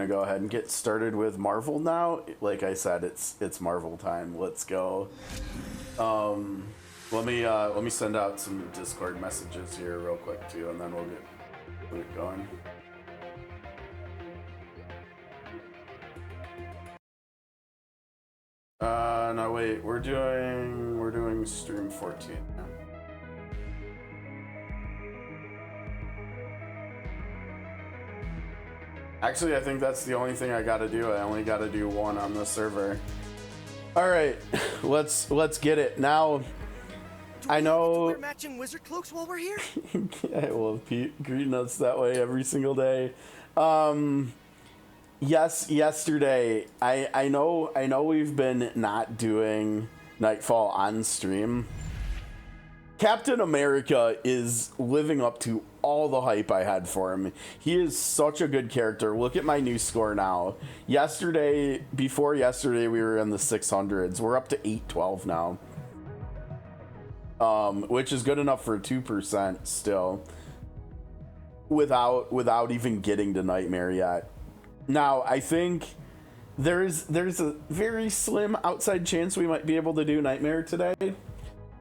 go ahead and get started with Marvel now. Like I said, it's Marvel time. Let's go. Let me send out some Discord messages here real quick too, and then we'll get going. No wait, we're doing stream 14 now. Actually, I think that's the only thing I gotta do. I only gotta do one on the server. All right, let's get it now. I know. Wear matching wizard cloaks while we're here. I love Pete greeting us that way every single day. Yes, yesterday. I know we've been not doing Nightfall on stream. Captain America is living up to all the hype I had for him. He is such a good character. Look at my new score now. Before yesterday, we were in the 600s. We're up to 812 now. Which is good enough for 2% still. Without even getting to Nightmare yet. Now, I think there's a very slim outside chance we might be able to do Nightmare today.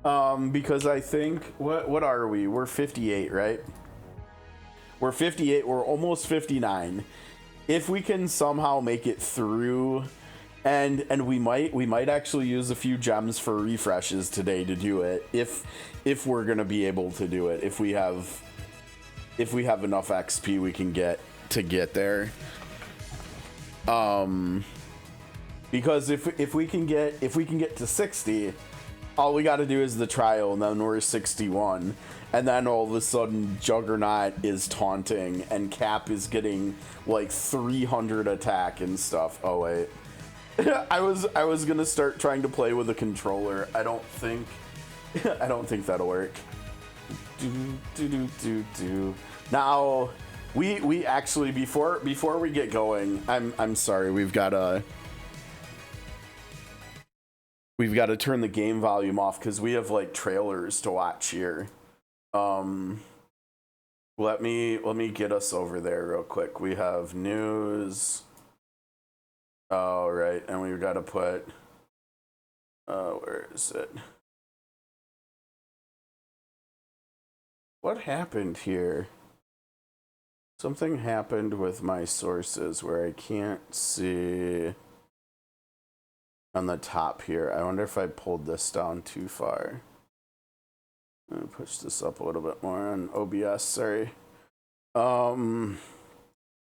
Because I think, what are we? We're 58, right? We're 58, we're almost 59. If we can somehow make it through, and we might actually use a few gems for refreshes today to do it, if we're gonna be able to do it, if we have enough XP we can get there. Because if we can get to 60, all we got to do is the trial, and then we're 61, and then all of a sudden Juggernaut is taunting, and Cap is getting like 300 attack and stuff. Oh wait, I was gonna start trying to play with a controller. I don't think that'll work. Now we actually before we get going, I'm sorry, we've got to turn the game volume off because we have like trailers to watch here. Let me get us over there real quick. We have news. Oh, right, and we've got to put where is it? What happened here? Something happened with my sources where I can't see on the top here. I wonder if I pulled this down too far. I'm gonna push this up a little bit more on OBS, sorry. So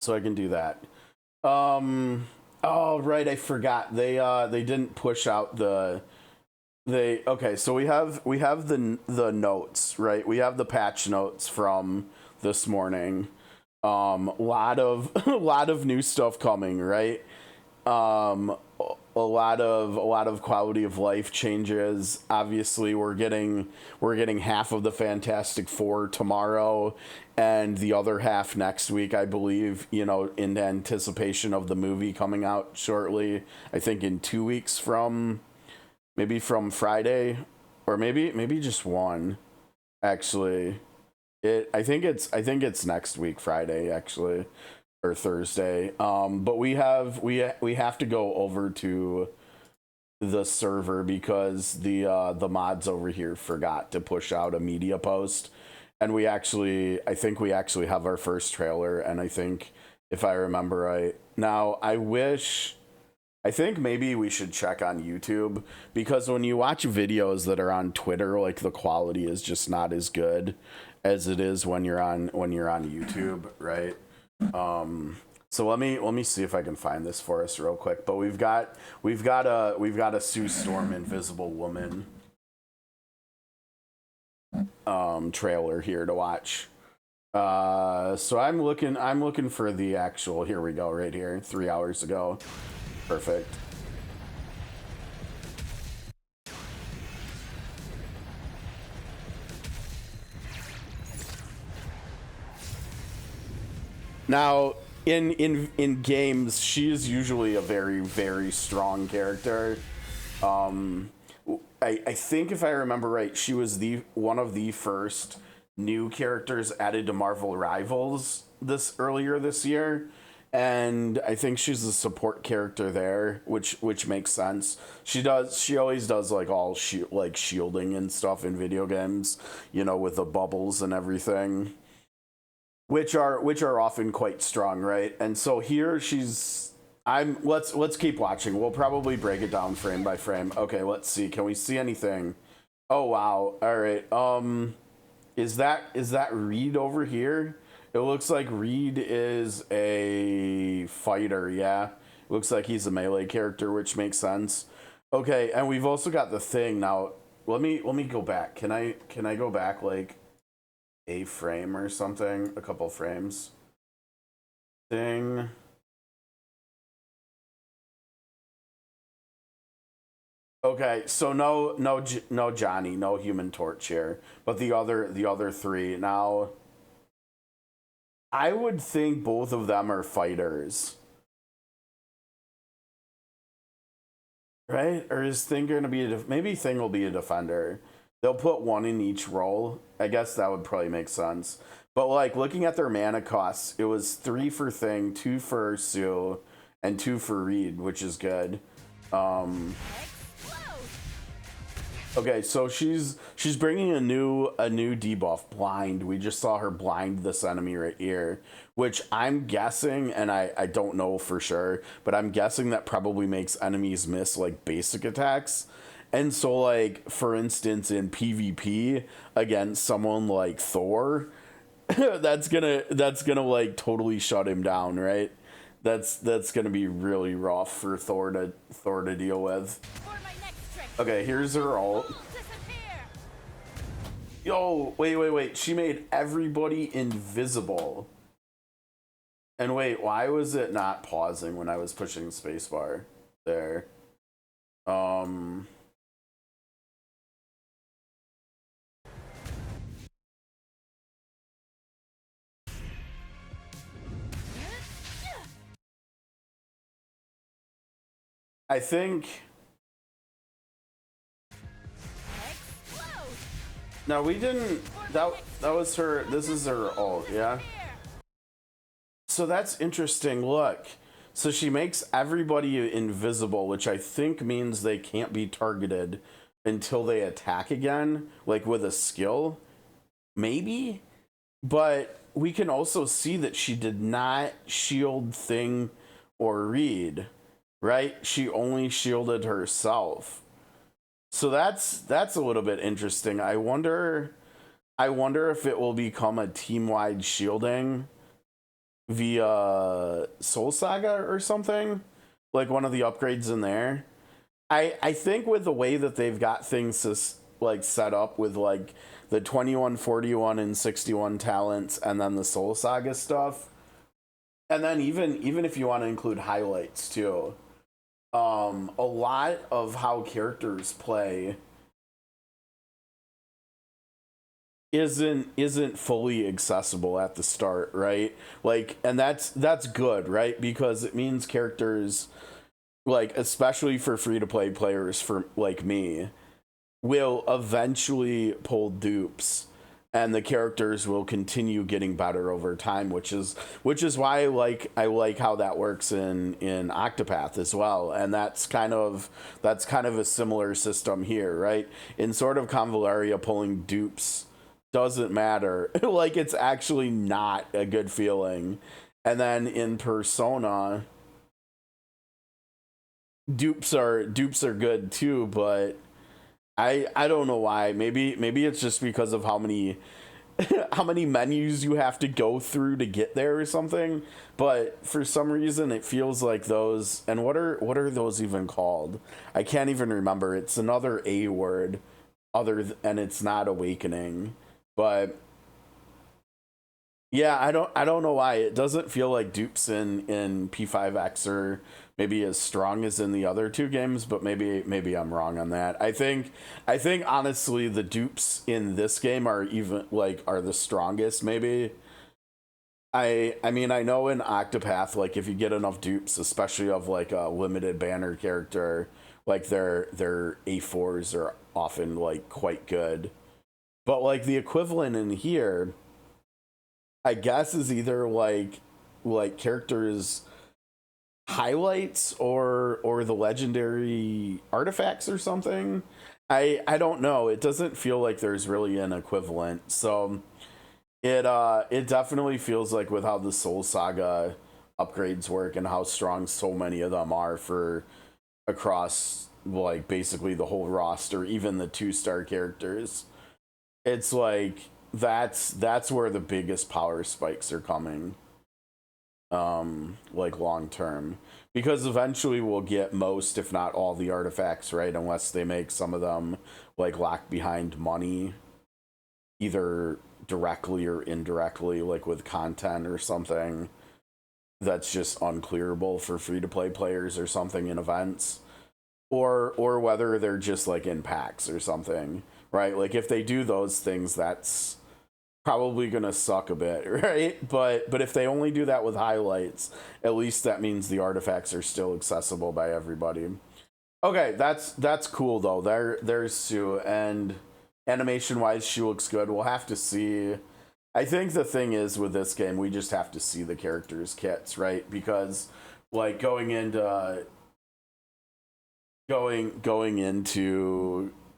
I can do that. Oh right, I forgot. They didn't push out okay, so we have the notes, right? We have the patch notes from this morning. Lot of new stuff coming, right? A lot of quality of life changes. Obviously, we're getting half of the Fantastic Four tomorrow, and the other half next week, I believe. You know, in anticipation of the movie coming out shortly. I think in 2 weeks from Friday, or maybe just one. Actually, I think it's next week, Friday, actually. Or Thursday, but we have to go over to the server because the mods over here forgot to push out a media post, and I think we actually have our first trailer, and I think if I remember right. Now I think maybe we should check on YouTube, because when you watch videos that are on Twitter, like the quality is just not as good as it is when you're on YouTube, right? So let me see if I can find this for us real quick. But we've got a Sue Storm Invisible Woman trailer here to watch. So I'm looking for the actual, here we go, right here, 3 hours ago. Perfect. Now, in games, she is usually a very, very strong character. I think if I remember right, she was one of the first new characters added to Marvel Rivals earlier this year, and I think she's a support character there, which makes sense. She always does like all like shielding and stuff in video games, you know, with the bubbles and everything, which are often quite strong, right? And so here she's let's keep watching. We'll probably break it down frame by frame. Okay, let's see. Can we see anything? Oh wow. All right. Is that Reed over here? It looks like Reed is a fighter, yeah. Looks like he's a melee character, which makes sense. Okay, and we've also got the thing now. Let me go back. Can I go back like a frame or something? A couple frames. Thing. Okay, so no Johnny, no Human Torch here, but the other three. Now I would think both of them are fighters. Right? Or is Thing going to be maybe Thing will be a defender. They'll put one in each role. I guess that would probably make sense. But like looking at their mana costs, it was 3 for Thing, 2 for Sue, and 2 for Reed, which is good. Okay, so she's bringing a new debuff, blind. We just saw her blind this enemy right here, which I'm guessing, and I don't know for sure, but I'm guessing that probably makes enemies miss like basic attacks. And so like for instance in PvP against someone like Thor, that's gonna like totally shut him down, right? That's gonna be really rough for Thor to deal with. Okay, here's her ult. Yo, wait. She made everybody invisible. And wait, why was it not pausing when I was pushing spacebar? There. I think... No, we didn't... That was her... This is her ult, yeah? So that's interesting. Look. So she makes everybody invisible, which I think means they can't be targeted until they attack again, like with a skill. Maybe? But we can also see that she did not shield Thing or Reed, right? She only shielded herself. So that's a little bit interesting. I wonder if it will become a team-wide shielding via Soul Saga or something, like one of the upgrades in there. I think with the way that they've got things like set up with like the 21, 41, and 61 talents, and then the Soul Saga stuff, and then even if you want to include highlights too. A lot of how characters play isn't fully accessible at the start, right? Like, and that's good, right? Because it means characters, like especially for free to play players for like me, will eventually pull dupes, and the characters will continue getting better over time, which is why I like how that works in Octopath as well. And that's kind of a similar system here, right? In Sword of Convalaria, pulling dupes doesn't matter. Like, it's actually not a good feeling. And then in Persona, dupes are good too, but I don't know why. Maybe it's just because of how many menus you have to go through to get there or something. But for some reason it feels like those, and what are those even called? I can't even remember. It's another A word and it's not awakening. But yeah, I don't know why it doesn't feel like dupes in P5X are maybe as strong as in the other two games, but maybe I'm wrong on that. I think honestly the dupes in this game are the strongest maybe. I mean, I know in Octopath, like if you get enough dupes, especially of like a limited banner character, like their A4s are often like quite good. But like the equivalent in here, I guess, is either like like characters highlights or the legendary artifacts or something. I don't know. It doesn't feel like there's really an equivalent. So it definitely feels like with how the Soul Saga upgrades work and how strong so many of them are for across like basically the whole roster, even the 2-star characters. It's like that's where the biggest power spikes are coming. Like long term, because eventually we'll get most, if not all, the artifacts, right? Unless they make some of them like lock behind money, either directly or indirectly, like with content or something that's just unclearable for free to play players or something in events, or whether they're just like in packs or something, right? Like if they do those things, that's probably gonna suck a bit, right? But if they only do that with highlights, at least that means the artifacts are still accessible by everybody. Okay, that's cool though. There's Sue, and animation wise she looks good. We'll have to see. I think the thing is with this game, we just have to see the characters' kits, right? Because like going into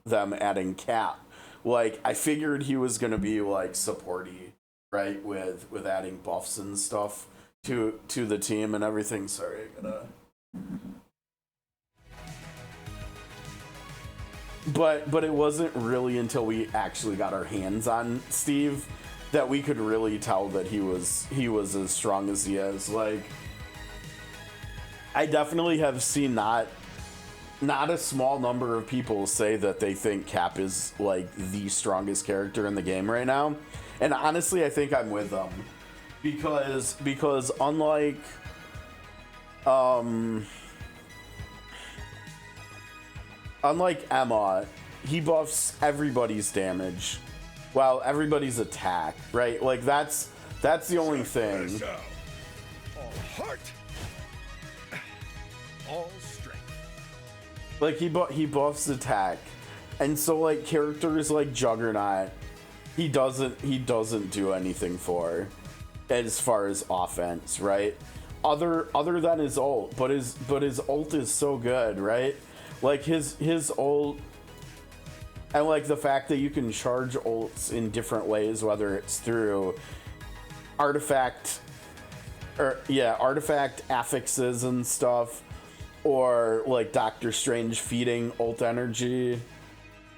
them adding Cap, like I figured he was gonna be like supporty, right, with adding buffs and stuff to the team and everything. Sorry, I'm gonna. But it wasn't really until we actually got our hands on Steve that we could really tell that he was as strong as he is. Like I definitely have seen not a small number of people say that they think Cap is like the strongest character in the game right now, and honestly I think I'm with them, because unlike Emma, he buffs everybody's damage while everybody's attack, right? Like that's the only thing. All heart, all strength. Like he buffs attack, and so like characters like Juggernaut, he doesn't do anything for, as far as offense, right? Other than his ult, but his ult is so good, right? Like his ult, and like the fact that you can charge ults in different ways, whether it's through artifact affixes and stuff, or like Doctor Strange feeding ult energy.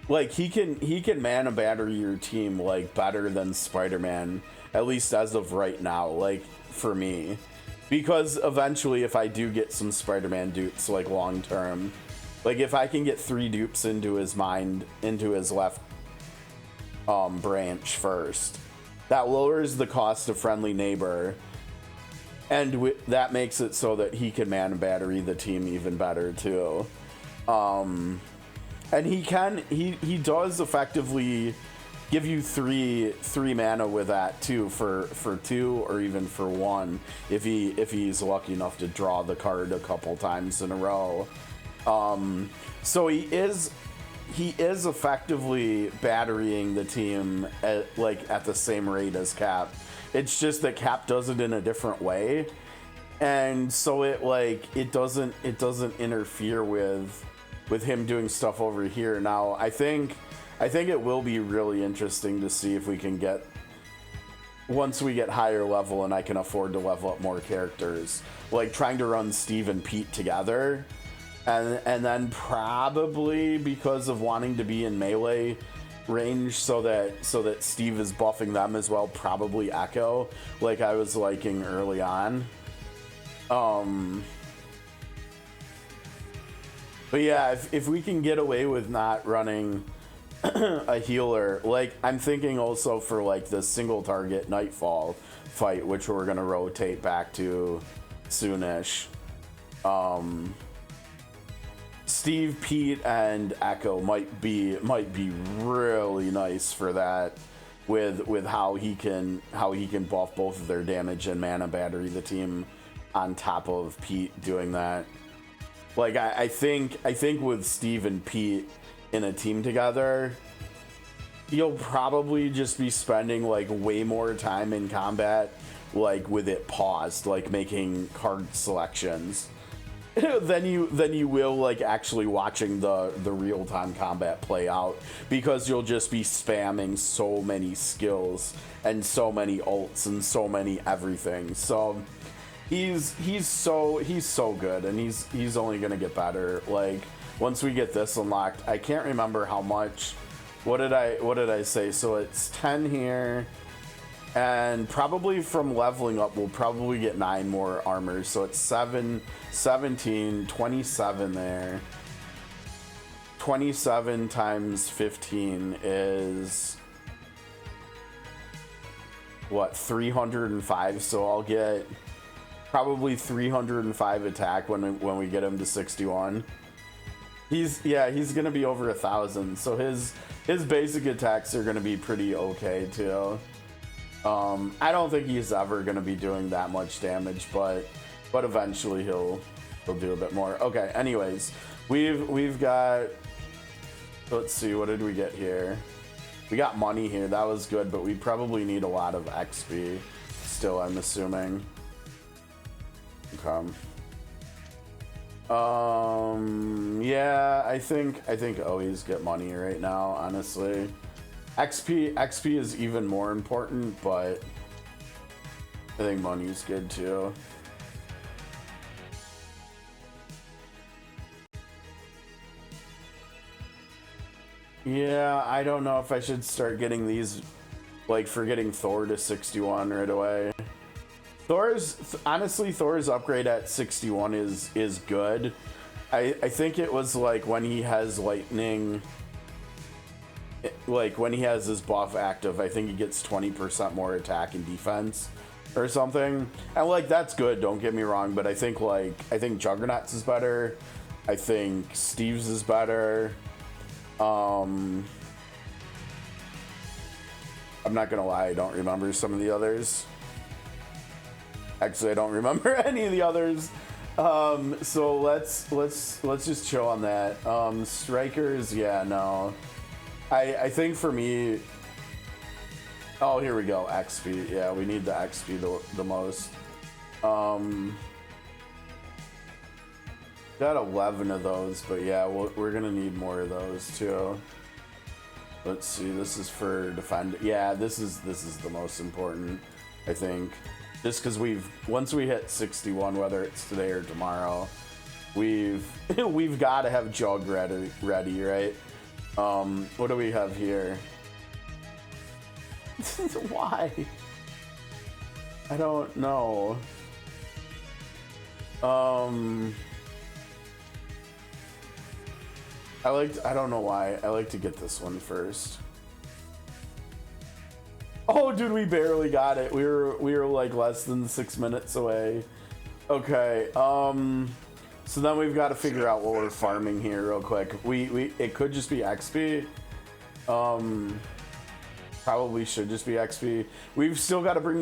Like he can mana battery your team like better than Spider-Man, at least as of right now, like for me. Because eventually if I do get some Spider-Man dupes like long term, like if I can get 3 dupes into his left branch first, that lowers the cost of Friendly Neighbor, and that makes it so that he can mana battery the team even better too. And he does effectively give you three mana with that too, for 2 or even for 1 if he's lucky enough to draw the card a couple times in a row. So he is effectively batterying the team at the same rate as Cap. It's just that Cap does it in a different way, and so it doesn't interfere with him doing stuff over here. Now I think it will be really interesting to see if we can get, once we get higher level and I can afford to level up more characters, like trying to run Steve and Pete together, and then probably, because of wanting to be in melee range so that Steve is buffing them as well, probably Echo, like I was liking early on. But yeah, if we can get away with not running a healer, like I'm thinking also for like the single target Nightfall fight, which we're gonna rotate back to soonish. Steve, Pete, and Echo might be really nice for that, with how he can buff both of their damage and mana battery the team on top of Pete doing that. Like I think with Steve and Pete in a team together, you'll probably just be spending like way more time in combat like with it paused, like making card selections, then you will like actually watching the real-time combat play out, because you'll just be spamming so many skills and so many ults and so many everything. So he's so good, and he's only gonna get better. Like once we get this unlocked, I can't remember how much. What did I say? So it's 10 here. And probably from leveling up, we'll probably get 9 more armors. So it's 7, 17, 27 there. 27 times 15 is what, 305? So I'll get probably 305 attack when we get him to 61. He's gonna be over 1,000. So his basic attacks are gonna be pretty okay too. I don't think he's ever going to be doing that much damage, but eventually he'll do a bit more. Okay, anyways, we've got, let's see, what did we get here? We got money here. That was good, but we probably need a lot of XP still, I'm assuming. Okay. Yeah, I think always get money right now, honestly. XP is even more important, but I think money's good too. Yeah, I don't know if I should start getting these, like for getting Thor to 61 right away. Honestly, Thor's upgrade at 61 is good. I think it was like when he has lightning, like when he has his buff active, I think he gets 20% more attack and defense or something. And like that's good, don't get me wrong, but I think Juggernaut's is better. I think Steve's is better. I'm not gonna lie, I don't remember some of the others. Actually, I don't remember any of the others. So let's just chill on that. Strikers, yeah, no. I think for me, oh, here we go, XP. Yeah, we need the XP the most. Got 11 of those, but yeah, we're gonna need more of those too. Let's see, this is for defend. Yeah, this is the most important, I think. Just because once we hit 61, whether it's today or tomorrow, we've got to have Jug ready, right? What do we have here? Why? I don't know. I don't know why. I like to get this one first. Oh, dude, we barely got it. We were like less than 6 minutes away. Okay. So then we've got to figure out what we're farming here real quick. It could just be XP. Probably should just be XP. We've still got to bring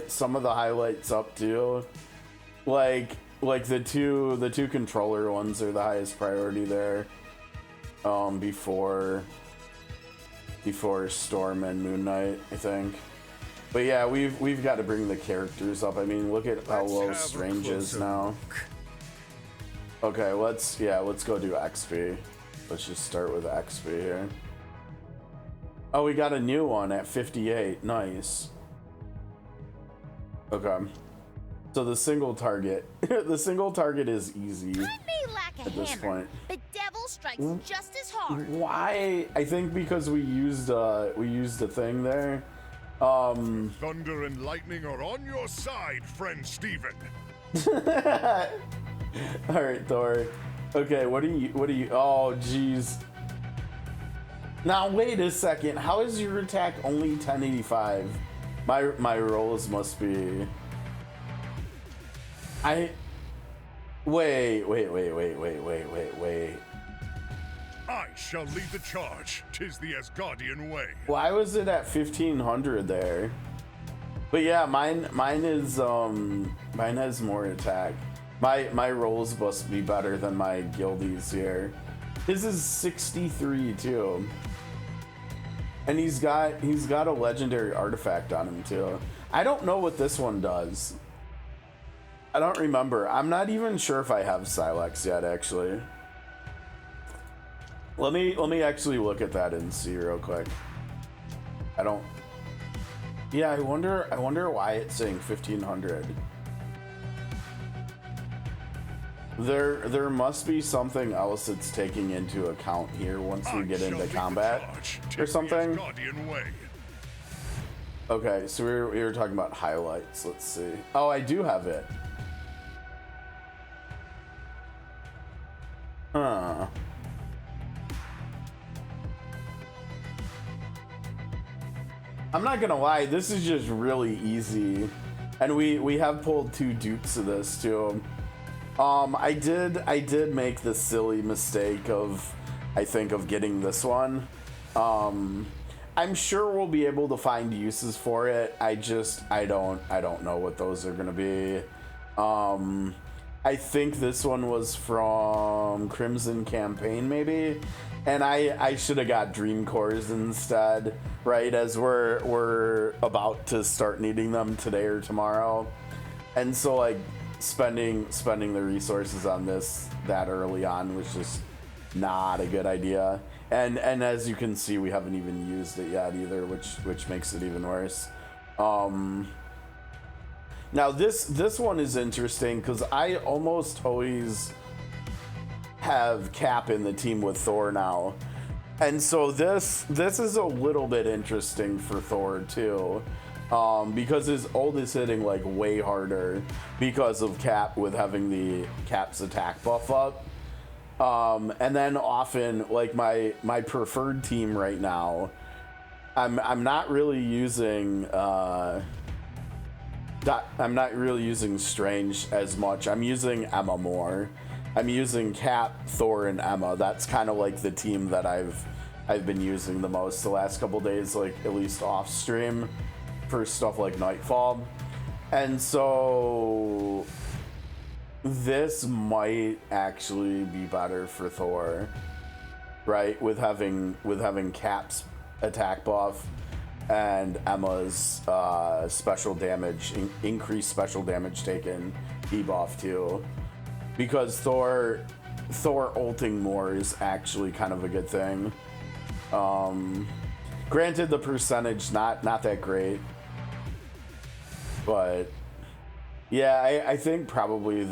some of the highlights up too. Like the two controller ones are the highest priority there. Before Storm and Moon Knight, I think. But yeah, we've got to bring the characters up. I mean, look at how low Strange is now. Okay, let's go do XP. Let's just start with XP here. Oh, we got a new one at 58. Nice. Okay. So the single target is easy at this point. The devil strikes just as hard. Why? I think because we used a thing there. Thunder and lightning are on your side, friend Steven. All right, Thor. Okay, what do you? Oh, jeez. Now wait a second. How is your attack only 1085? My rolls must be. Wait. I shall lead the charge. 'Tis the Asgardian way. Why was it at 1500 there? But yeah, mine has more attack. My rolls must be better than my guildies here. His is 63 too. And he's got a legendary artifact on him too. I don't know what this one does. I don't remember. I'm not even sure if I have Silex yet, actually. Let me actually look at that and see real quick. I don't. Yeah, I wonder why it's saying 1500. There must be something else it's taking into account here once we get into combat or something. Okay, so we were talking about highlights. Let's see. Oh, I do have it. Huh. I'm not gonna lie, this is just really easy, and we have pulled 2 dupes of this too. I did make the silly mistake of, I think, of getting this one. I'm sure we'll be able to find uses for it. I don't know what those are gonna be. I think this one was from Crimson Campaign, maybe, and I should have got Dream Cores instead, right? As we're about to start needing them today or tomorrow, and so like spending the resources on this that early on was just not a good idea. And as you can see, we haven't even used it yet either, which makes it even worse. Now this one is interesting because I almost always have Cap in the team with Thor now, and so this is a little bit interesting for Thor too, because his ult is hitting like way harder because of Cap with having the Cap's attack buff up. And then often, like my preferred team right now, I'm not really using Strange as much. I'm using Emma more. I'm using Cap, Thor, and Emma. That's kind of like the team that I've been using the most the last couple days, like at least off stream for stuff like Nightfall. And so this might actually be better for Thor, right? With having Cap's attack buff and Emma's special damage, increased special damage taken debuff too, because Thor ulting more is actually kind of a good thing. Granted, the percentage not that great, but yeah, I think probably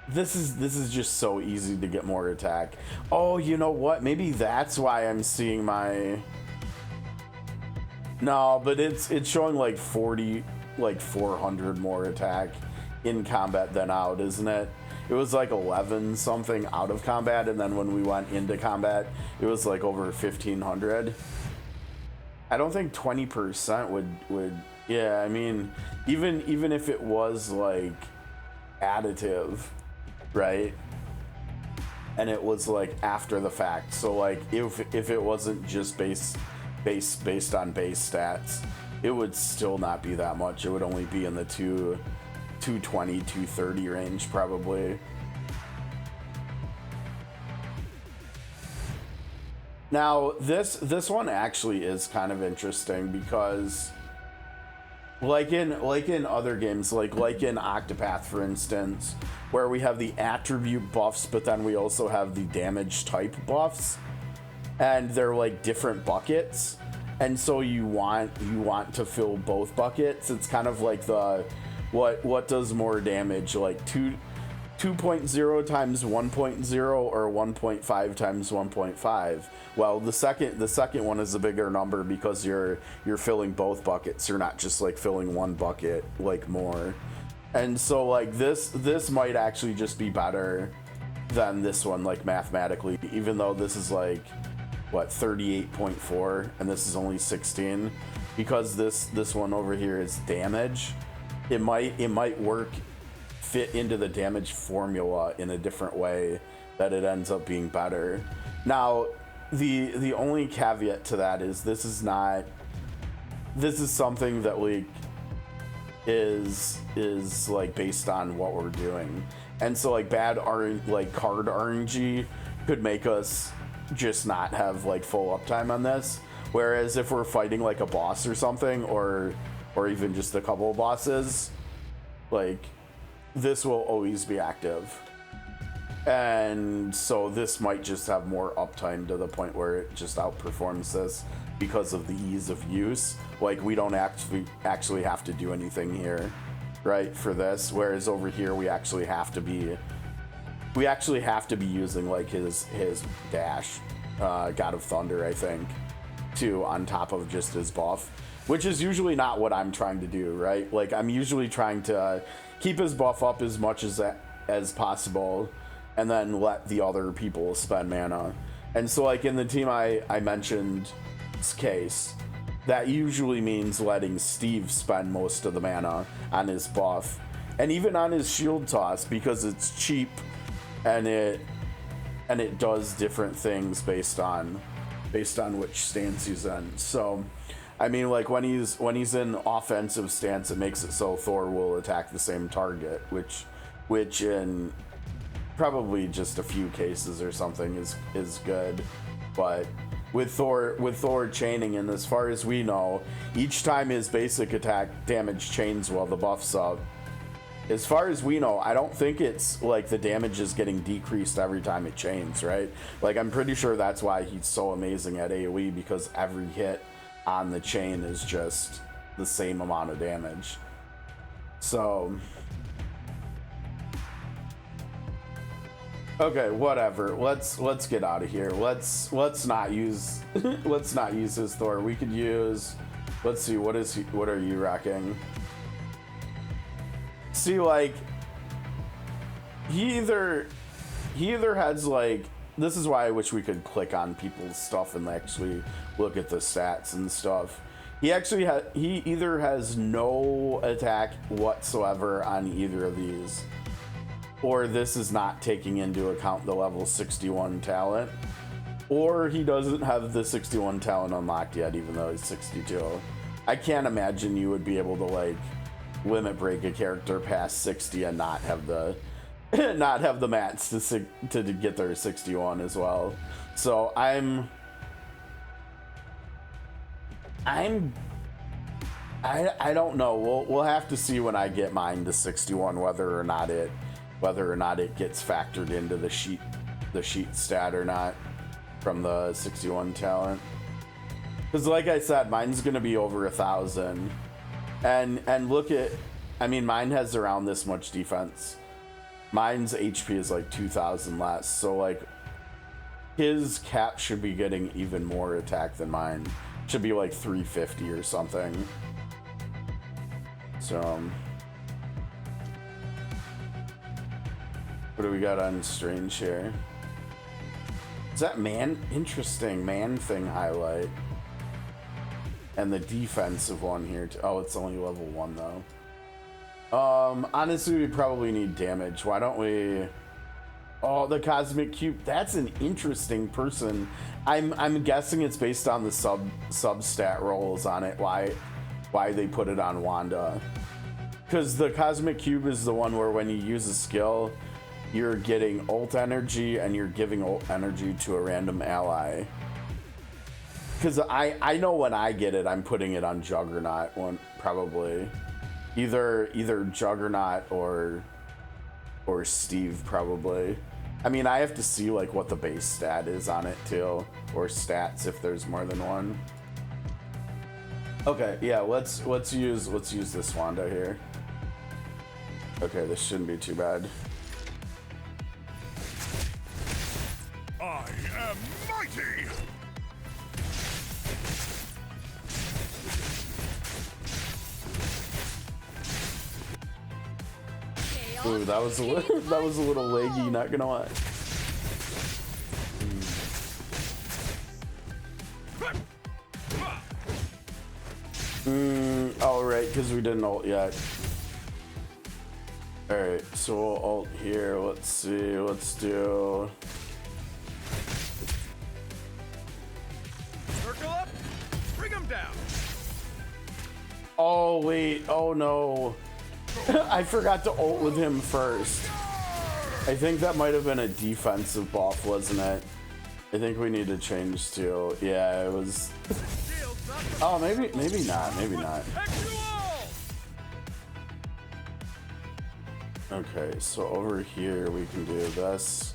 this is just so easy to get more attack. Oh, you know what? Maybe that's why I'm seeing my... No, but it's showing like 400 more attack in combat than out, isn't it? It was like 11 something out of combat, and then when we went into combat, it was like over 1500. I don't think 20% would yeah, I mean, even if it was like additive, right? And it was like after the fact. So like if it wasn't just based on base stats, it would still not be that much. It would only be in the 220, 230 range probably. Now this one actually is kind of interesting because like in other games, like in Octopath, for instance, where we have the attribute buffs, but then we also have the damage type buffs, and they're like different buckets, and so you want to fill both buckets. It's kind of like the what does more damage, like 2.0 times 1.0 or 1.5 times 1.5. Well, the second one is a bigger number because you're filling both buckets. You're not just like filling one bucket like more. And so like this might actually just be better than this one, like mathematically, even though this is like what 38.4 and this is only 16, because this one over here is damage. It might fit into the damage formula in a different way that it ends up being better. Now, the only caveat to that is this is something that like is like based on what we're doing, and so like bad card RNG could make us just not have like full uptime on this, Whereas if we're fighting like a boss or something, or even just a couple of bosses, like this will always be active. And so this might just have more uptime to the point where it just outperforms this because of the ease of use. Like we don't actually have to do anything here, right, for this. Whereas over here we actually have to be using like his dash, God of Thunder, I think, too, on top of just his buff, which is usually not what I'm trying to do, right? Like I'm usually trying to keep his buff up as much as possible, and then let the other people spend mana. And so like in the team I mentioned's case, that usually means letting Steve spend most of the mana on his buff, and even on his shield toss, because it's cheap and it does different things based on which stance he's in. So I mean, like when he's in offensive stance, it makes it so Thor will attack the same target, which in probably just a few cases or something is good. But with Thor chaining, and as far as we know, each time his basic attack damage chains while the buff's up, as far as we know, I don't think it's like the damage is getting decreased every time it chains, right? Like I'm pretty sure that's why he's so amazing at AoE, because every hit on the chain is just the same amount of damage. So okay, whatever. Let's get out of here. Let's not use let's not use his Thor. We could use, let's see, what are you rocking? See, like he either has like, this is why I wish we could click on people's stuff and actually look at the stats and stuff. He either has no attack whatsoever on either of these, or this is not taking into account the level 61 talent, or he doesn't have the 61 talent unlocked yet, even though he's 62. I can't imagine you would be able to like limit break a character past 60 and not have the mats to get their 61 as well. So I don't know. We'll have to see when I get mine to 61 whether or not it gets factored into the sheet stat or not from the 61 talent. Because like I said, mine's gonna be over 1,000. And look at, I mean, mine has around this much defense. Mine's HP is like 2,000 less, so like his cap should be getting even more attack than mine. Should be like 350 or something. So what do we got on Strange here? Is that interesting man thing highlight? And the defensive one here too. Oh, it's only level 1 though. Honestly, we probably need damage. Why don't we? Oh, the Cosmic Cube. That's an interesting person. I'm guessing it's based on the sub stat rolls on it. Why they put it on Wanda? Because the Cosmic Cube is the one where when you use a skill, you're getting ult energy and you're giving ult energy to a random ally. Because I know when I get it, I'm putting it on Juggernaut one, probably. Either Juggernaut or Steve, probably. I mean, I have to see like what the base stat is on it too, or stats if there's more than one. Okay, yeah, let's use this Wanda here. Okay, this shouldn't be too bad. I am mighty! Ooh, that was a little leggy, not gonna lie. Oh right, because we didn't ult yet. Alright, so we'll ult here. Let's see, let's do... Circle up, bring him down. Oh wait, oh no. I forgot to ult with him first. I think that might have been a defensive buff, wasn't it? I think we need to change to, yeah, it was, Shield's not the oh, maybe not, maybe not. protect you all! Okay, so over here we can do this.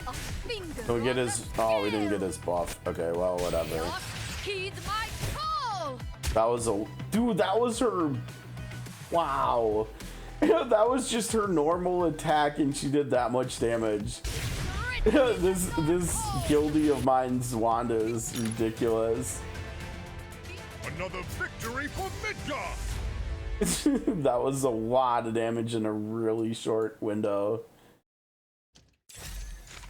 A finger Can we get on his, the oh, we didn't get scale. his buff. Okay, well, whatever. Chaos, heed my call. That was a, dude, that was her, wow. That was just her normal attack and she did that much damage. this guildie of mine's Wanda is ridiculous. Another victory for Midgard! That was a lot of damage in a really short window.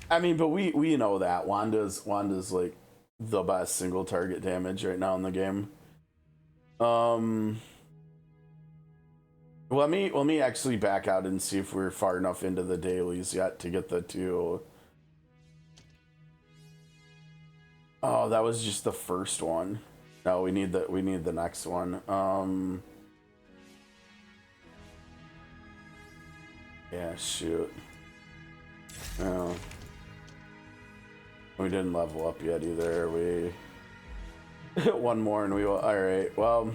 I mean, but we know that Wanda's like the best single target damage right now in the game. Let me actually back out and see if we're far enough into the dailies yet to get the two. Oh, that was just the first one. No, we need the next one. Yeah, shoot. No. We didn't level up yet either. We one more and we will. All right. Well,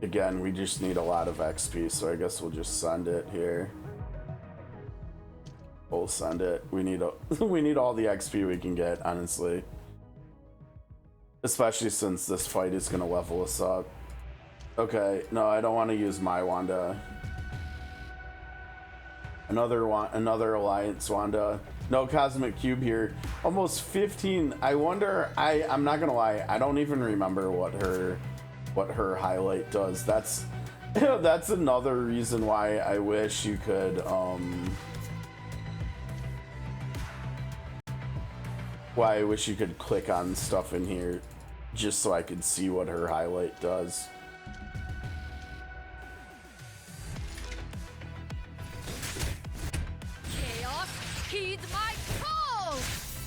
again, we just need a lot of XP, so I guess we'll just send it here. We'll send it. We need we need all the XP we can get, honestly. Especially since this fight is gonna level us up. Okay, no, I don't want to use my Wanda. Another Alliance Wanda. No Cosmic Cube here. Almost 15. I wonder. I'm not gonna lie. I don't even remember what her highlight does. That's that's another reason why I wish you could why I wish you could click on stuff in here just so I could see what her highlight does. Chaos, heed my call.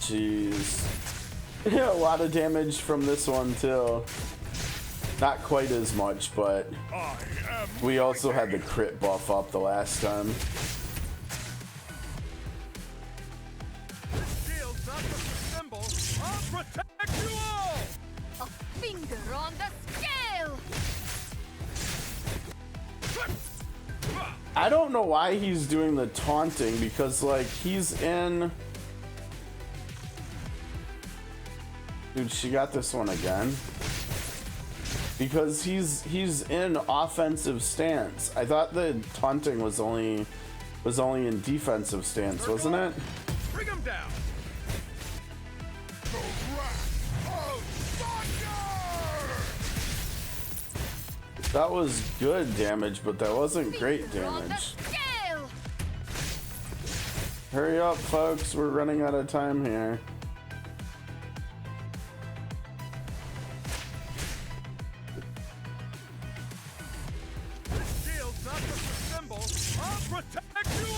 Jeez. Yeah, a lot of damage from this one too. Not quite as much, but I am we also had the crit buff up the last time. Shield's not just a symbol. I'll protect you all! A finger on the scale. I don't know why he's doing the taunting because like he's in. Dude, she got this one again. Because he's in offensive stance. I thought the taunting was only in defensive stance, wasn't it? Bring him down! the wrath of thunder! That was good damage, but that wasn't great Finger on the damage. scale. Hurry up, folks, we're running out of time here. Shield's not just a symbol. I'll protect you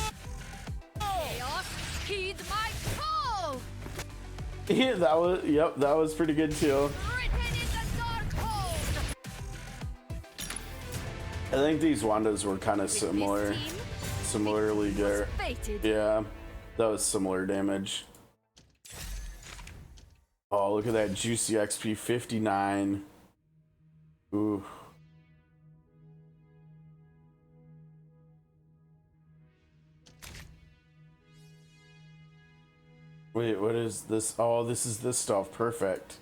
all! Chaos, heed my call. Yeah, that was pretty good too. Written in the dark hold. I think these Wandas were kind of similar. This team Similarly good. fated. Yeah, that was similar damage. Oh, look at that juicy XP 59. Ooh. Wait, what is this? Oh, this is this stuff. Perfect.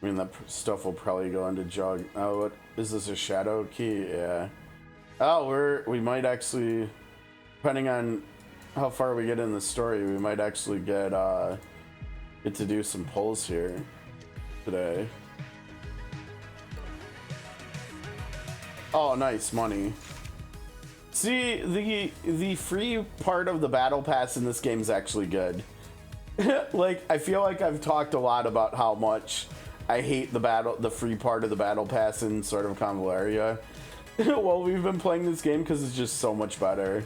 I mean, that stuff will probably go into Jug. Oh, what is this? A shadow key? Yeah. Oh, we might actually, depending on how far we get in the story, we might actually get to do some pulls here today. Oh, nice money. See, the free part of the battle pass in this game is actually good. Like, I feel like I've talked a lot about how much I hate the free part of the battle pass in sort of Convalaria. Well, we've been playing this game because it's just so much better.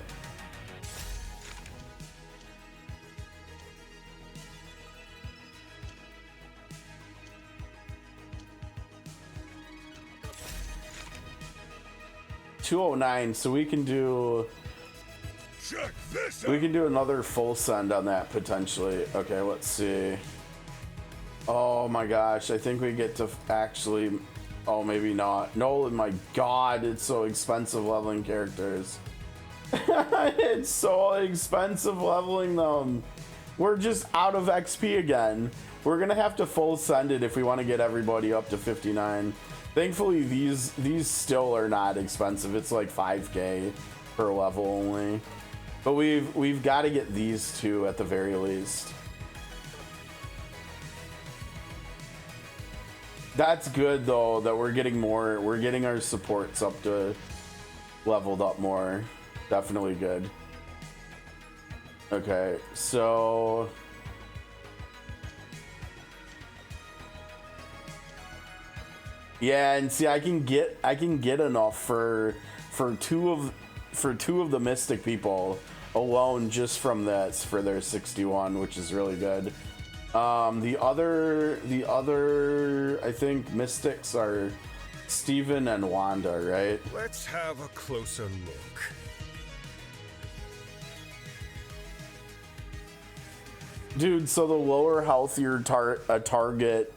$209, so we can do Check this We out. can do another full send on that potentially. Okay, let's see. Oh my gosh, I think we get to actually. Oh, maybe not. No, my god, it's so expensive leveling characters. It's so expensive leveling them. We're just out of XP again. We're gonna have to full send it if we want to get everybody up to 59. Thankfully, these still are not expensive. It's like 5k per level only. But we've got to get these two at the very least. That's good though that we're getting more. We're getting our supports up to leveled up more. Definitely good. Okay, so yeah, and see, I can get enough for two of the Mystic people alone just from this for their 61, which is really good. The other I think Mystics are Steven and Wanda, right? Let's have a closer look. Dude, so the lower health your target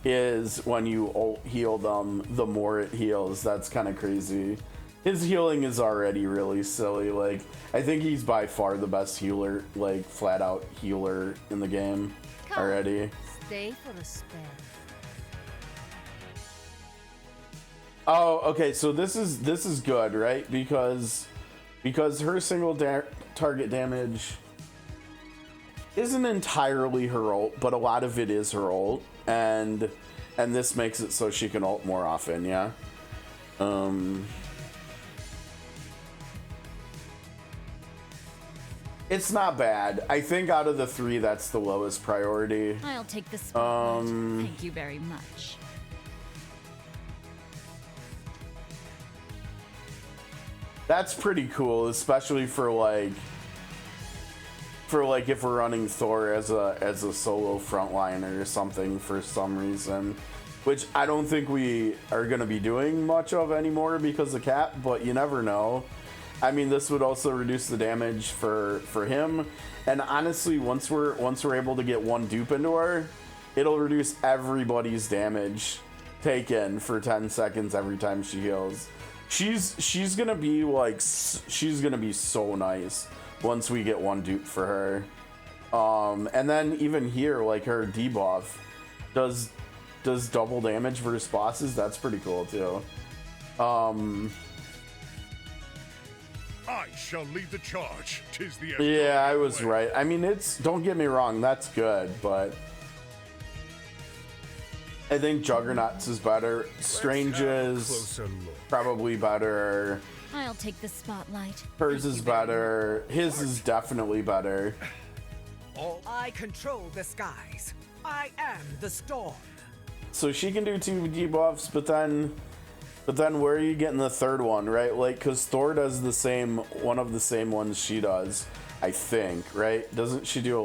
is when you heal them, the more it heals. That's kind of crazy. His healing is already really silly. Like, I think he's by far the best healer, like flat out healer in the game already. Stay for a spell. Oh, okay. So this is good, right? Because her single target damage isn't entirely her ult, but a lot of it is her ult, and this makes it so she can ult more often. Yeah. It's not bad. I think out of the three, that's the lowest priority. I'll take the spotlight. Thank you very much. That's pretty cool, especially for like if we're running Thor as a solo frontliner or something for some reason, which I don't think we are going to be doing much of anymore because of Cap, but you never know. I mean, this would also reduce the damage for him, and honestly, once we're able to get one dupe into her, it'll reduce everybody's damage taken for 10 seconds every time she heals. She's gonna be like, she's gonna be so nice once we get one dupe for her. And then even here, like her debuff does double damage versus bosses. That's pretty cool too. I shall lead the charge. 'Tis the Yeah, I was right. I mean, don't get me wrong, that's good, but I think Juggernauts is better. Strange's probably better. I'll take the spotlight. Hers is better. His is definitely better. I control the skies. I am the storm. So she can do 2 debuffs, but then where are you getting the third one, right? Like, because Thor does one of the same ones she does, I think, right? Doesn't she do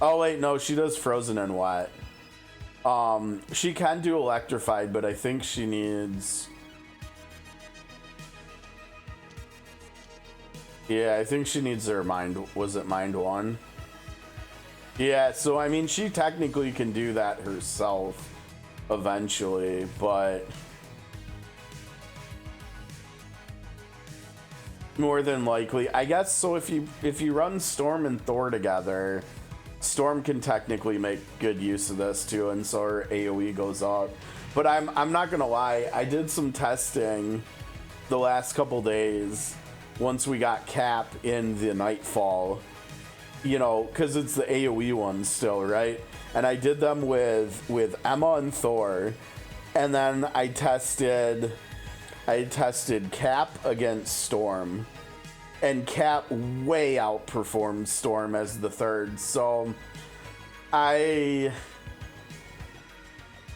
Oh wait, no, she does frozen and wet. She can do electrified, but I think she needs. Yeah, I think she needs her mind. Was it mind 1? Yeah, so I mean, she technically can do that herself eventually, but more than likely, I guess. So if you run Storm and Thor together, Storm can technically make good use of this too, and so her AoE goes up. But I'm not gonna lie, I did some testing the last couple days once we got Cap in the Nightfall, you know, because it's the AoE ones still, right? And I did them with Emma and Thor, and then I tested Cap against Storm, and Cap way outperformed Storm as the third. So I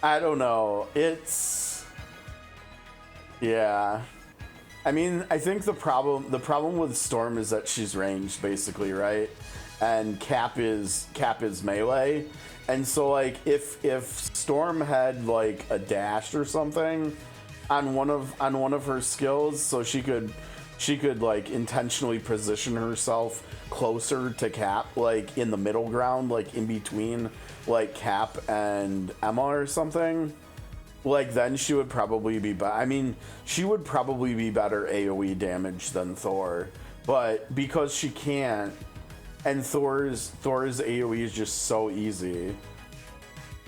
don't know. Yeah. I mean, I think the problem with Storm is that she's ranged basically, right? And Cap is melee. And so like if Storm had like a dash or something on one of her skills, so she could like intentionally position herself closer to Cap, like in the middle ground, like in between like Cap and Emma or something, like then she would probably be I mean, she would probably be better AoE damage than Thor, but because she can't, and Thor's AoE is just so easy.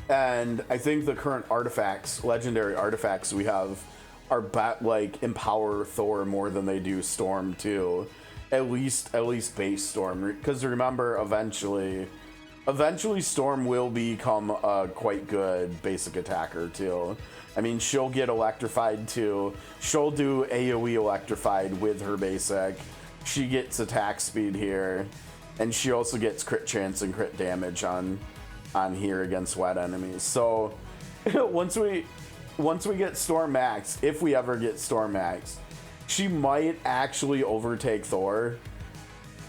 And I think the current artifacts, legendary artifacts we have, are like empower Thor more than they do Storm too. At least base Storm, because remember, eventually Storm will become a quite good basic attacker too. I mean, she'll get electrified too. She'll do AoE electrified with her basic. She gets attack speed here, and she also gets crit chance and crit damage on here against wet enemies. So once we get Storm maxed, if we ever get Storm maxed, she might actually overtake Thor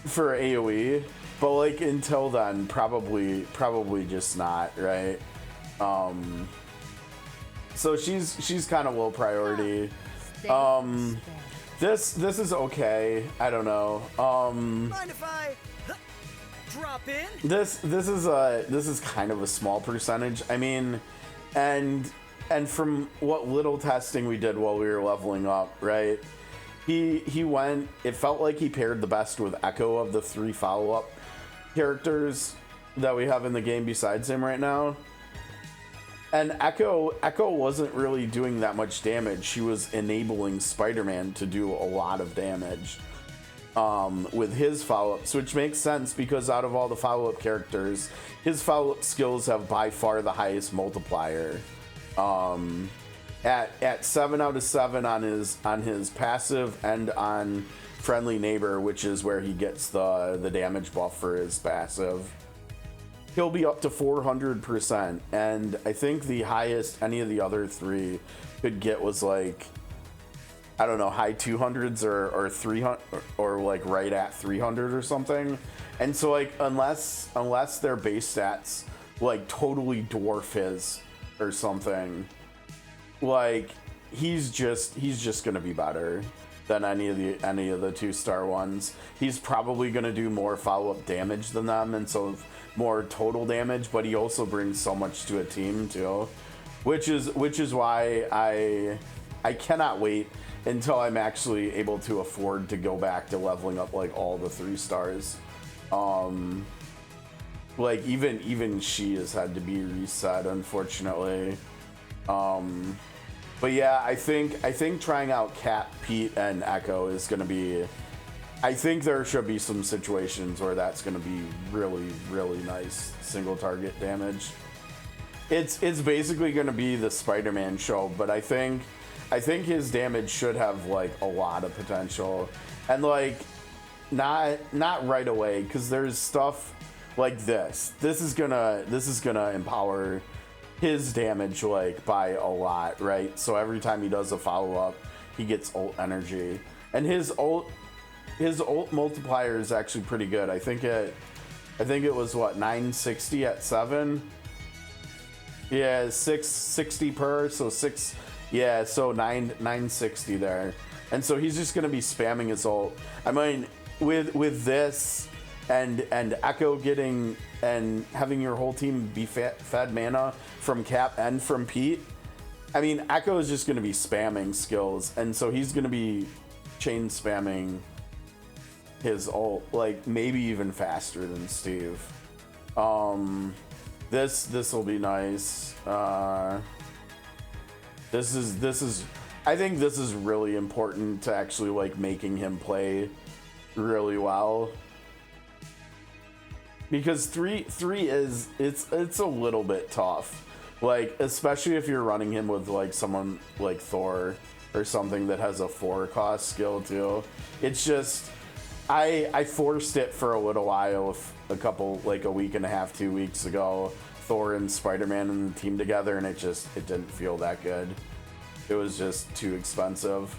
for AoE, but like until then, probably just not, right? So she's kind of low priority. This is okay. I don't know. Mind if I drop in? This is kind of a small percentage. I mean, and from what little testing we did while we were leveling up, right? He went. It felt like he paired the best with Echo of the 3 follow-up characters that we have in the game besides him right now. And Echo wasn't really doing that much damage. She was enabling Spider-Man to do a lot of damage with his follow-ups, which makes sense because out of all the follow-up characters, his follow-up skills have by far the highest multiplier. At 7 out of 7 on his passive and on Friendly Neighbor, which is where he gets the damage buff for his passive, he'll be up to 400%, and I think the highest any of the other 3 could get was like, I don't know, high 200s or 300 or like right at 300 or something. And so like unless their base stats like totally dwarf his or something, like he's just gonna be better than any of the 2-star ones. He's probably gonna do more follow-up damage than them, and so more total damage, but he also brings so much to a team too, which is why I cannot wait until I'm actually able to afford to go back to leveling up like all the 3 stars. Like even she has had to be reset, unfortunately. But yeah, I think trying out Cat, Pete, and Echo is gonna be. I think there should be some situations where that's gonna be really, really nice single target damage. It's basically gonna be the Spider-Man show, but I think his damage should have like a lot of potential, and like not right away, because there's stuff like this. This is gonna empower his damage like by a lot, right? So every time he does a follow-up, he gets ult energy, and his ult multiplier is actually pretty good. I think it was what, 960 at 7. Yeah, 660 per, so 6. Yeah, so 960 there, and so he's just gonna be spamming his ult. I mean, with this and Echo getting and having your whole team be fed mana from Cap and from Pete, I mean, Echo is just gonna be spamming skills, and so he's gonna be chain spamming his ult like maybe even faster than Steve. This will be nice. This is I think this is really important to actually like making him play really well, because 3 is it's a little bit tough, like especially if you're running him with like someone like Thor or something that has a 4 cost skill too. It's just I forced it for a little while, a week and a half, 2 weeks ago, Thor and Spider-Man in the team together, and it didn't feel that good. It was just too expensive.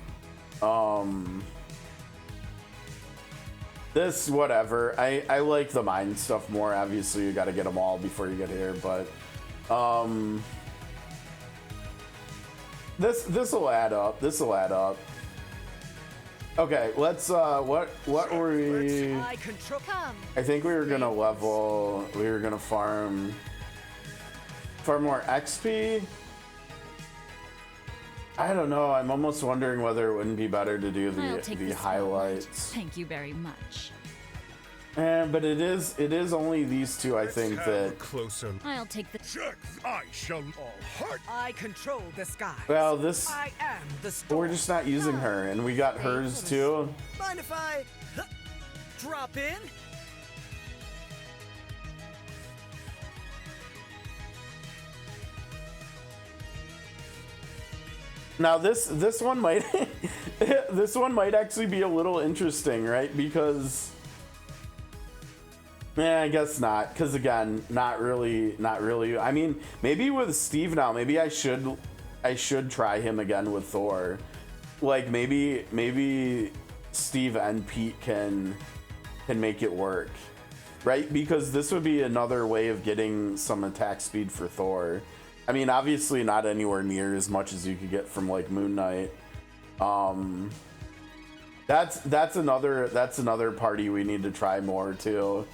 This, whatever. I like the mine stuff more. Obviously, you got to get them all before you get here, but this will add up. Okay, let's what were we? I control. Come. I think we were gonna level. We were gonna farm more XP. I don't know. I'm almost wondering whether it wouldn't be better to do I'll take the the spotlight. highlights. Thank you very much. But it is only these two. I think that. Closer. I'll take the. Jrpgs, I shall all heart. I control the skies. Well, this I am the storm. we're just not using her, and we got hers too. Mind if I drop in? Now this one might this one might actually be a little interesting, right? Because I guess not. Because again, not really. I mean, maybe with Steve now, maybe I should try him again with Thor. Like maybe Steve and Pete can make it work, right? Because this would be another way of getting some attack speed for Thor. I mean, obviously not anywhere near as much as you could get from like Moon Knight. That's another party we need to try more too.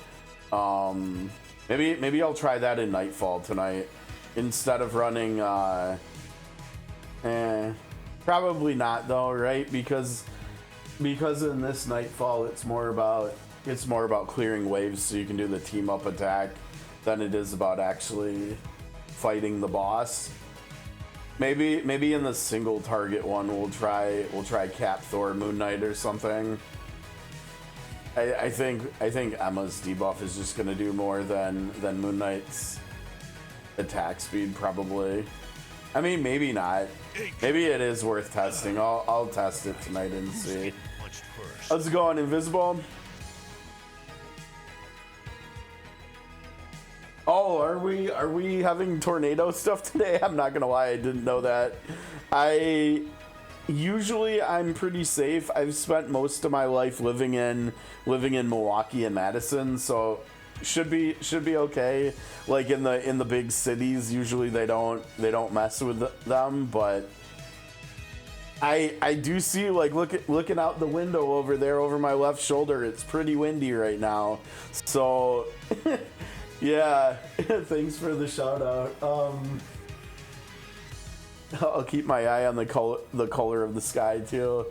Maybe I'll try that in Nightfall tonight instead of running. Probably not though, right? Because in this Nightfall it's more about clearing waves so you can do the team up attack than it is about actually fighting the boss. Maybe in the single target one we'll try Cap Thor Moon Knight or something. I think Emma's debuff is just gonna do more than Moon Knight's attack speed probably. I mean, maybe not. Maybe it is worth testing. I'll test it tonight and see. How's it going, Invisible? Oh, are we having tornado stuff today? I'm not gonna lie, I didn't know that. Usually I'm pretty safe. I've spent most of my life living in Milwaukee and Madison, so should be okay. Like in the big cities, usually they don't mess with them, but I do see, like, looking out the window over there over my left shoulder, it's pretty windy right now. So yeah, thanks for the shout out. I'll keep my eye on the color of the sky too.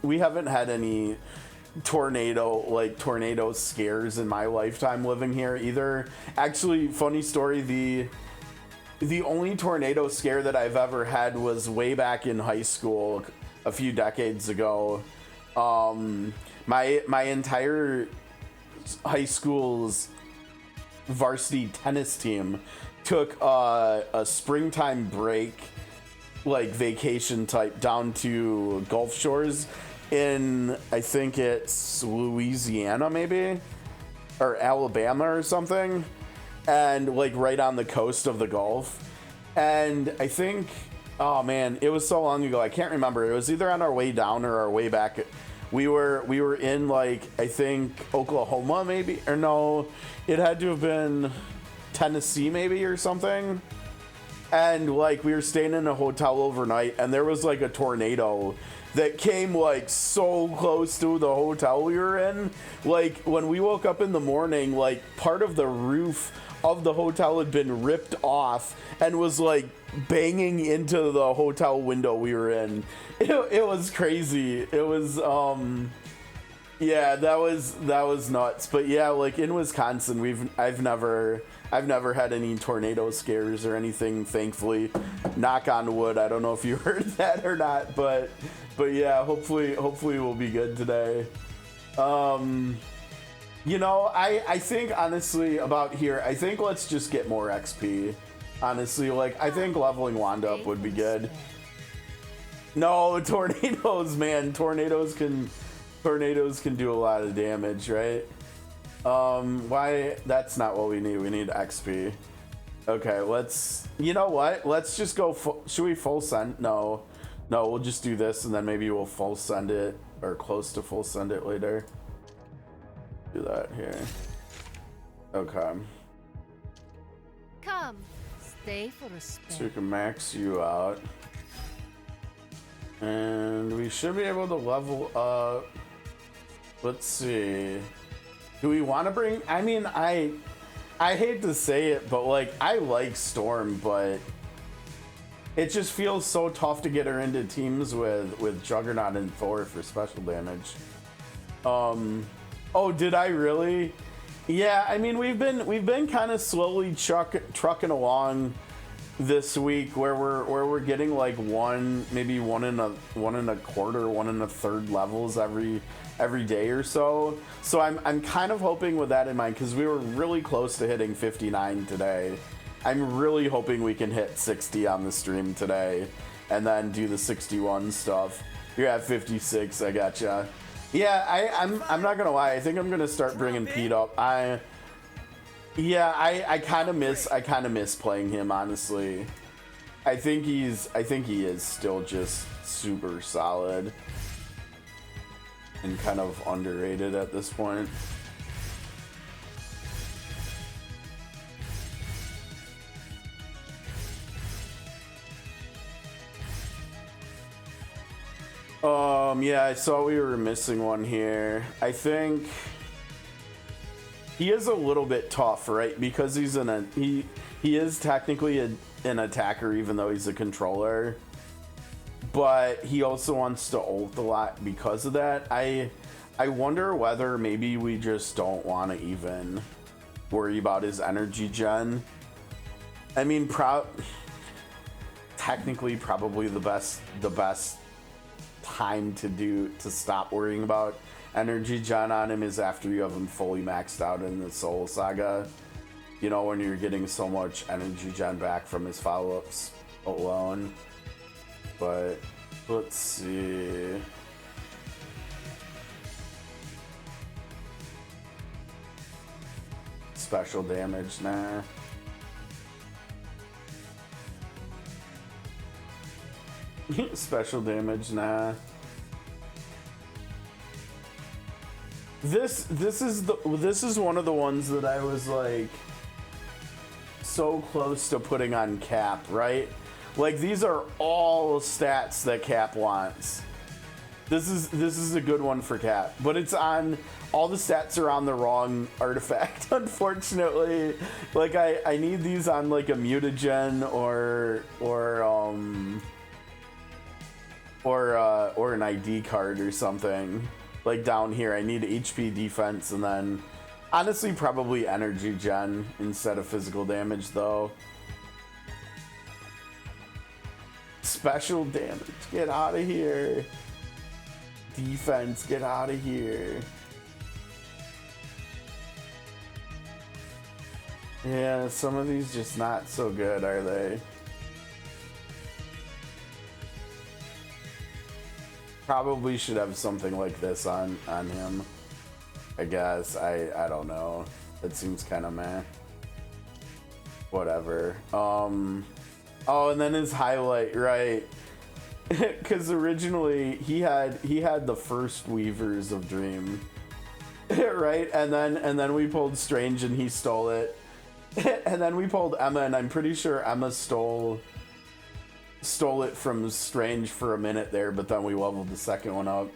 We haven't had any tornado scares in my lifetime living here either. Actually, funny story, the only tornado scare that I've ever had was way back in high school a few decades ago. My entire high school's varsity tennis team took a springtime break, like vacation type, down to Gulf Shores in, I think it's Louisiana maybe, or Alabama or something, and like right on the coast of the Gulf. And I think, oh man, it was so long ago, I can't remember. It was either on our way down or our way back. We were in, like, I think Oklahoma maybe, or no, it had to have been Tennessee maybe or something. And like we were staying in a hotel overnight, and there was like a tornado that came like so close to the hotel we were in. Like when we woke up in the morning, like part of the roof of the hotel had been ripped off and was like banging into the hotel window we were in. It was crazy. It was yeah, that was nuts. But yeah, like in Wisconsin, I've never had any tornado scares or anything, thankfully. Knock on wood. I don't know if you heard that or not, but yeah, hopefully we'll be good today. You know, I think honestly about here, I think let's just get more XP. Honestly, like I think leveling Wanda up would be good. No, tornadoes, man. Tornadoes can do a lot of damage, right? Why? That's not what we need. We need XP. Okay, you know what? Let's just go should we full send? No, we'll just do this and then maybe we'll full send it or close to full send it later. Do that here. Okay. Come, stay for a spell. So we can max you out. And we should be able to level up. Let's see. Do we want to bring... I mean, I hate to say it, but like, I like Storm, but it just feels so tough to get her into teams with Juggernaut and Thor for special damage. Oh, did I really? Yeah, I mean, we've been kind of slowly trucking along this week where we're getting like maybe one and a quarter, 1 1/3 levels every day or so. So I'm kind of hoping with that in mind, because we were really close to hitting 59 today. I'm really hoping we can hit 60 on the stream today and then do the 61 stuff. You're at 56, I gotcha. Yeah, I'm not gonna lie, I think I'm gonna start bringing Pete up. I kind of miss playing him, honestly. I think he is still just super solid and kind of underrated at this point. Yeah, I saw we were missing one here. I think he is a little bit tough, right? Because he is technically an attacker, even though he's a controller. But he also wants to ult a lot because of that. I wonder whether maybe we just don't want to even worry about his energy gen. I mean, technically probably the best time to stop worrying about energy gen on him is after you have him fully maxed out in the Soul Saga. You know, when you're getting so much energy gen back from his follow-ups alone. But let's see. Special damage, nah. Special damage, nah. This is one of the ones that I was like so close to putting on Cap, right? Like, these are all stats that Cap wants. This is a good one for Cap, but it's on, all the stats are on the wrong artifact, unfortunately. Like, I need these on like a mutagen or an ID card or something. Like down here, I need HP defense and then honestly probably energy gen instead of physical damage though. Special damage, get out of here. Defense, get out of here. Yeah, some of these just not so good, are they? Probably should have something like this on him, I guess. I don't know. It seems kind of meh. Whatever. Oh, and then his highlight, right? Because originally he had the first Weavers of Dream, right? And then we pulled Strange and he stole it, and then we pulled Emma and I'm pretty sure Emma stole it from Strange for a minute there, but then we leveled the second one up.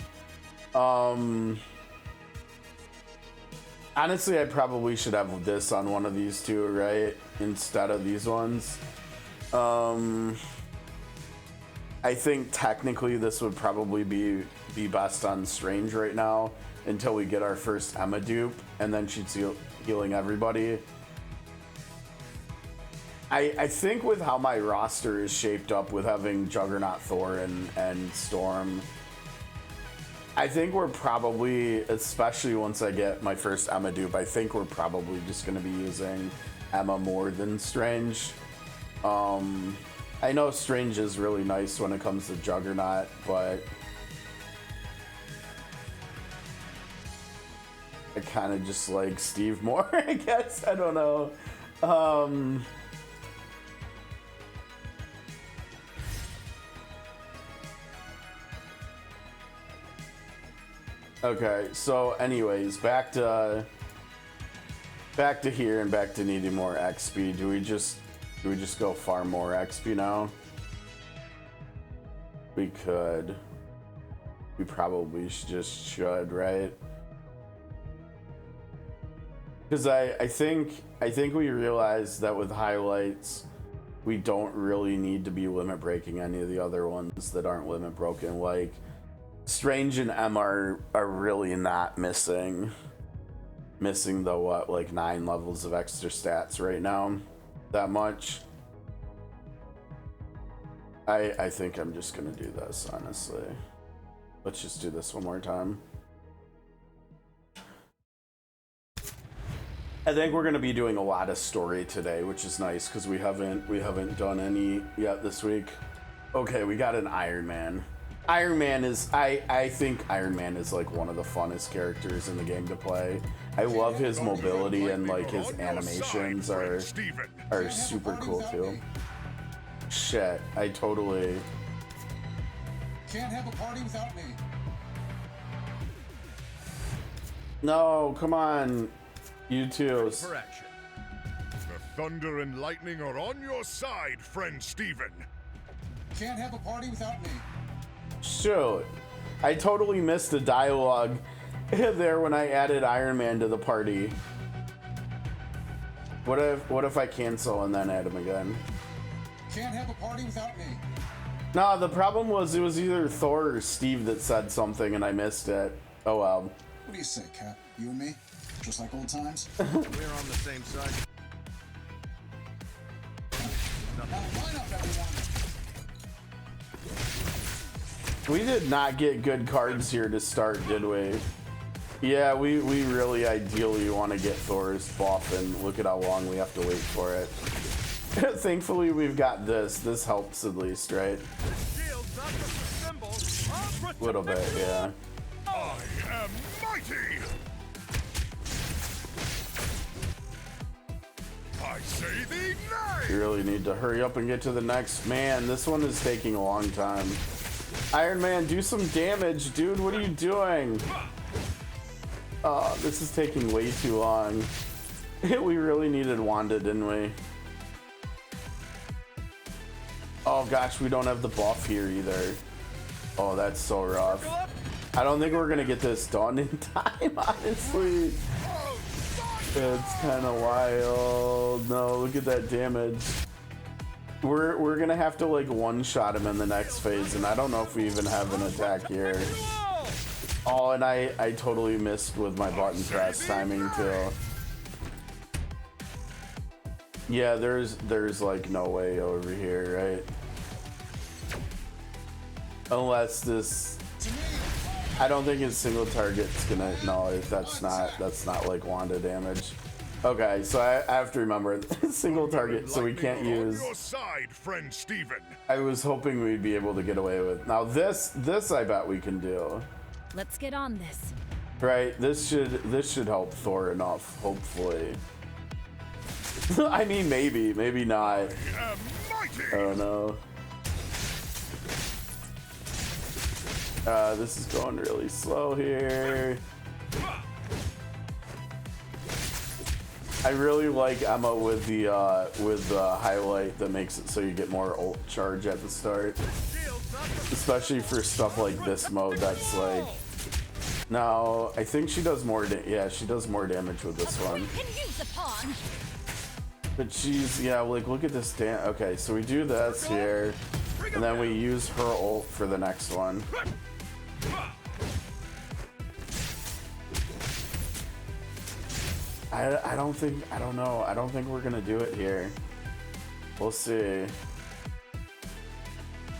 Honestly, I probably should have this on one of these two, right? Instead of these ones. I think technically this would probably be best on Strange right now until we get our first Emma dupe, and then she's healing everybody. I think with how my roster is shaped up with having Juggernaut, Thor, and Storm, I think we're probably, especially once I get my first Emma dupe, I think we're probably just going to be using Emma more than Strange. I know Strange is really nice when it comes to Juggernaut, but I kind of just like Steve more, I guess. I don't know. Okay, so anyways, back to here and back to needing more XP. Do we just go farm more XP now? we could. We probably should, right? Because I think we realized that with highlights, we don't really need to be limit breaking any of the other ones that aren't limit broken. Like Strange and M are really not missing the what, like 9 levels of extra stats right now, that much. I think I'm just gonna do this, honestly. Let's just do this one more time. I think we're gonna be doing a lot of story today, which is nice because we haven't done any yet this week. Okay, we got an Iron Man. Iron Man is I think Iron Man is like one of the funnest characters in the game to play. I love his mobility and like his animations are super cool too. Shit, I totally can't have a party without me. No, come on. You too. The thunder and lightning are on your side, friend Steven. Can't have a party without me. Shoot. I totally missed the dialogue there when I added Iron Man to the party. What if I cancel and then add him again? Can't have a party without me. No, the problem was it was either Thor or Steve that said something and I missed it. Oh well. What do you say, Cap? You and me? Just like old times? We're on the same side. Now line up, everyone. We did not get good cards here to start, did we? Yeah, we really ideally want to get Thor's buff, and look at how long we have to wait for it. Thankfully, we've got this. This helps at least, right? A little bit, yeah. I am mighty! I say thee nay! You really need to hurry up and get to the next. Man, this one is taking a long time. Iron Man, do some damage, dude. What are you doing? Oh, this is taking way too long. We really needed Wanda, didn't we? Oh gosh, we don't have the buff here either. Oh, that's so rough. I don't think we're gonna get this done in time, honestly. It's kind of wild. No, look at that damage. We're gonna have to like one-shot him in the next phase, and I don't know if we even have an attack here. Oh, and I totally missed with my button press timing too. Yeah, there's like no way over here, right? Unless this, I don't think his single target's gonna, no, that's not like Wanda damage. Okay, so I have to remember single target, so we can't use. On your side, friend Steven. I was hoping we'd be able to get away with. Now this I bet we can do. Let's get on this. Right, this should help Thor enough, hopefully. I mean, maybe not. I am mighty. I don't know. This is going really slow here. I really like Emma with the highlight that makes it so you get more ult charge at the start, especially for stuff like this mode. That's like, no, I think she does more. Yeah, she does more damage with this one. But she's, yeah, like look at this okay, so we do this here, and then we use her ult for the next one. I don't know. I don't think we're gonna do it here. We'll see.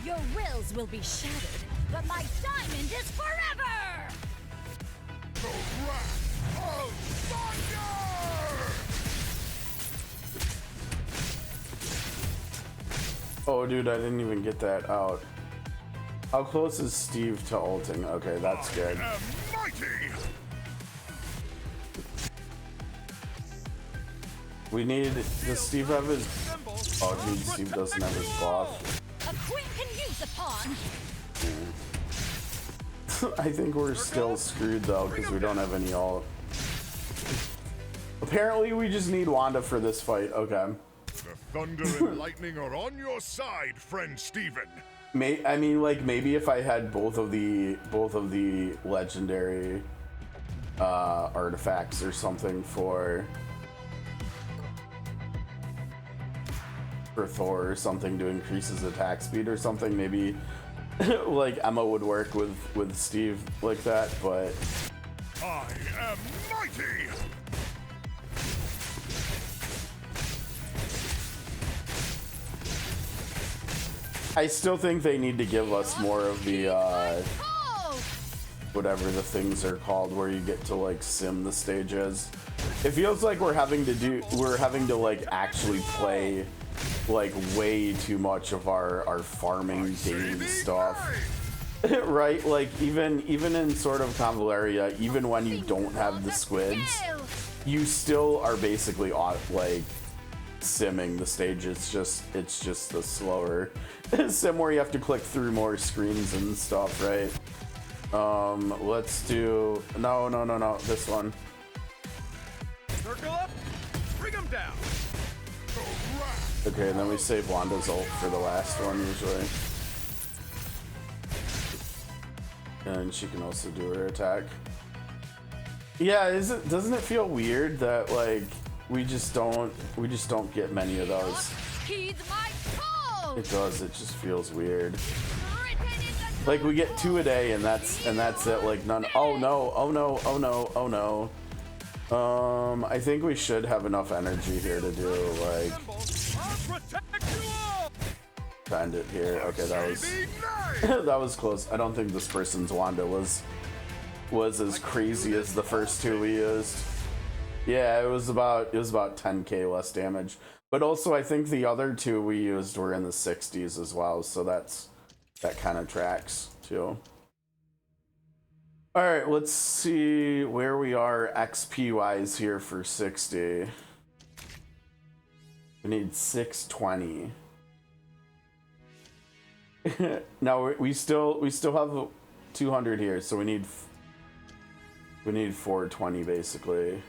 Your wills will be shattered, but my diamond is forever! The wrath of thunder! Oh, dude, I didn't even get that out. How close is Steve to ulting? Okay, that's good. I am mighty! We need, does Steve have his, oh dude, Steve doesn't have his buff. A queen can use a pawn. I think we're still screwed though, because we don't have any ult. Apparently we just need Wanda for this fight, okay. The thunder and lightning are on your side, friend Steven. I mean, like maybe if I had both of the legendary artifacts or something for Thor or something to increase his attack speed or something, maybe like Emma would work with Steve like that, but I am mighty! I still think they need to give us more of the whatever the things are called where you get to like sim the stages. It feels like we're having to like actually play like way too much of our farming daily stuff. Right? Like even in sort of Convaleria, even when you don't have the squids, you still are basically like simming the stage. It's just the slower sim where you have to click through more screens and stuff, right? Let's do no, this one. Circle up, bring him down. Okay, and then we save Wanda's ult for the last one usually. And she can also do her attack. Yeah, doesn't it feel weird that like we just don't get many of those? Heed my call. It does, it just feels weird. Like we get 2 a day and that's it, like none. Oh no. I think we should have enough energy here to do like end it here. Okay, that was close. I don't think this person's Wanda was as crazy as the first 2 we used. Yeah, it was about 10k less damage. But also I think the other 2 we used were in the 60s as well, so that kind of tracks too. All right, let's see where we are XP wise here for 60. We need 620. Now we still have 200 here, so we need 420 basically.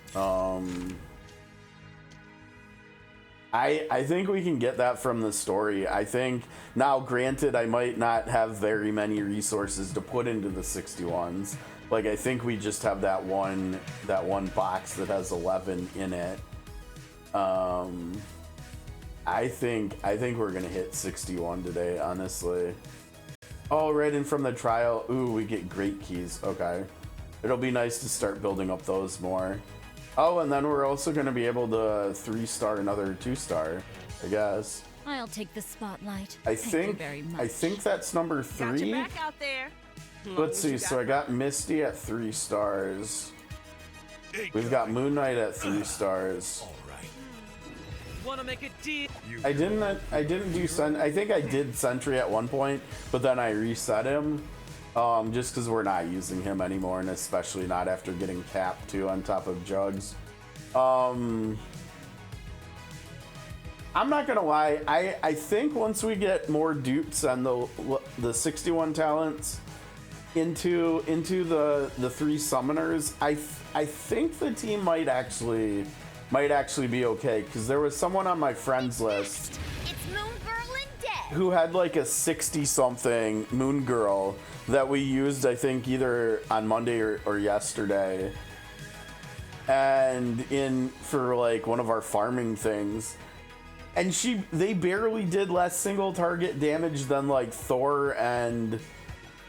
I think we can get that from the story. I think now, granted, I might not have very many resources to put into the 61s. Like I think we just have that one box that has 11 in it. I think we're gonna hit 61 today, honestly. Oh, right in from the trial. Ooh, we get great keys. Okay, it'll be nice to start building up those more. Oh, and then we're also gonna be able to 3-star another 2-star, I guess. I'll take the spotlight. I Thank you very much. think that's number 3. Got your back out there. Let's see. So I got Misty at 3 stars. We've got Moon Knight at 3 stars. Wanna make it deep? I didn't do I think I did Sentry at one point, but then I reset him. Just because we're not using him anymore, and especially not after getting capped too on top of Juggs. I'm not gonna lie, I think once we get more dupes and the 61 talents into the 3 summoners, I think the team might actually be okay, because there was someone on my friends list It's Moon Girl and Dead. who had like a 60-something Moon Girl that we used, I think, either on Monday or yesterday, and for like one of our farming things, and they barely did less single target damage than like Thor and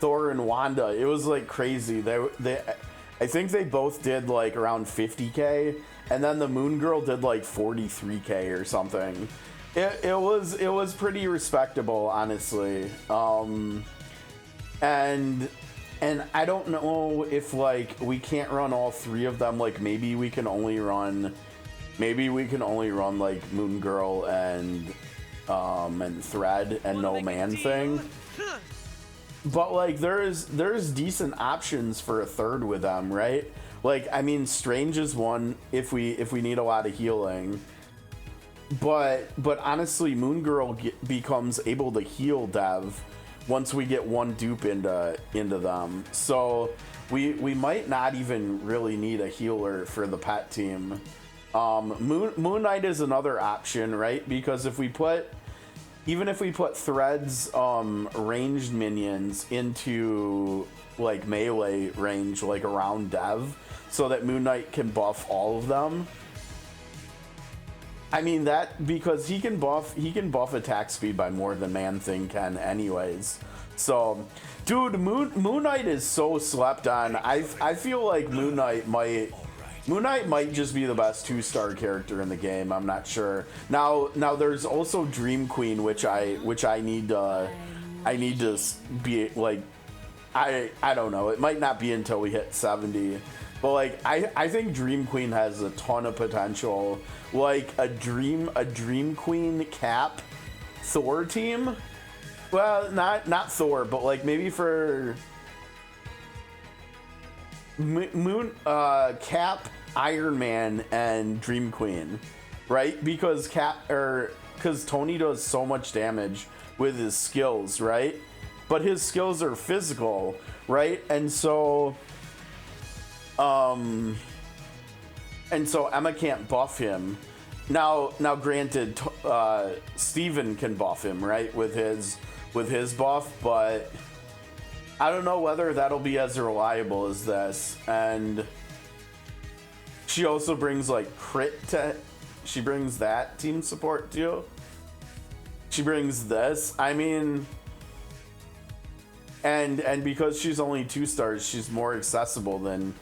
Wanda. It was like crazy. I think they both did like around 50k, and then the Moon Girl did like 43k or something. It was pretty respectable, honestly. And I don't know if like we can't run all 3 of them. Like maybe we can only run like Moon Girl and Thread and no Man Thing. But like there's decent options for a 3rd with them, right? Like I mean, Strange is one if we need a lot of healing. But honestly, Moon Girl becomes able to heal Dev once we get 1 dupe into them. So we might not even really need a healer for the pet team. Moon Knight is another option, right? Because if we put even if we put Thread's ranged minions into like melee range, like around Dev, so that Moon Knight can buff all of them. I mean that because he can buff attack speed by more than Man-Thing can anyways. So, dude, Moon Knight is so slept on. I feel like Moon Knight might just be the best 2-star character in the game. I'm not sure. Now there's also Dream Queen, which I need to be like, I don't know. It might not be until we hit 70. But like I think Dream Queen has a ton of potential. Like a Dream Queen Cap Thor team. Well, not Thor, but like maybe for Moon Cap, Iron Man, and Dream Queen, right? Because Tony does so much damage with his skills, right? But his skills are physical, right? And so Emma can't buff him. Now granted, Steven can buff him, right? With his buff, but I don't know whether that'll be as reliable as this. And she also brings like she brings that team support too. She brings this. I mean, and because she's only 2 stars, she's more accessible than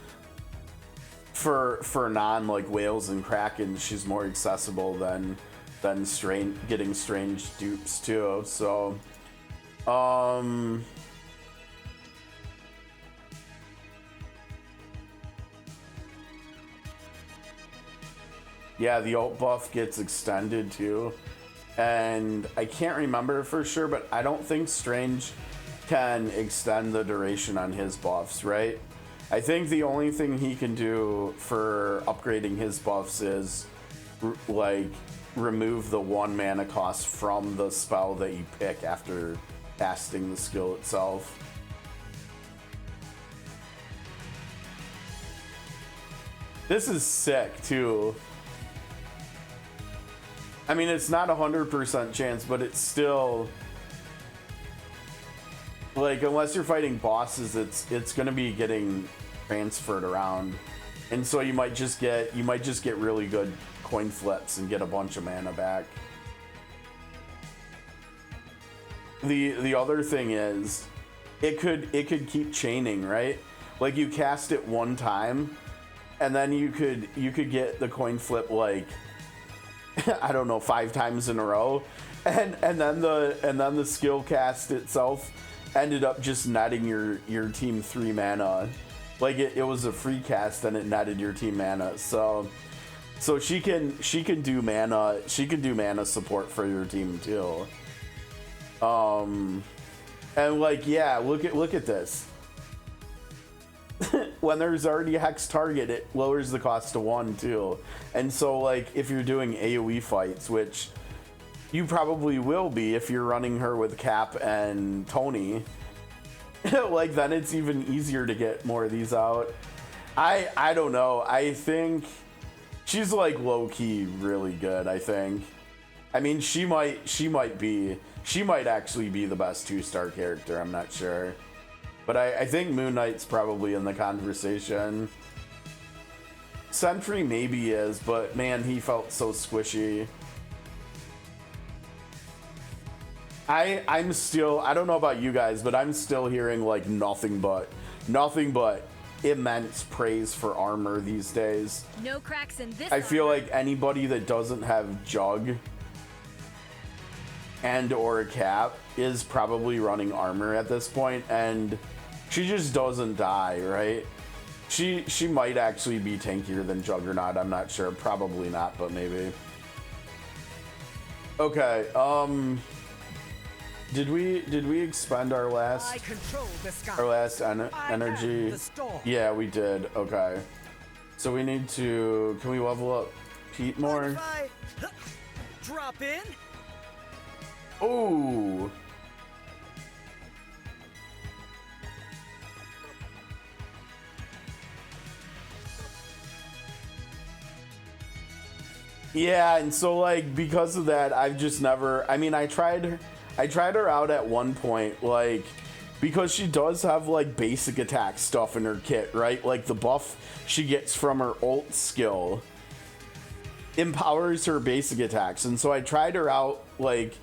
for non like whales and kraken. She's more accessible than getting strange dupes too. So yeah, the ult buff gets extended too, and I can't remember for sure, but I don't think Strange can extend the duration on his buffs, right? I think the only thing he can do for upgrading his buffs is like remove the 1 mana cost from the spell that you pick after casting the skill itself. This is sick too. I mean, it's not 100% chance, but it's still like, unless you're fighting bosses, it's gonna be getting transferred around, and so you might just get really good coin flips and get a bunch of mana back. The other thing is, it could keep chaining, right? Like you cast it 1 time, and then you could get the coin flip like I don't know 5 times in a row, and then the skill cast itself ended up just netting your team 3 mana. Like it was a free cast and it netted your team mana. So she can do mana support for your team too. And like, yeah, look at this. When there's already a hex target, it lowers the cost to 1 too. And so like if you're doing AoE fights, which you probably will be if you're running her with Cap and Tony, like then it's even easier to get more of these out. I don't know. I think she's like low-key really good, I think. I mean, she might actually be the best 2-star character, I'm not sure. But I think Moon Knight's probably in the conversation. Sentry maybe is, but man, he felt so squishy. I'm still, I don't know about you guys, but I'm still hearing like nothing but immense praise for armor these days. No cracks in this. I feel like anybody that doesn't have Jug and or a Cap is probably running armor at this point, and she just doesn't die, right? She might actually be tankier than Juggernaut, I'm not sure. Probably not, but maybe. Okay, did we expend our last energy? Yeah, we did. Okay. So we need to, can we level up Pete more? Drop in. Oh. Yeah, and so like because of that, I've just never. I mean, I tried her out at one point, like because she does have like basic attack stuff in her kit, right? Like the buff she gets from her ult skill empowers her basic attacks, and so I tried her out like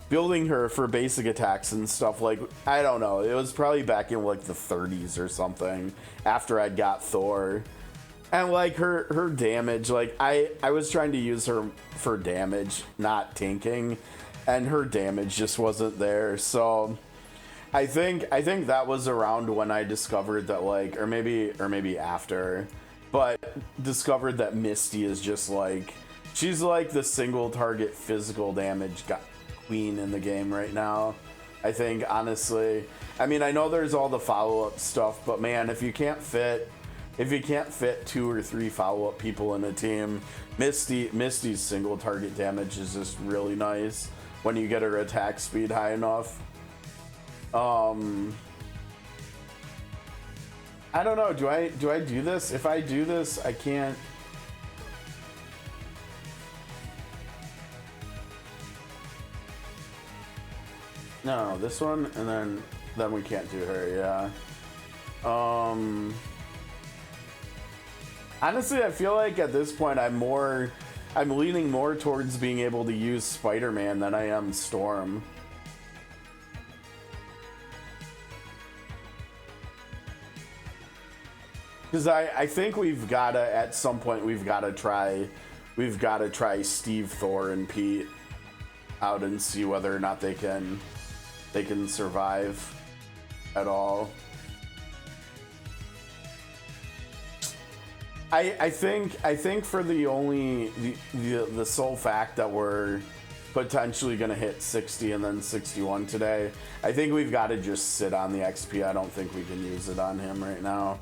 building her for basic attacks and stuff. Like I don't know, it was probably back in like the 30s or something after I got Thor. And like her damage, like I was trying to use her for damage, not tanking, and her damage just wasn't there. So I think that was around when I discovered that, like, or maybe after, but discovered that Misty is just like, she's like the single target physical damage queen in the game right now. I think, honestly, I mean, I know there's all the follow-up stuff, but man, if you can't fit 2 or 3 follow-up people in a team, Misty's single target damage is just really nice when you get her attack speed high enough. I don't know, do I do this? If I do this, I can't. No, this one, and then we can't do her, yeah. Honestly, I feel like at this point I'm leaning more towards being able to use Spider-Man than I am Storm. Because I think we've gotta, at some point, we've gotta try Steve, Thor, and Pete out and see whether or not they can survive at all. I think for the sole fact that we're potentially gonna hit 60 and then 61 today, I think we've got to just sit on the XP. I don't think we can use it on him right now.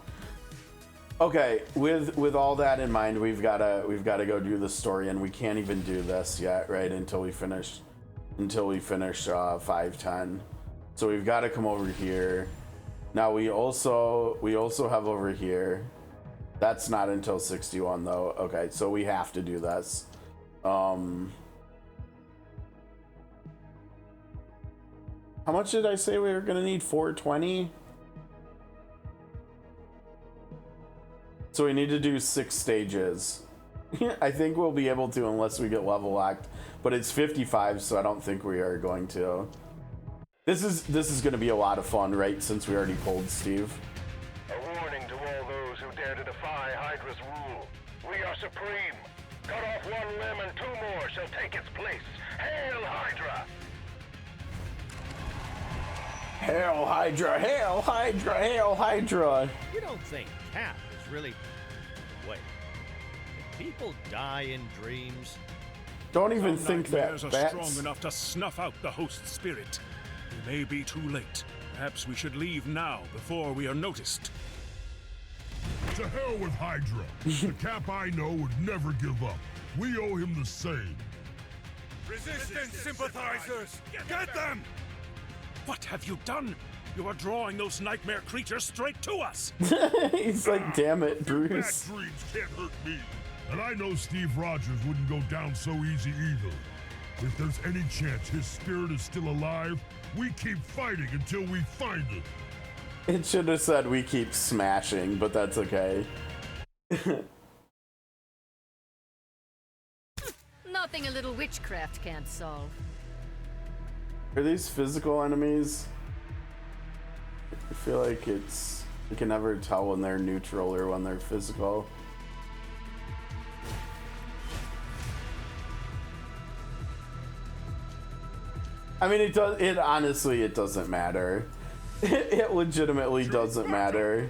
Okay, with all that in mind, we've got to go do the story, and we can't even do this yet, right? Until we finish 510. So we've got to come over here. Now we also have over here. That's not until 61 though. Okay, so we have to do this. How much did I say we were gonna need? 420? So we need to do 6 stages. I think we'll be able to unless we get level locked, but it's 55, so I don't think we are going to. This is gonna be a lot of fun, right? Since we already pulled Steve. A warning to all those who dare to defy Hydra's rule. We are supreme. Cut off one limb and 2 more shall take its place. Hail Hydra! Hail Hydra! Hail Hydra! Hail Hydra! You don't think Cap is really... Wait. Can people die in dreams? Don't even think that. Nightmares are strong enough to snuff out the host spirit. We may be too late. Perhaps we should leave now before we are noticed. To hell with Hydra. The Cap I know would never give up. We owe him the same. Resistance sympathizers! Get them! What have you done? You are drawing those nightmare creatures straight to us. He's like, damn it, Bruce. Bad dreams can't hurt me. And I know Steve Rogers wouldn't go down so easy either. If there's any chance his spirit is still alive, we keep fighting until we find it. It should have said we keep smashing, but that's okay. Nothing a little witchcraft can't solve. Are these physical enemies? I feel like you can never tell when they're neutral or when they're physical. I mean, it honestly, it doesn't matter. It legitimately doesn't matter.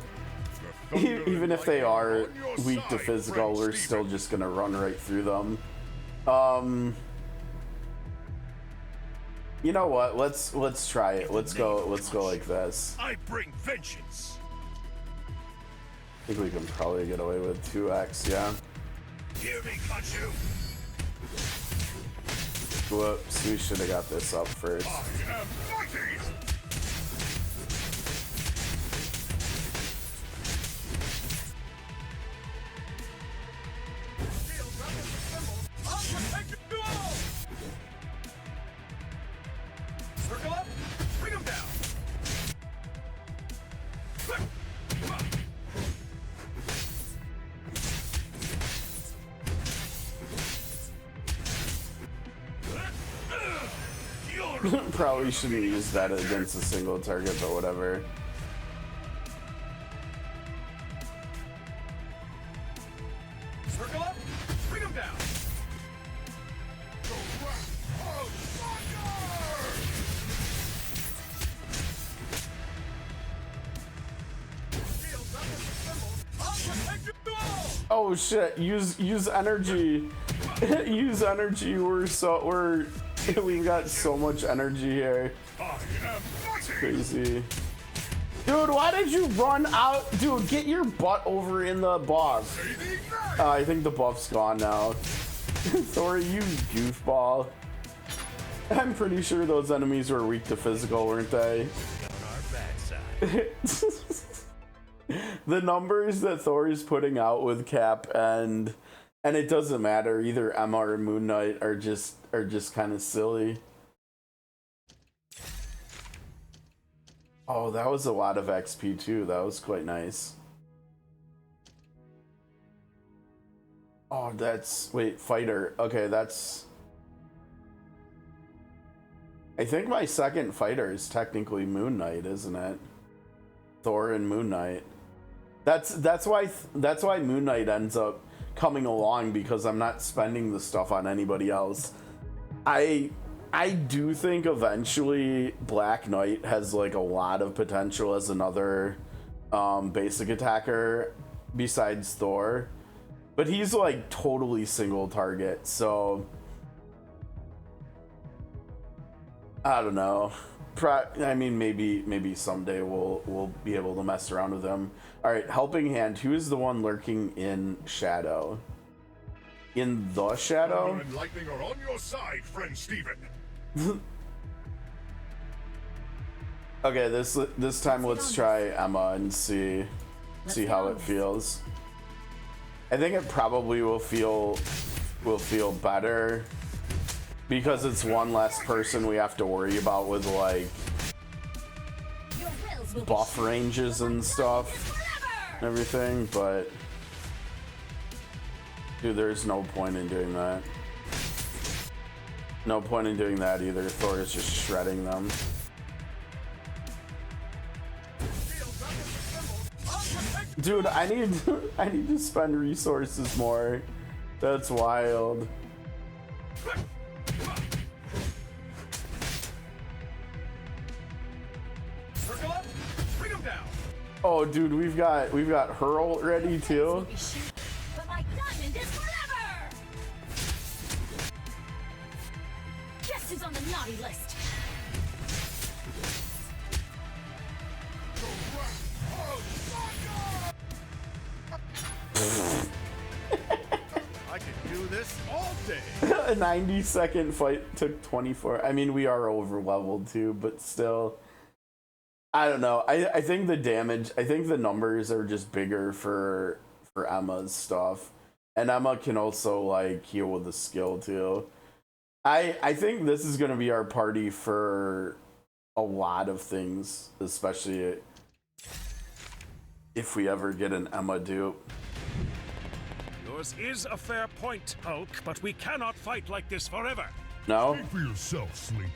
Even if they are weak to physical, we're still just gonna run right through them. You know what? Let's try it. Let's go like this. I bring vengeance. I think we can probably get away with 2x, yeah. Hear me, Kachu. Whoops, we should have got this up first. I am mighty. Probably shouldn't use that against a single target, but whatever. Circle up, bring him down. Shields up as a symbol. I'll protect you all. Oh shit! Use energy. Use energy. We've got so much energy here. Crazy. Dude, why did you run out? Dude, get your butt over in the buff. I think the buff's gone now. Thor, you goofball. I'm pretty sure those enemies were weak to physical, weren't they? The numbers that Thor is putting out with Cap and it doesn't matter, either Emma or Moon Knight are just kind of silly. Oh, that was a lot of XP too. That was quite nice. Oh, wait, fighter. Okay, I think my second fighter is technically Moon Knight, isn't it? Thor and Moon Knight. That's why Moon Knight ends up coming along, because I'm not spending the stuff on anybody else. I do think eventually Black Knight has like a lot of potential as another basic attacker besides Thor, but he's like totally single target, so I don't know. I mean, maybe someday we'll be able to mess around with him. All right, Helping Hand. Who is the one lurking in shadow? In the shadow? Thunder and lightning are on your side, friend Steven. Okay, this time let's try Emma and see how it feels. I think it probably will feel better because it's one less person we have to worry about with like buff ranges and stuff and everything, but dude, there's no point in doing that. No point in doing that either. Thor is just shredding them. Dude, I need to spend resources more. That's wild. Circle up, bring him down. Oh, dude, we've got Hurl ready too. But my diamond is forever! Guess who's on the naughty list? I could do this all day. A 90-second fight took 24. I mean, we are over leveled too, but still, I don't know. I think the damage, I think the numbers are just bigger for Emma's stuff, and Emma can also like heal with the skill too. I think this is gonna be our party for a lot of things, especially if we ever get an Emma dupe. Yours is a fair point, Hulk, but we cannot fight like this forever. No? Speak for yourself, Sleepy.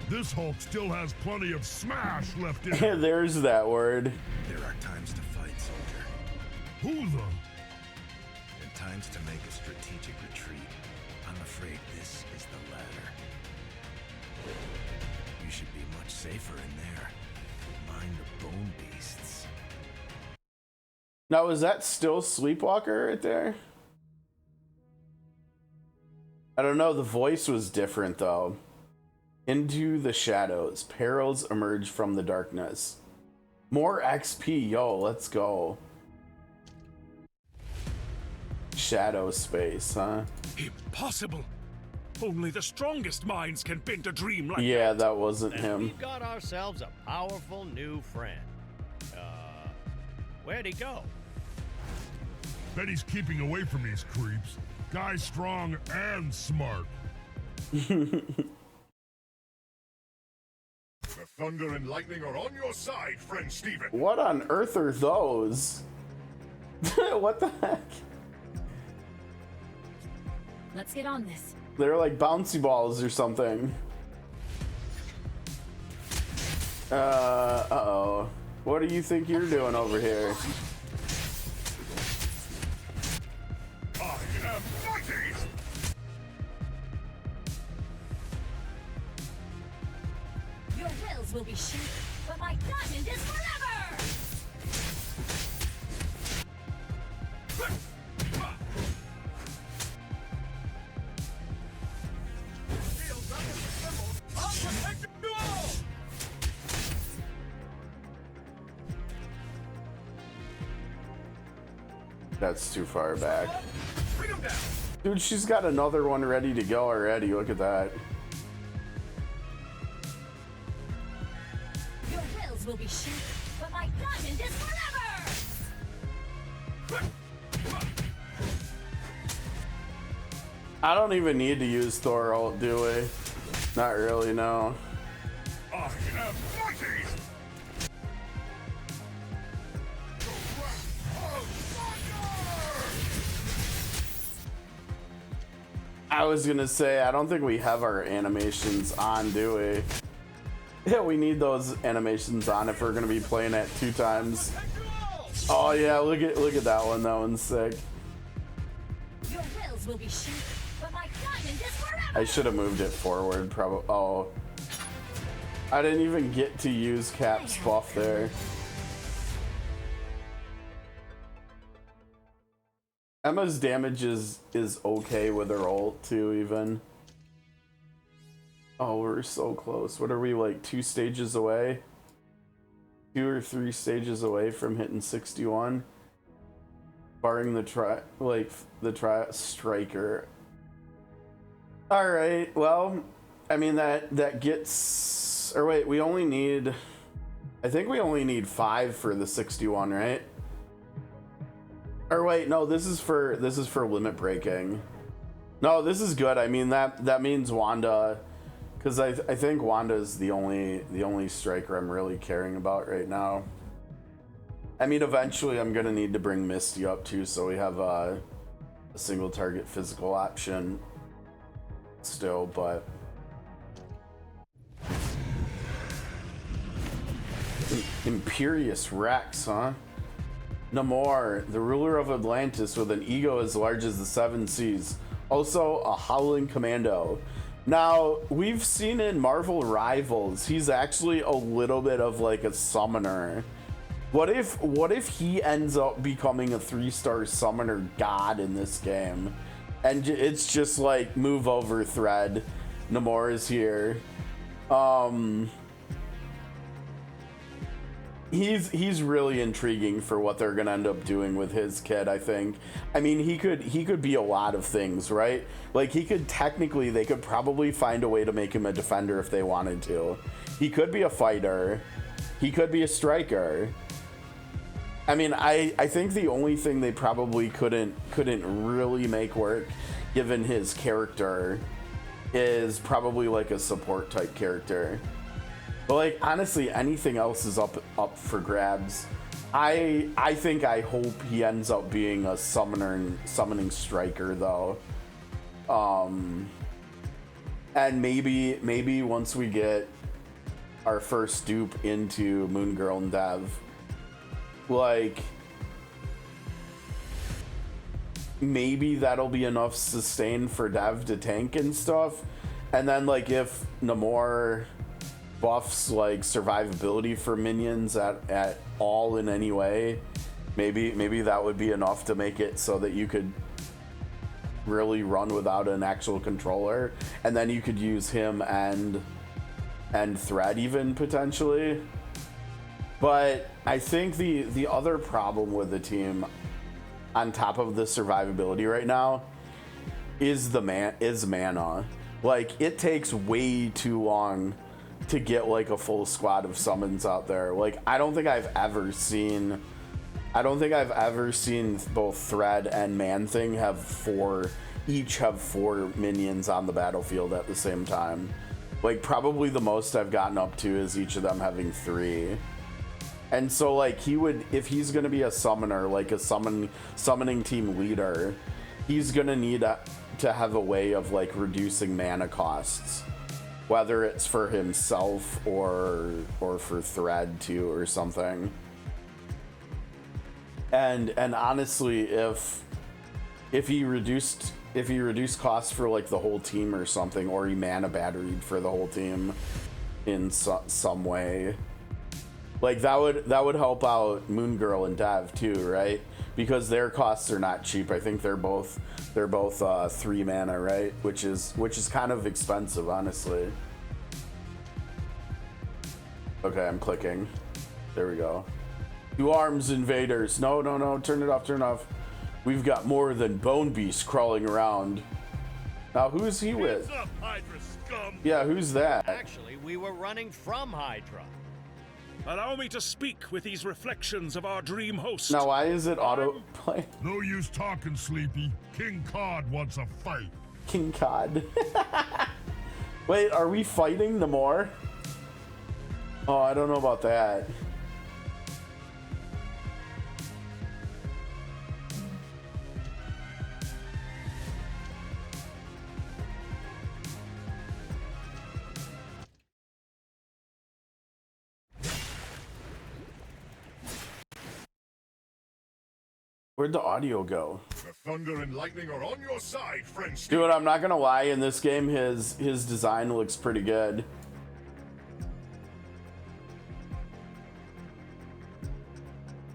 This Hulk still has plenty of smash left in him. There's that word. There are times to fight, soldier. Who the? And times to make a strategic retreat. I'm afraid this is the latter. You should be much safer in there. Mind the bone beasts. Now, is that still Sleepwalker right there? I don't know, the voice was different though. Into the shadows, perils emerge from the darkness. More XP, yo, let's go. Shadow space, huh? Impossible. Only the strongest minds can bend a dream like Yeah, that wasn't And him. we've got ourselves a powerful new friend. Where'd he go? Bet he's keeping away from these creeps. Guy's strong and smart. The thunder and lightning are on your side, friend Steven. What on earth are those? What the heck? Let's get on this. They're like bouncy balls or something. Uh-oh. What do you think you're doing over here? I am mighty! Your wills will be shattered, but my diamond is forever! I'll protect you all! That's too far back. Bring him down! Dude, she's got another one ready to go already. Look at that. Your wills will be shattered, but my diamond is forever! I don't even need to use Thor ult, do we? Not really, no. I am mighty! I was gonna say, I don't think we have our animations on, do we? Yeah, we need those animations on if we're gonna be playing it 2 times. Oh yeah, look at that one. That one's sick. Your wills will be shattered, but my diamond is forever! I should have moved it forward, probably. Oh. I didn't even get to use Cap's buff there. Emma's damage is okay with her ult too, even. Oh, we're so close. What are we, like 2 stages away? 2 or 3 stages away from hitting 61. Barring the striker. Alright, well, I mean that gets, or wait, we only need, I think we only need 5 for the 61, right? Or wait, no, this is for limit breaking. No, this is good. I mean that means Wanda, because I think Wanda is the only striker I'm really caring about right now. I mean, eventually I'm gonna need to bring Misty up too, so we have a single target physical option still, but Imperious Rex, huh? Namor, the ruler of Atlantis with an ego as large as the 7 seas. Also a howling commando. Now, we've seen in Marvel Rivals, he's actually a little bit of like a summoner. What if he ends up becoming a 3-star summoner god in this game? And it's just like, move over, thread. Namor is here. He's really intriguing for what they're gonna end up doing with his kid, I think. I mean, he could be a lot of things, right? Like, he could technically, they could probably find a way to make him a defender if they wanted to. He could be a fighter. He could be a striker. I mean, I think the only thing they probably couldn't really make work, given his character, is probably like a support type character. But like, honestly, anything else is up for grabs. I hope he ends up being a summoning striker though. And maybe once we get our first dupe into Moon Girl and Dev, like, maybe that'll be enough sustain for Dev to tank and stuff. And then like, if Namor buffs like survivability for minions at all in any way, maybe that would be enough to make it so that you could really run without an actual controller, and then you could use him and Thread even potentially. But I think the other problem with the team, on top of the survivability right now, is mana. Like, it takes way too long to get like a full squad of summons out there. Like, I don't think I've ever seen both Thread and Man-Thing each have 4 minions on the battlefield at the same time. Like, probably the most I've gotten up to is each of them having 3. And so like, if he's gonna be a summoner, like a summoning team leader, he's gonna need to have a way of like reducing mana costs. whether it's for himself or for thread too or something. And honestly, if he reduced costs for like the whole team or something, or he mana batteried for the whole team in some way, like that would help out Moon Girl and Dev too, right? Because their costs are not cheap. I think they're both 3 mana, right? Which is kind of expensive, honestly. Okay, I'm clicking. There we go. 2 arms invaders. No, turn it off. We've got more than Bone Beast crawling around. Now, who's he with? Hands up, Hydra scum! Yeah, who's that? Actually, we were running from Hydra. Allow me to speak with these reflections of our dream host. Now, why is it autoplay? No use talking, Sleepy. King Cod wants a fight. King Cod. Wait, are we fighting the more? Oh, I don't know about that. Where'd the audio go? The thunder and lightning are on your side, friends. Dude, I'm not gonna lie, in this game his design looks pretty good.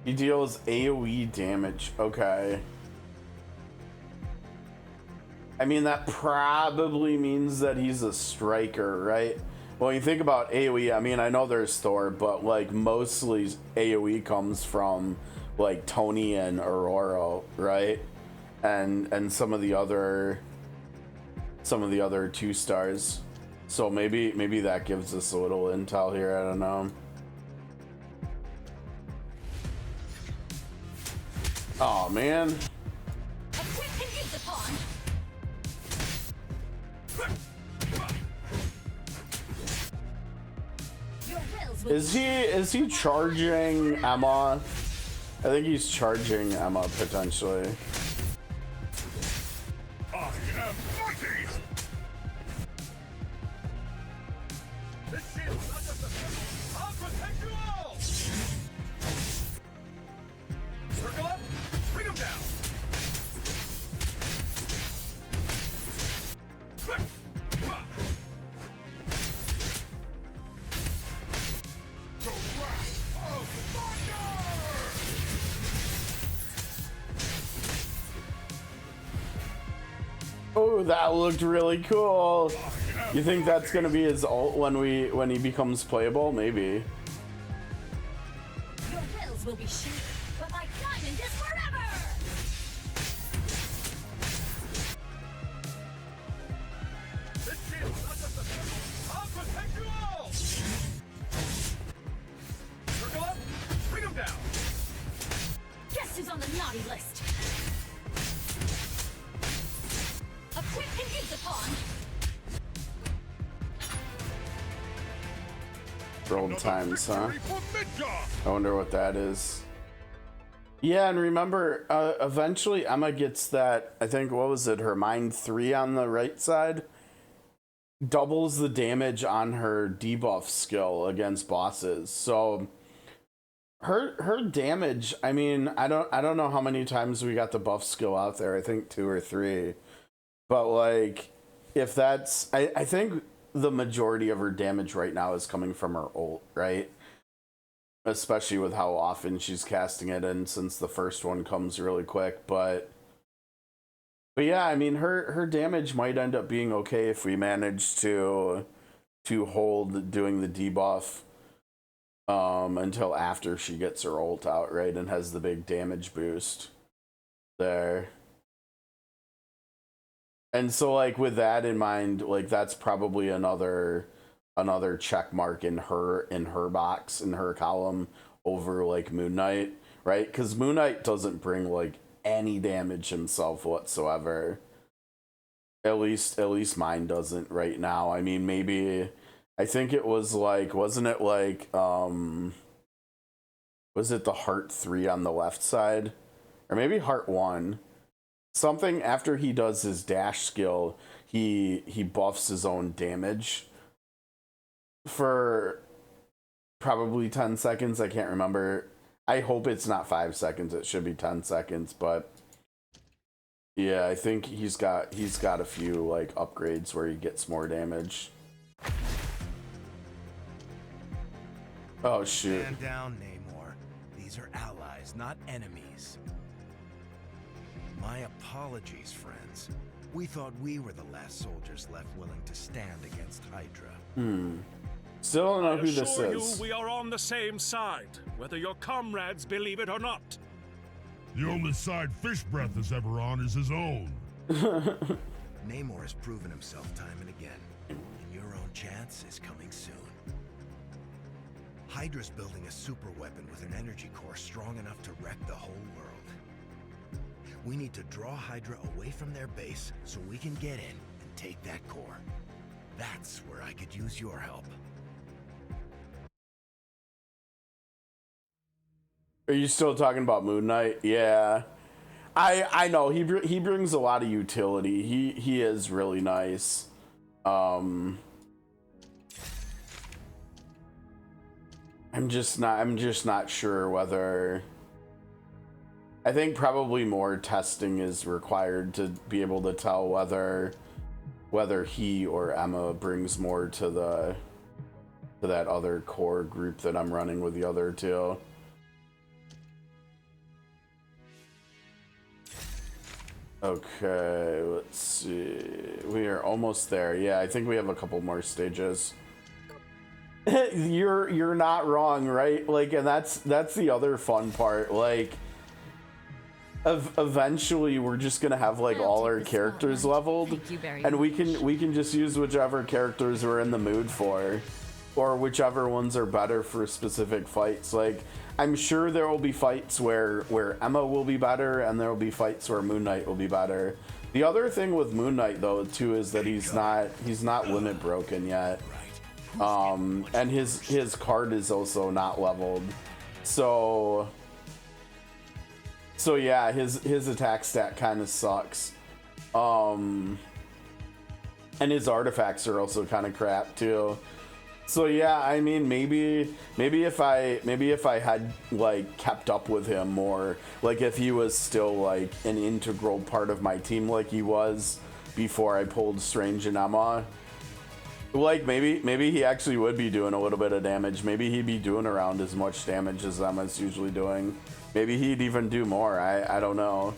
He deals AoE damage. Okay. I mean, that probably means that he's a striker, right? Well, you think about AoE, I mean, I know there's Thor, but like mostly AoE comes from like Tony and Aurora, right? And some of the other 2 stars. So maybe that gives us a little intel here, I don't know. Oh man. Is he charging Emma? I think he's charging Emma potentially. I am mighty! This shield's not just a symbol. I'll protect you all! Circle up, bring him down! The wrath of thunder! Oh, that looked really cool. You think that's gonna be his ult when he becomes playable? Maybe. Your wills will be shattered, but my diamond is forever! This shield's not just a symbol. I'll protect you all! Circle up, bring him down! Guess who's on the naughty list? Equip and use upon! Roll times, huh? Victory for Midgard! I wonder what that is. Yeah, and remember, eventually Emma gets that, I think, what was it, her Mind 3 on the right side? Doubles the damage on her debuff skill against bosses. So her damage, I mean, I don't know how many times we got the buff skill out there. I think 2 or 3. But like, if that's, I think the majority of her damage right now is coming from her ult, right? Especially with how often she's casting it, and since the first one comes really quick. But yeah, I mean, her damage might end up being okay if we manage to hold doing the debuff until after she gets her ult out, right, and has the big damage boost there. And so, like, with that in mind, like, that's probably another check mark in her box, in her column, over like Moon Knight, right? Because Moon Knight doesn't bring like any damage himself whatsoever. At least mine doesn't right now. I mean, maybe, I think it was like, wasn't it like was it the Heart 3 on the left side, or maybe Heart 1? Something after he does his dash skill, he buffs his own damage for probably 10 seconds. I can't remember. I hope it's not 5 seconds. It should be 10 seconds, but yeah, I think he's got a few like upgrades where he gets more damage. Oh shoot. Stand down, Namor. These are allies, not enemies. My apologies, friends. We thought we were the last soldiers left willing to stand against Hydra. Still don't know who this Assure is. you, we are on the same side, whether your comrades believe it or not. The only side Fish Breath is ever on is his own. Namor has proven himself time and again, and your own chance is coming soon. Hydra's building a super weapon with an energy core strong enough to wreck the whole world. We need to draw Hydra away from their base so we can get in and take that core. That's where I could use your help. Are you still talking about Moon Knight? Yeah, I know he brings a lot of utility. He is really nice. I'm just not sure whether. I think probably more testing is required to be able to tell whether he or Emma brings more to that other core group that I'm running with the other two. Okay, let's see. We are almost there. Yeah, I think we have a couple more stages. You're not wrong, right? Like, and that's the other fun part. Like, eventually we're just gonna have like all our characters leveled, and we can just use whichever characters we're in the mood for, or whichever ones are better for specific fights. Like, I'm sure there will be fights where Emma will be better, and there will be fights where Moon Knight will be better. The other thing with Moon Knight though too is that he's not limit broken yet, and his card is also not leveled, so yeah, his attack stat kind of sucks, and his artifacts are also kind of crap too. So yeah, I mean, maybe if I had like kept up with him more, like if he was still like an integral part of my team like he was before I pulled Strange and Emma, like maybe he actually would be doing a little bit of damage. Maybe he'd be doing around as much damage as Emma's usually doing. Maybe he'd even do more. I don't know.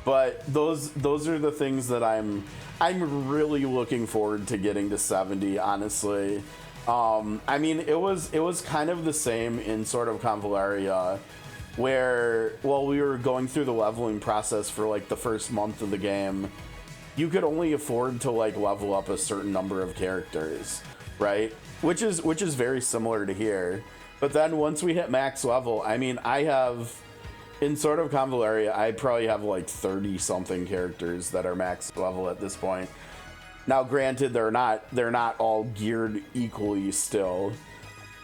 But those are the things that I'm really looking forward to getting to 70, honestly. I mean, it was kind of the same in sort of Convaleria, where while we were going through the leveling process for like the first month of the game, you could only afford to like level up a certain number of characters, right? Which is very similar to here. But then once we hit max level, I mean, I have in sort of Convaleria, I probably have like 30 something characters that are max level at this point. Now, granted, they're not all geared equally still,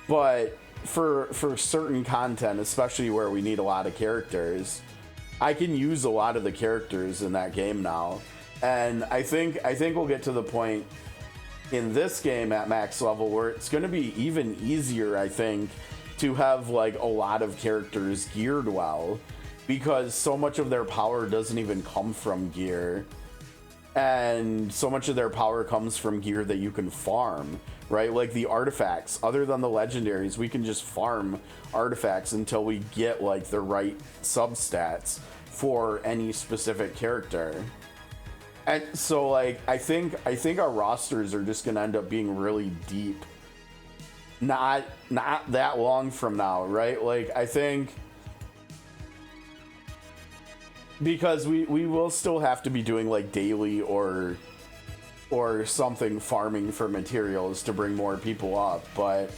but for certain content, especially where we need a lot of characters, I can use a lot of the characters in that game now, and I think we'll get to the point in this game at max level where it's going to be even easier, I think, to have like a lot of characters geared well, because so much of their power doesn't even come from gear. And so much of their power comes from gear that you can farm, right? Like the artifacts, other than the legendaries, we can just farm artifacts until we get like the right substats for any specific character. And so like I think our rosters are just gonna end up being really deep. Not that long from now, right? Like I think because we will still have to be doing like daily or something farming for materials to bring more people up, but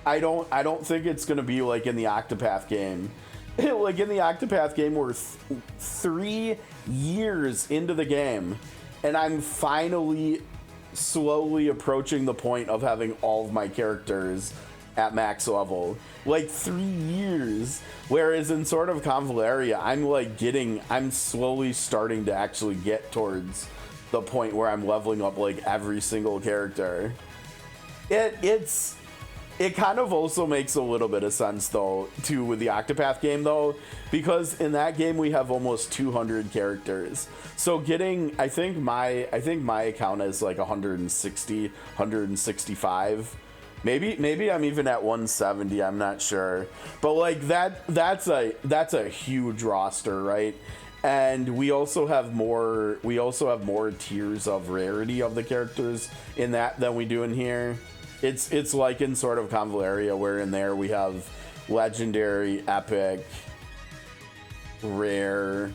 I don't think it's gonna be like in the Octopath game. Like in the Octopath game, we're 3 years into the game, and I'm finally slowly approaching the point of having all of my characters at max level. Like 3 years. Whereas in sort of Convaleria, I'm slowly starting to actually get towards the point where I'm leveling up like every single character. It kind of also makes a little bit of sense though too with the Octopath game though, because in that game we have almost 200 characters. So getting, I think my account is like 160, 165. Maybe I'm even at 170, I'm not sure. But like that's a huge roster, right? And we also have more tiers of rarity of the characters in that than we do in here. It's like in sort of Convaleria, where in there we have legendary, epic, rare.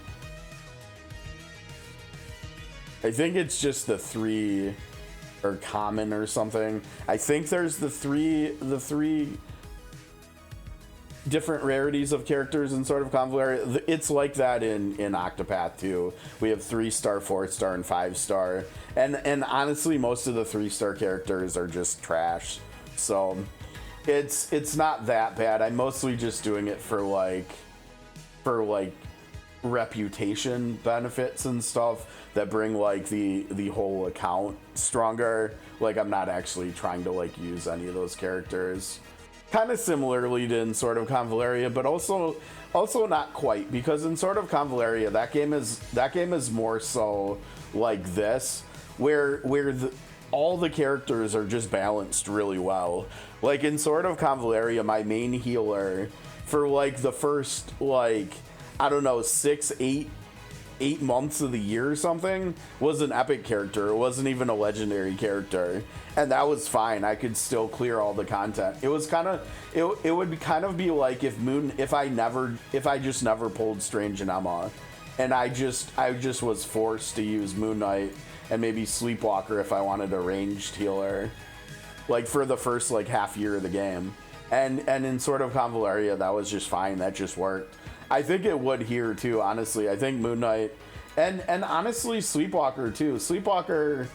I think it's just the 3 or common or something. I think there's the three different rarities of characters in sort of Convaleria. It's like that in Octopath too. We have 3-star, 4-star, and 5-star. And honestly, most of the 3-star characters are just trash. So it's not that bad. I'm mostly just doing it for like reputation benefits and stuff that bring like the whole account stronger. Like I'm not actually trying to like use any of those characters. Kind of similarly to in sort of Convaleria, but also not quite, because in sort of Convaleria that game is more so like this, where all the characters are just balanced really well. Like in sort of Convaleria, my main healer for like the first like I don't know 8 months of the year or something was an epic character. It wasn't even a legendary character, and that was fine. I could still clear all the content. It was kind of it would kind of be like if I just never pulled Strange and Emma, and I just was forced to use Moon Knight and maybe Sleepwalker if I wanted a ranged healer, like for the first like half year of the game. And in sort of Convaleria that was just fine. That just worked. I think it would here too, honestly. I think Moon Knight and honestly Sleepwalker too. Sleepwalker,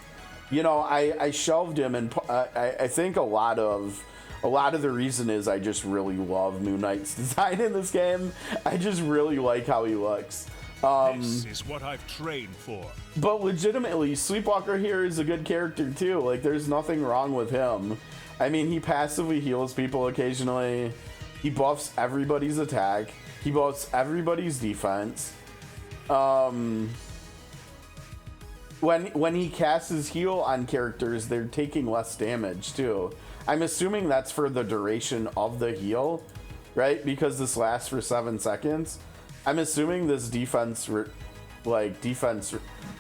you know, I shelved him, and I think a lot of the reason is I just really love Moon Knight's design in this game. I just really like how he looks. This is what I've trained for. But legitimately, Sleepwalker here is a good character too. Like there's nothing wrong with him. I mean, he passively heals people occasionally. He buffs everybody's attack. He buffs everybody's defense. When he casts his heal on characters, they're taking less damage too. I'm assuming that's for the duration of the heal, right? Because this lasts for 7 seconds. I'm assuming this defense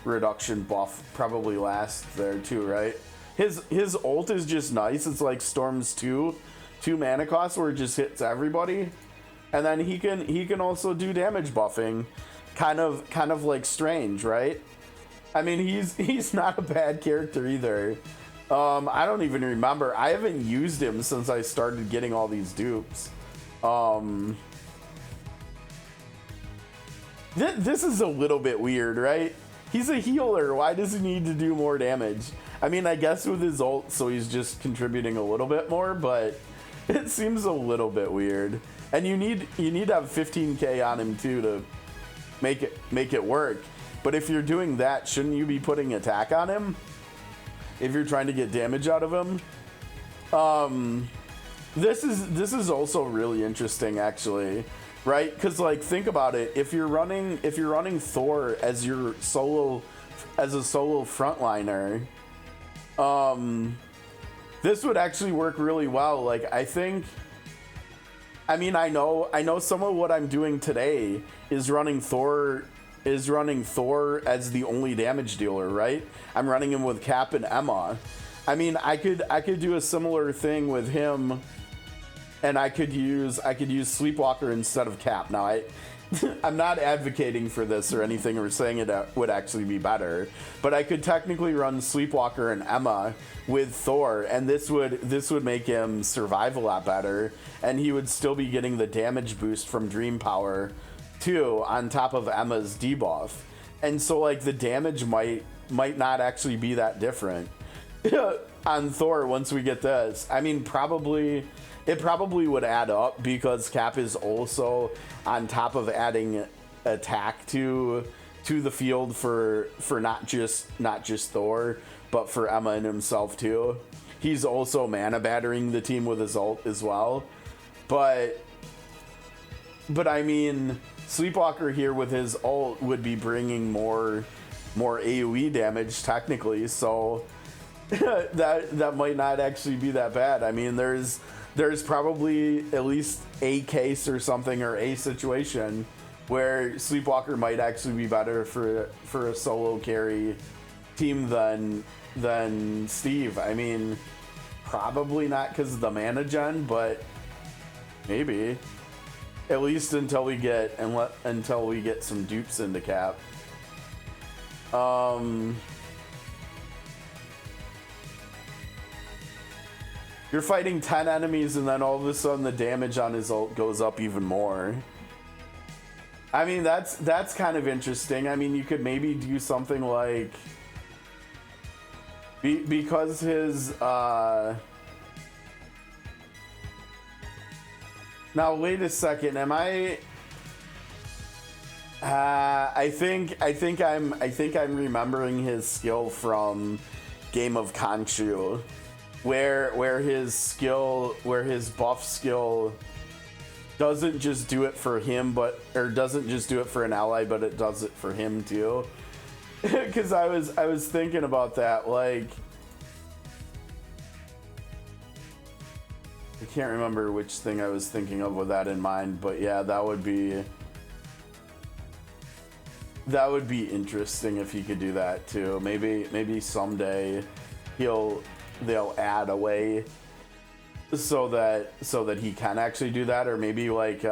reduction buff probably lasts there too, right? His ult is just nice. It's like Storm's 2 mana cost where it just hits everybody. And then he can also do damage buffing, kind of like Strange, right? I mean, he's not a bad character either. I don't even remember. I haven't used him since I started getting all these dupes. This is a little bit weird, right? He's a healer. Why does he need to do more damage? I mean, I guess with his ult, so he's just contributing a little bit more, but it seems a little bit weird. And you need to have 15k on him too to make it work. But if you're doing that, shouldn't you be putting attack on him? If you're trying to get damage out of him? This is also really interesting actually, right? Because like think about it. If you're running Thor as a solo frontliner, this would actually work really well. Like I know some of what I'm doing today is running Thor as the only damage dealer, right? I'm running him with Cap and Emma. I mean, I could do a similar thing with him, and I could use Sleepwalker instead of Cap. Now I'm not advocating for this or anything or saying it would actually be better, but I could technically run Sleepwalker and Emma with Thor, and this would make him survive a lot better, and he would still be getting the damage boost from Dream Power too on top of Emma's debuff. And so like the damage might not actually be that different on Thor once we get this. I mean, it probably would add up because Cap is also on top of adding attack to the field for not just Thor, but for Emma and himself too. he's also mana battering the team with his ult as well. But I mean, Sleepwalker here with his ult would be bringing more AoE damage technically, so that might not actually be that bad. I mean, there's probably at least a case or something, or a situation where Sleepwalker might actually be better for a solo carry team than Steve. I mean, probably not because of the mana gen, but maybe. At least until we get some dupes into cap. You're fighting 10 enemies and then all of a sudden the damage on his ult goes up even more. I mean, that's kind of interesting. I mean, you could maybe do something like because his now wait a second, am I I think I'm remembering his skill from Game of Khonshu, where his buff skill doesn't just do it for him, or doesn't just do it for an ally, but it does it for him too. Because I was thinking about that, like, I can't remember which thing I was thinking of with that in mind, but yeah, that would be interesting if he could do that too. Maybe someday they'll add a way so that he can actually do that, or maybe like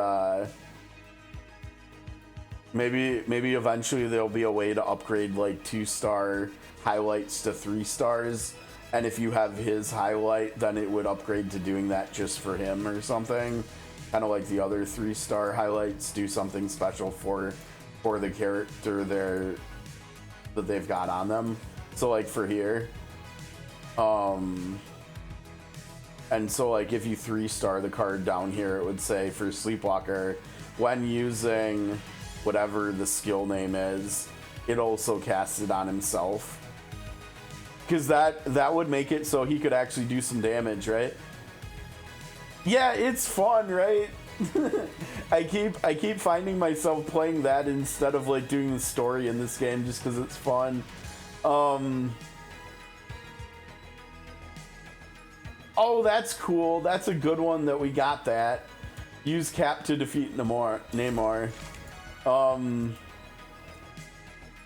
maybe eventually there'll be a way to upgrade like 2-star highlights to 3 stars, and if you have his highlight, then it would upgrade to doing that just for him or something, kind of like the other 3-star highlights do something special for the character that they've got on them. So like for here, and so like if you 3-star the card down here, it would say for Sleepwalker, when using whatever the skill name is, it also casts it on himself, because that would make it so he could actually do some damage, right? Yeah, it's fun, right? I keep finding myself playing that instead of like doing the story in this game just because it's fun. Oh, that's cool. That's a good one that we got that. Use Cap to defeat Namor.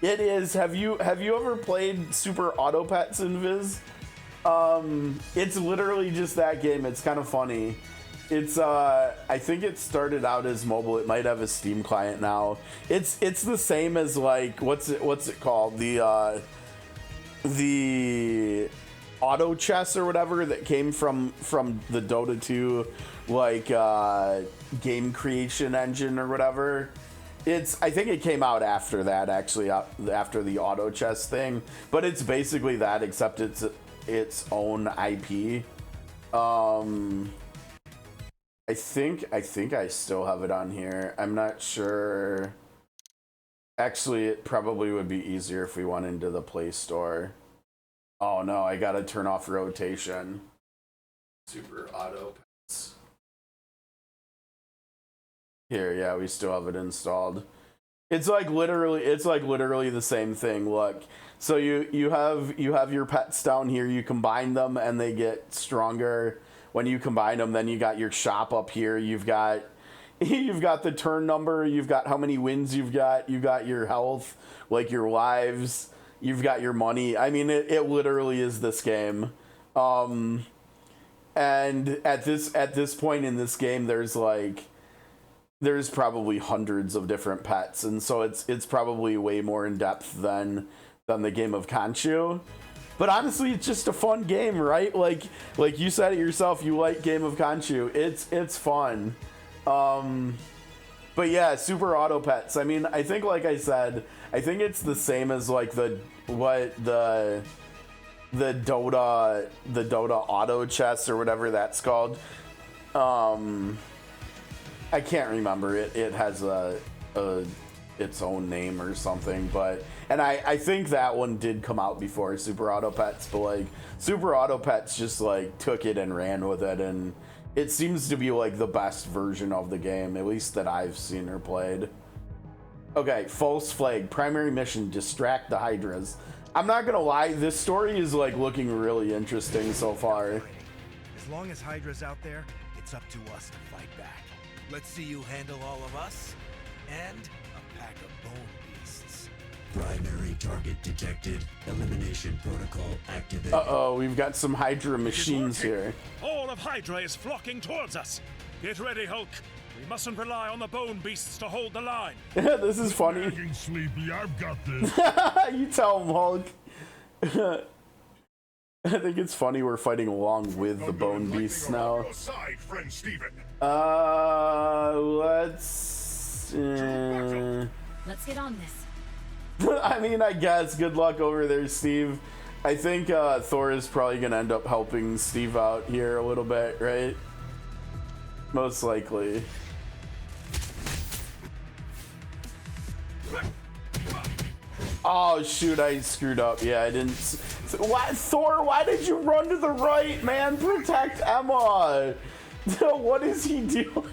It is. Have you ever played Super Auto Pets in Viz? It's literally just that game. It's kind of funny. It's I think it started out as mobile. It might have a Steam client now. It's the same as like what's it called? The auto chess or whatever that came from the Dota 2 like game creation engine or whatever. I think it came out after that, actually, after the auto chess thing, but it's basically that, except it's its own IP. I think I still have it on here. I'm not sure. Actually, it probably would be easier if we went into the Play Store. Oh no, I gotta turn off rotation. Super Auto Pets. Here, yeah, we still have it installed. It's like literally the same thing. Look, so you have your pets down here. You combine them and they get stronger. When you combine them, then you got your shop up here. You've got the turn number. You've got how many wins you've got. You got your health, like your lives. You've got your money. I mean, it literally is this game. And at this point in this game, there's probably hundreds of different pets, and so it's probably way more in depth than the Game of Khonshu. But honestly, it's just a fun game, right? Like you said it yourself, you like Game of Khonshu. It's fun. But yeah, Super Auto Pets. I mean, I think, like I said, I think it's the same as like the Dota auto chess or whatever that's called. I can't remember it. It has a its own name or something, but and I think that one did come out before Super Auto Pets, but like Super Auto Pets just like took it and ran with it, and it seems to be like the best version of the game, at least that I've seen or played. Okay, false flag, primary mission, distract the Hydras. I'm not gonna lie, this story is like looking really interesting so far. As long as Hydra's out there, it's up to us to fight back. Let's see you handle all of us and a pack of bone beasts. Primary target detected. Elimination protocol activated. Uh-oh, we've got some Hydra machines here. All of Hydra is flocking towards us. Get ready, Hulk. We mustn't rely on the bone beasts to hold the line. This is funny. Nagging Sleepy, I've got this. You tell him, Hulk. I think it's funny we're fighting along with the bone beasts now. Side, friend Steven. Let's get on this. I mean, I guess. Good luck over there, Steve. I think Thor is probably gonna end up helping Steve out here a little bit, right? Most likely. Oh shoot, I screwed up. Yeah, I didn't. Why, Thor, why did you run to the right, man? Protect Emma. What is he doing?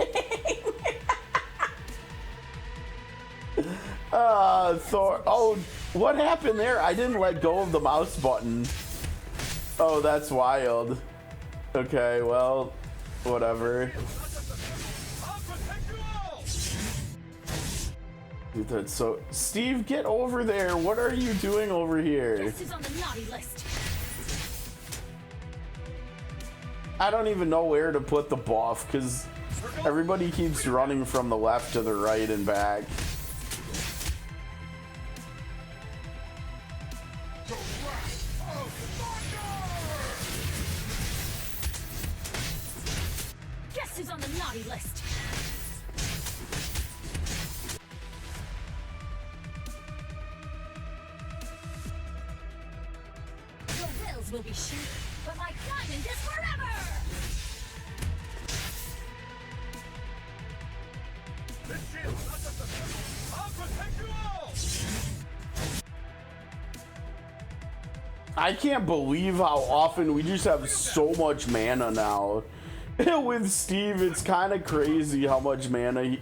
Thor. Oh, what happened there? I didn't let go of the mouse button. Oh, that's wild. Okay, well, whatever. Dude, that's so. Steve, get over there. What are you doing over here? Guess who's on the naughty list? I don't even know where to put the buff because everybody keeps running from the left to the right and back. Guess who's on the naughty list? Your wills will be shattered, but my diamond is forever! This shield's not just a symbol. I'll protect you all! I can't believe how often we just have so much mana now. With Steve, it's kind of crazy how much mana he...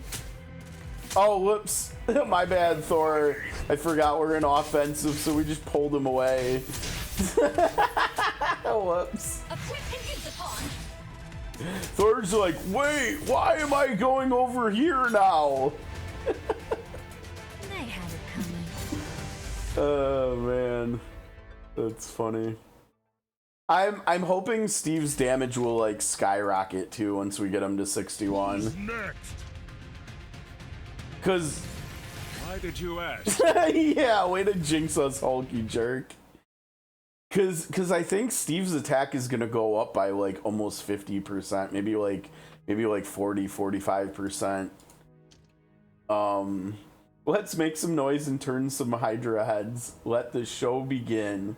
Oh, whoops. My bad, Thor. I forgot we're in offensive, so we just pulled him away. Whoops. Thor's like, wait, why am I going over here now? They had it coming. Oh, man. That's funny. I'm hoping Steve's damage will like skyrocket too once we get him to 61. Next. Cause why did you ask? Yeah, way to jinx us, Hulk, you jerk. Cause I think Steve's attack is gonna go up by like almost 50%, maybe like 40-45%. Let's make some noise and turn some Hydra heads. Let the show begin.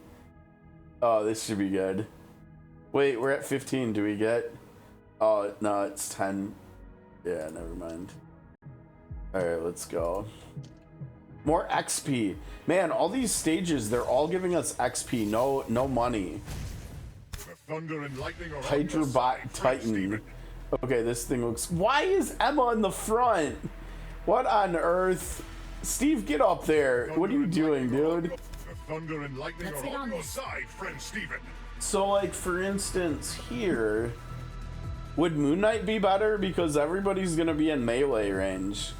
Oh, this should be good. Wait, we're at 15. Do we get? Oh, no, it's 10. Yeah, never mind. All right, let's go. More XP. Man, all these stages, they're all giving us XP. No money. The thunder and lightning are Hydra bot Titan. Okay, this thing looks... Why is Emma in the front? What on earth? Steve, get up there. What are you doing, dude? Thunder and lightning are on your side, friend Steven. So, like, for instance, here, would Moon Knight be better? Because everybody's gonna be in melee range.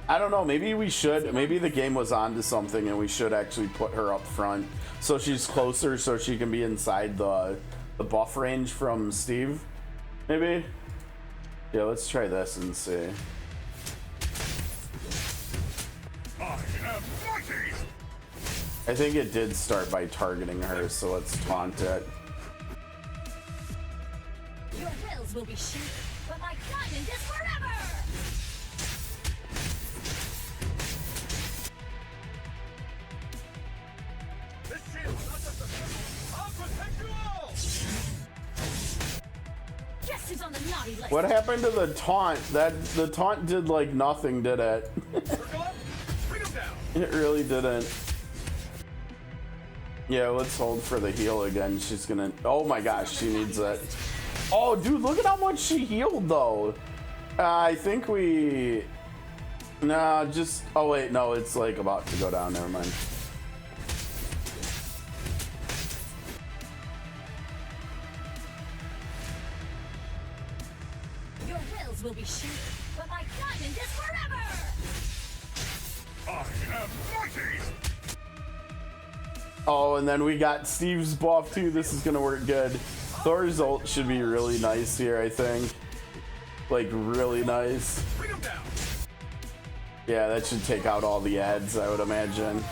I don't know, maybe we should, maybe the game was onto something and we should actually put her up front so she's closer so she can be inside the buff range from Steve, maybe? Yeah, let's try this and see. I think it did start by targeting her, so let's taunt it. Your wills will be shattered, but my diamond is forever! This shield's not just a symbol. I'll protect you all! Guess who's on the naughty be less. What happened to the taunt? The taunt did like nothing, did it? Bring him down. It really didn't. Yeah, let's hold for the heal again. She's gonna. Oh my gosh, she needs it. Oh, dude, look at how much she healed though. I think we. Nah, just. Oh wait, no, it's like about to go down. Never mind. Your wills will be shattered, but my diamond is forever! I am mighty! Oh, and then we got Steve's buff too. This is gonna work good. Thor's ult should be really nice here, I think. Like, really nice. Bring him down. Yeah, that should take out all the ads, I would imagine.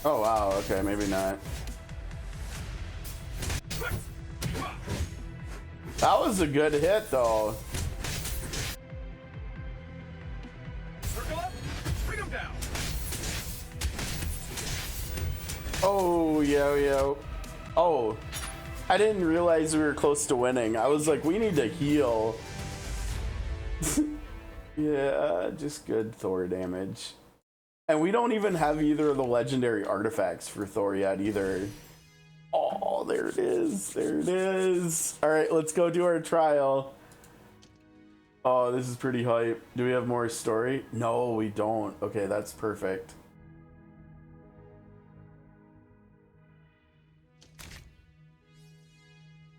Oh, wow. Okay, maybe not. That was a good hit, though. Circle up. Bring him down. Oh, yo. Oh, I didn't realize we were close to winning. I was like, we need to heal. Yeah, just good Thor damage. And we don't even have either of the legendary artifacts for Thor yet either. Oh, there it is. There it is. All right, let's go do our trial. Oh, this is pretty hype. Do we have more story? No, we don't. Okay, that's perfect.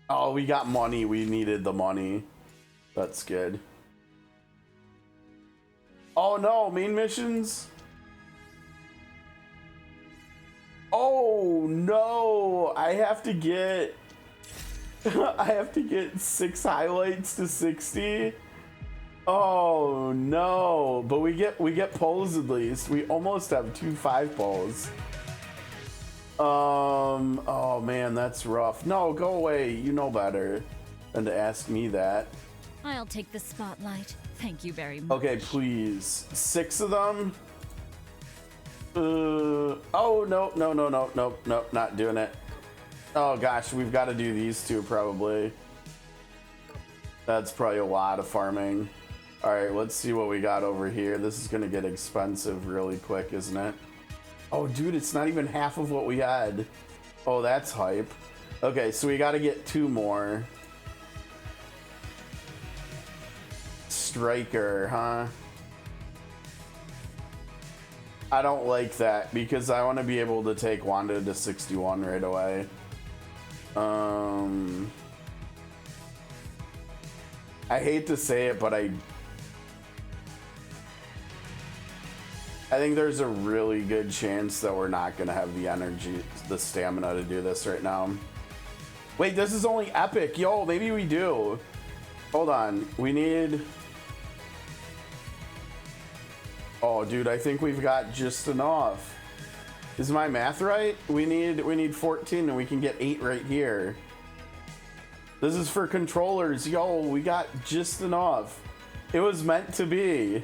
Oh, we got money. We needed the money. That's good. Oh no, main missions? Oh no, I have to get I have to get 6 highlights to 60. Oh no, but we get polls at least. We almost have 2 5 polls. Oh man, that's rough. No, go away. You know better than to ask me that. I'll take the spotlight. Thank you very much. Okay, please. 6 of them. Oh, no, not doing it. Oh gosh, we've got to do these 2 probably. That's probably a lot of farming. All right, let's see what we got over here. This is gonna get expensive really quick, isn't it? Oh, dude, it's not even half of what we had. Oh, that's hype. Okay, so we got to get 2 more. Striker, huh? I don't like that because I want to be able to take Wanda to 61 right away. I hate to say it, but I think there's a really good chance that we're not going to have the energy, the stamina to do this right now. Wait, this is only epic. Yo, maybe we do. Hold on. We need... Oh, dude, I think we've got just enough. Is my math right? We need 14 and we can get 8 right here. This is for controllers. Yo, we got just enough. It was meant to be.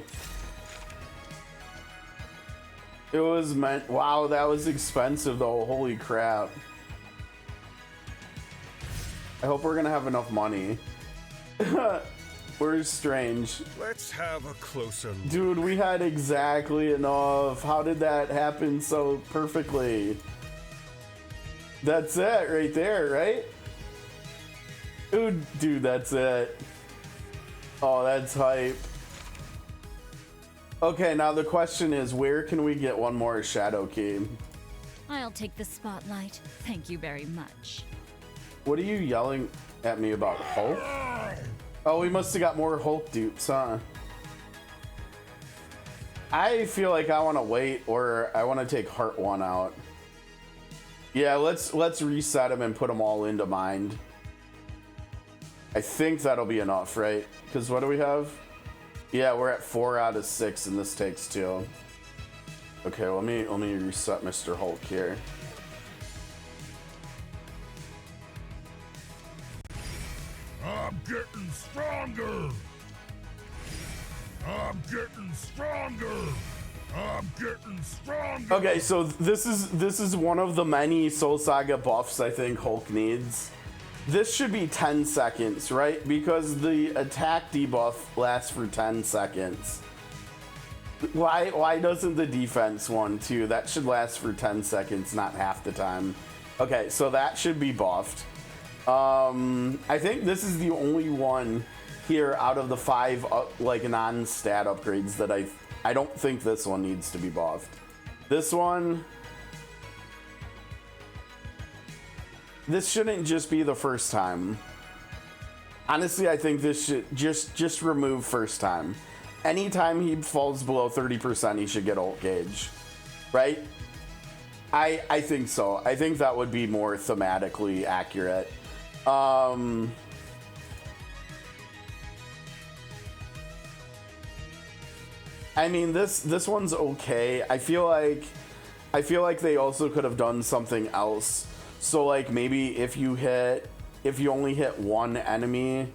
It was meant... Wow, that was expensive though. Holy crap. I hope we're gonna have enough money. We're strange. Let's have a closer look. Dude, we had exactly enough. How did that happen so perfectly? That's it right there, right? Dude, that's it. Oh, that's hype. Okay, now the question is, where can we get one more shadow key? I'll take the spotlight. Thank you very much. What are you yelling at me about, Hulk? Oh, we must have got more Hulk dupes, huh? I feel like I want to wait, or I want to take Heart 1 out. Yeah, let's reset them and put them all into Mind. I think that'll be enough, right? Because what do we have? Yeah, we're at 4 out of 6, and this takes 2. Okay, let me reset Mr. Hulk here. I'm getting stronger! I'm getting stronger! I'm getting stronger! Okay, so this is one of the many Soul Saga buffs I think Hulk needs. this should be 10 seconds, right? Because the attack debuff lasts for 10 seconds. Why doesn't the defense one too? That should last for 10 seconds, not half the time. Okay, so that should be buffed. I think this is the only one here out of the 5 like non-stat upgrades that I don't think this one needs to be buffed. This one, this shouldn't just be the first time. Honestly, I think this should just remove first time. Anytime he falls below 30%, he should get ult gauge, right? I think so. I think that would be more thematically accurate. I mean, this one's okay. I feel like they also could have done something else. So like maybe if you only hit one enemy,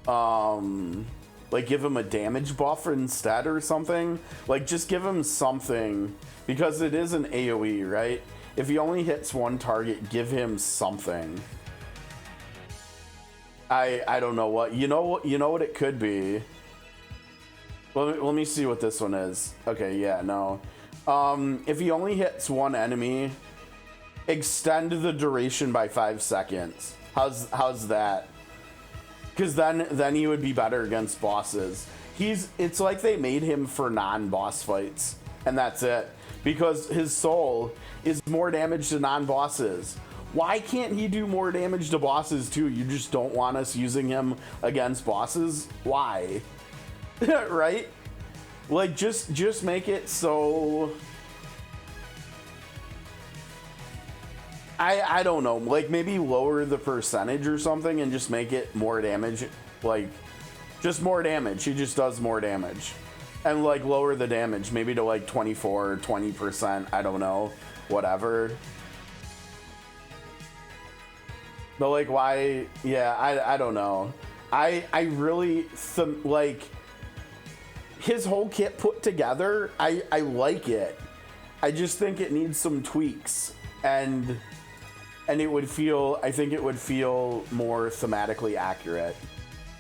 like give him a damage buff instead or something. Like just give him something, because it is an AoE, right? If he only hits one target, give him something. I don't know what, you know what it could be. Let me see what this one is. Okay, yeah, no. If he only hits one enemy, extend the duration by 5 seconds. How's that? Because then he would be better against bosses. It's like they made him for non-boss fights, and that's it. Because his soul is more damage to non-bosses. Why can't he do more damage to bosses too? You just don't want us using him against bosses? Why? Right? Like just make it so I don't know, like maybe lower the percentage or something and just make it more damage, like just more damage. He just does more damage. And like lower the damage maybe to like 24 or 20%, I don't know, whatever. But like why, yeah, I don't know. I really like his whole kit put together, I like it. I just think it needs some tweaks, and it would feel, I think it would feel more thematically accurate,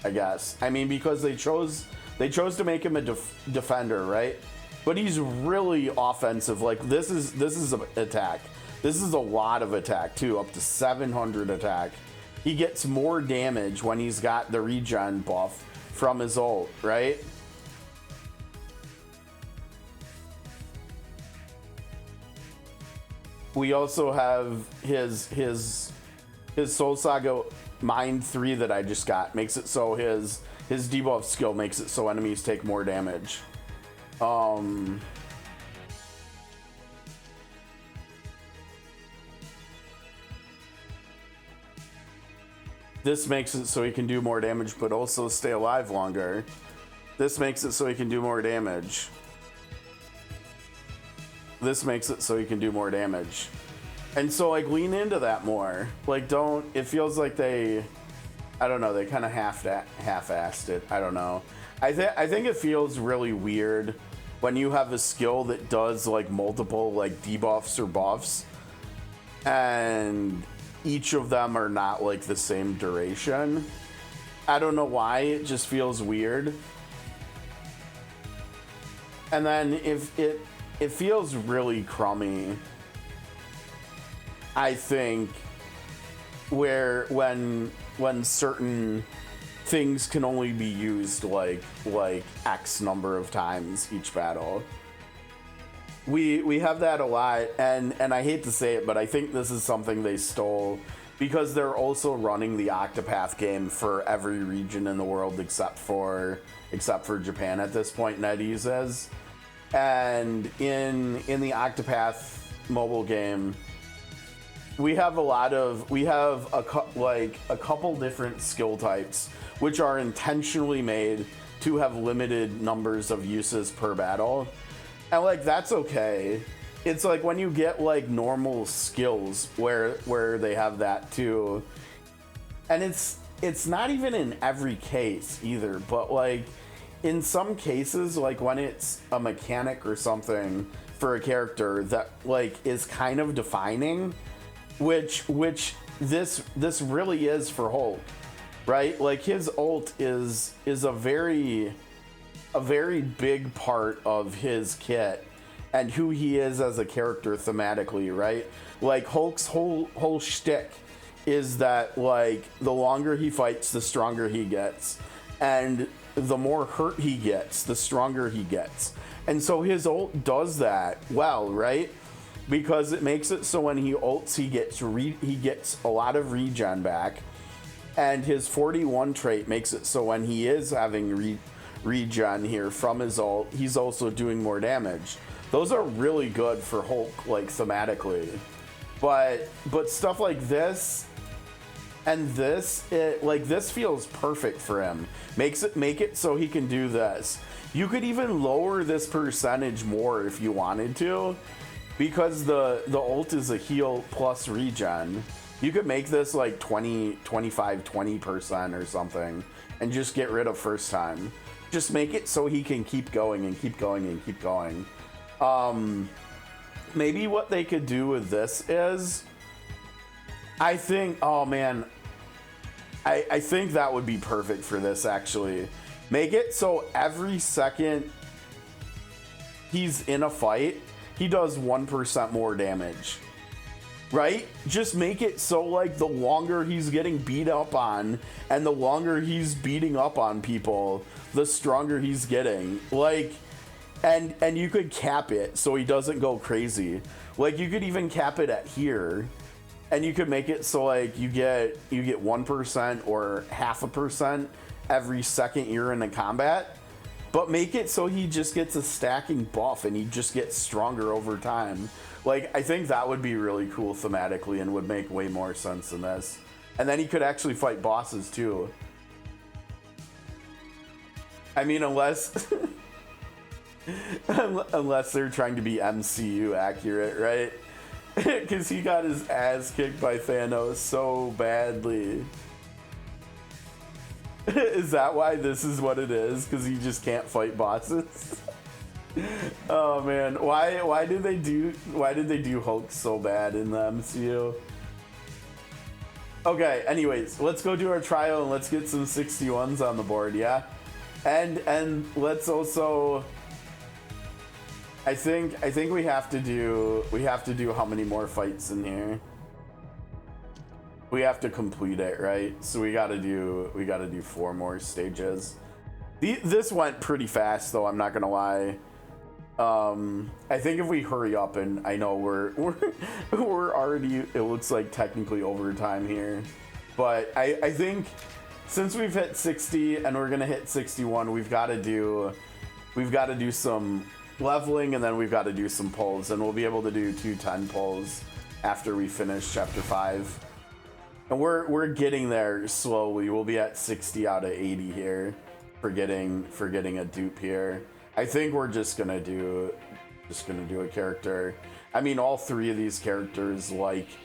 I guess. I mean, because they chose to make him a defender, right? But he's really offensive. Like this is an attack. This is a lot of attack too, up to 700 attack. He gets more damage when he's got the regen buff from his ult, right? We also have his Soul Saga Mind 3 that I just got. Makes it so his debuff skill makes it so enemies take more damage. This makes it so he can do more damage but also stay alive longer. This makes it so he can do more damage. This makes it so he can do more damage. And so like lean into that more. Like don't, it feels like they, I don't know, they kind of half-assed it. I don't know. I think it feels really weird when you have a skill that does like multiple like debuffs or buffs and each of them are not like the same duration. I don't know why, it just feels weird. And then if it feels really crummy, I think, when certain things can only be used like X number of times each battle. We have that a lot, and I hate to say it, but I think this is something they stole because they're also running the Octopath game for every region in the world except for Japan at this point, NetEase is. And in the Octopath mobile game, we have a couple different skill types which are intentionally made to have limited numbers of uses per battle. And like that's okay. It's like when you get like normal skills where they have that too. And it's not even in every case either, but like in some cases, like when it's a mechanic or something for a character that like is kind of defining, which this really is for Hulk, right? Like his ult is a very big part of his kit and who he is as a character thematically, right? Like Hulk's whole shtick is that like the longer he fights, the stronger he gets, and the more hurt he gets, the stronger he gets. And so his ult does that well, right? Because it makes it so when he ults, he gets a lot of regen back, and his 41 trait makes it so when he is having regen here from his ult, he's also doing more damage. Those are really good for Hulk, like thematically, but stuff like this and this, this feels perfect for him. Make it so he can do this. You could even lower this percentage more if you wanted to, because the ult is a heal plus regen. You could make this like 20, 25, 20% or something, and just get rid of first time. Just make it so he can keep going and keep going and keep going. Maybe what they could do with this is, I think, oh man, I think that would be perfect for this actually. Make it so every second he's in a fight, he does 1% more damage. Right? Just make it so like the longer he's getting beat up on and the longer he's beating up on people, the stronger he's getting. Like, and you could cap it so he doesn't go crazy. Like you could even cap it at here, and you could make it so like you get 1% or 0.5% every second you're in a combat, but make it so he just gets a stacking buff and he just gets stronger over time. Like, I think that would be really cool thematically and would make way more sense than this. And then he could actually fight bosses too. I mean, unless they're trying to be MCU accurate, right? Because he got his ass kicked by Thanos so badly. Is that why this is what it is? Because he just can't fight bosses? Oh man, why did they do Hulk so bad in the MCU? Okay, anyways, let's go do our trial and let's get some 61s on the board, yeah? And let's also, I think we have to do how many more fights in here? We have to complete it, right? So we gotta do 4 more stages. This went pretty fast though, I'm not gonna lie. I think if we hurry up, and I know we're already, it looks like technically overtime here, but I think since we've hit 60 and we're gonna hit 61, we've got to do some leveling, and then we've got to do some pulls, and we'll be able to do 2 10 pulls after we finish chapter 5. And we're getting there slowly. We'll be at 60 out of 80 here for getting a dupe here. I think we're just gonna do a character. I mean, all 3 of these characters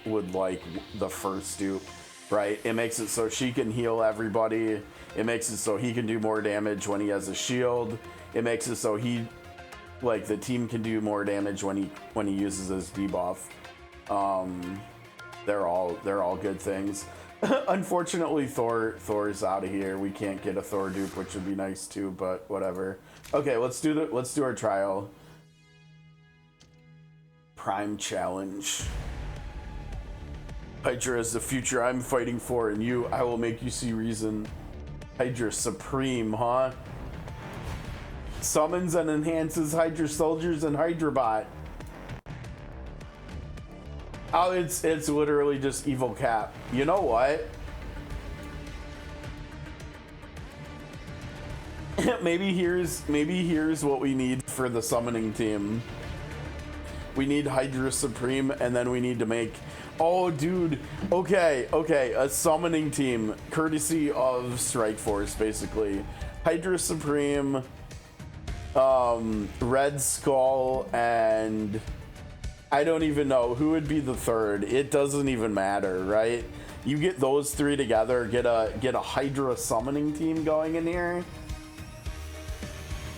would like the first dupe, right? It makes it so she can heal everybody. It makes it so he can do more damage when he has a shield. It makes it so the team can do more damage when he uses his debuff. They're all good things. Unfortunately, Thor's out of here. We can't get a Thor dupe, which would be nice too, but whatever. Okay, let's do our trial. Prime challenge. Hydra is the future I'm fighting for, and I will make you see reason. Hydra Supreme, huh? Summons and enhances Hydra soldiers and Hydra bot. Oh, it's literally just evil cap. You know what? maybe here's what we need for the summoning team. We need Hydra Supreme, and then we need to make, oh dude, okay, a summoning team courtesy of Strike Force, basically. Hydra Supreme, Red Skull, and I don't even know who would be the third. It doesn't even matter, right? You get those 3 together, get a Hydra summoning team going in here.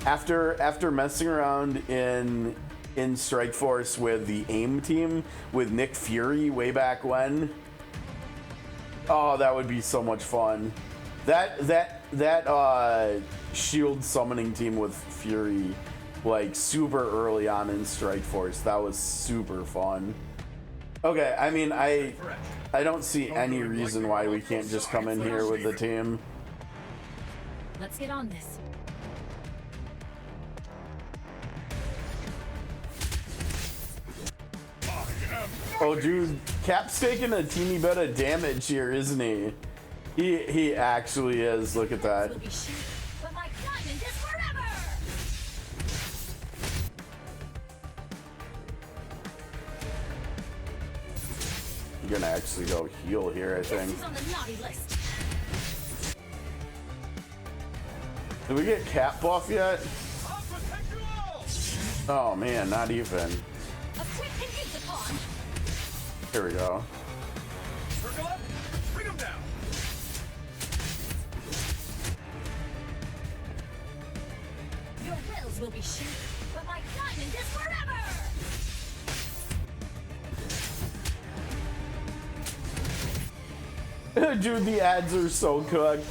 After messing around in Strike Force with the AIM team with Nick Fury way back when, Oh, that would be so much fun. That shield summoning team with Fury, like super early on in Strike Force, that was super fun. Okay, I mean, I don't see any reason why we can't just come in here with the team. Let's get on this. Oh, dude, Cap's taking a teeny bit of damage here, isn't he? He actually is. Look at that. But my diamond is forever. You're gonna actually go heal here, I think. He's on the naughty list. Did we get Cap buff yet? Oh man, not even. A quick and use upon. Here we go. Circle up, bring him down. Your wills will be shattered, but my diamond is forever. Dude, the ads are so cooked.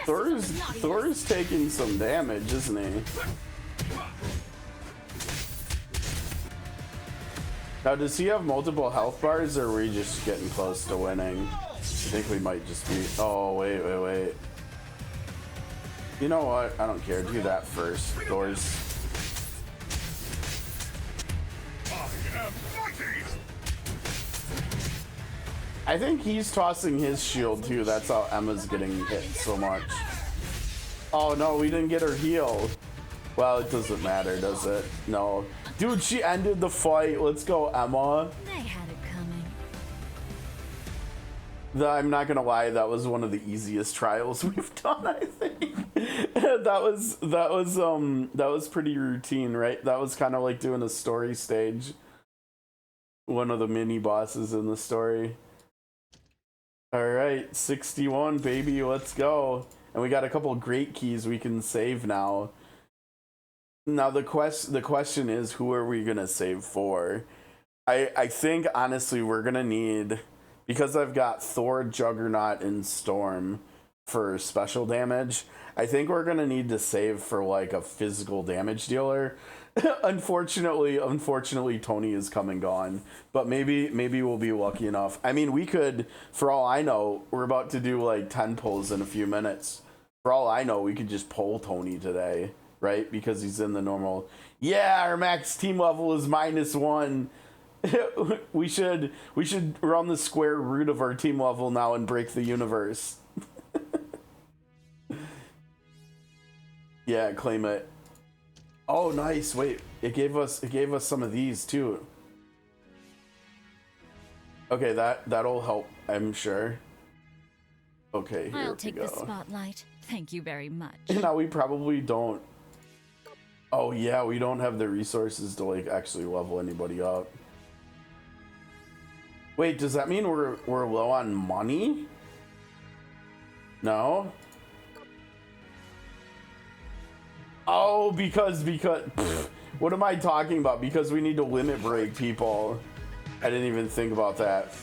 Thor's taking some damage, isn't he? Now, does he have multiple health bars, or are we just getting close to winning? I think we might just be... Oh, wait. You know what? I don't care. Do that first. Thor's... I think he's tossing his shield too. That's how Emma's getting hit so much. Oh no, we didn't get her heal. Well, it doesn't matter, does it? No. Dude, she ended the fight. Let's go, Emma. They had it coming. I'm not gonna lie, that was one of the easiest trials we've done, I think. that was pretty routine, right? That was kind of like doing a story stage. One of the mini bosses in the story. All right, 61, baby, let's go. And we got a couple great keys we can save now. Now the question is, who are we gonna save for? I think honestly we're gonna need, because I've got Thor, Juggernaut, and Storm for special damage. I think we're gonna need to save for like a physical damage dealer. Unfortunately, Tony is come and gone, but maybe we'll be lucky enough. I mean, we could, for all I know, we're about to do like 10 pulls in a few minutes. For all I know, we could just pull Tony today, right? Because he's in the normal. Yeah, our max team level is -1. we should run the square root of our team level now and break the universe. Yeah, claim it. Oh, nice. Wait, it gave us some of these too. Okay, that'll help, I'm sure. Okay, here I'll we take go. the spotlight. Thank you very much. Now we probably don't. Oh yeah, we don't have the resources to like actually level anybody up. Wait, does that mean we're low on money? No. Oh, because what am I talking about? Because we need to limit break people. I didn't even think about that.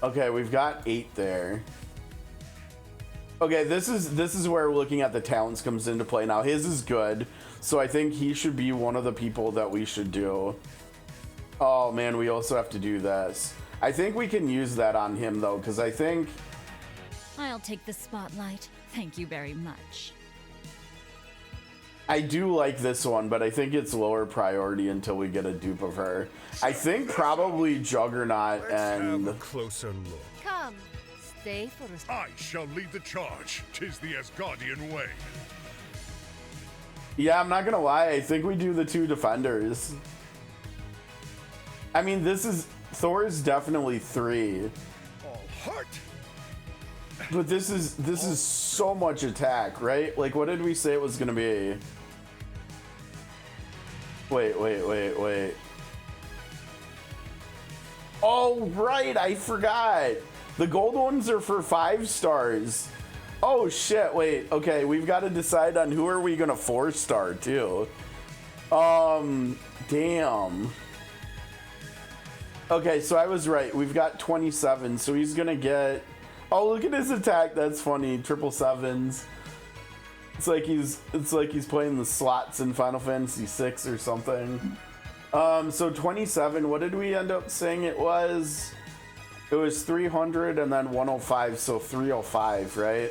Okay, we've got 8 there. Okay, this is where looking at the talents comes into play. Now his is good, so I think he should be one of the people that we should do. Oh man, we also have to do this. I think we can use that on him though, because I think I'll take the spotlight. Thank you very much. I do like this one, but I think it's lower priority until we get a dupe of her. I think probably Juggernaut and... Have a closer look. Come, stay for a... I shall lead the charge. 'Tis the Asgardian way. Yeah, I'm not gonna lie. I think we do the 2 defenders. I mean, Thor is definitely 3. All heart. But this is so much attack, right? Like, what did we say it was gonna be? Wait. Oh, right, I forgot. The gold ones are for 5 stars. Oh shit, wait, okay, we've got to decide on who are we gonna 4-star too. Damn. Okay, so I was right. We've got 27, so he's gonna get... Oh, look at his attack. That's funny. 777s. It's like he's playing the slots in Final Fantasy VI or something. So 27, what did we end up saying it was? It was 300 and then 105, so 305, right?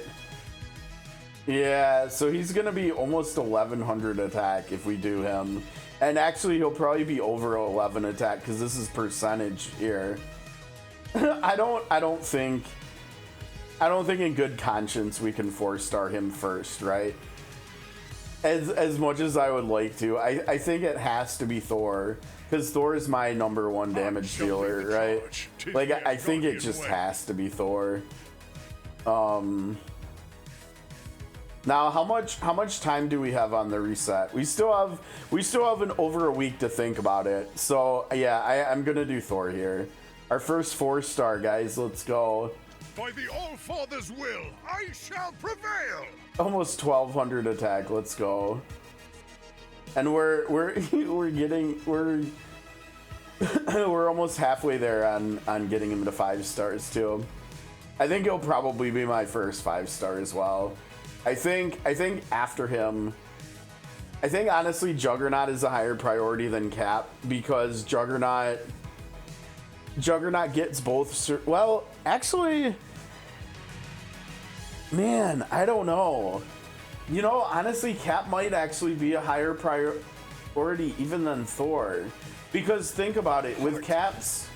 Yeah, so he's gonna be almost 1100 attack if we do him. And actually, he'll probably be over 11 attack because this is percentage here. I don't think in good conscience we can 4-star him first, right? As much as I would like to, I think it has to be Thor because Thor is my #1 damage dealer, right? Like I think it just has to be Thor. Now, how much time do we have on the reset? We still have over a week to think about it. So yeah, I'm gonna do Thor here. Our first 4-star, guys. Let's go. By the All-Father's will, I shall prevail. Almost 1200 attack. Let's go. And we're we're almost halfway there on getting him to 5 stars too. I think he'll probably be my first 5-star as well. I think after him, I think honestly Juggernaut is a higher priority than Cap because Juggernaut gets both. Well, actually, man, I don't know. You know, honestly, Cap might actually be a higher priority even than Thor, because think about it. With Cap's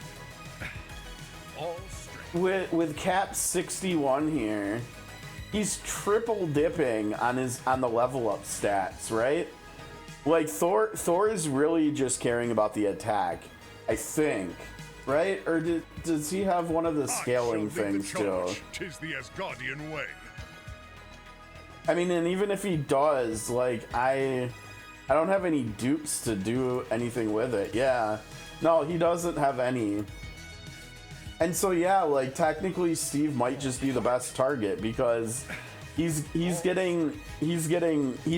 with Cap's 61 here. He's triple dipping on the level up stats, right? Like Thor is really just caring about the attack, I think, right? Or does he have one of the scaling things too? 'Tis the Asgardian way. I mean, and even if he does, like I don't have any dupes to do anything with it. Yeah, no, he doesn't have any. And so yeah, like technically Steve might just be the best target because he's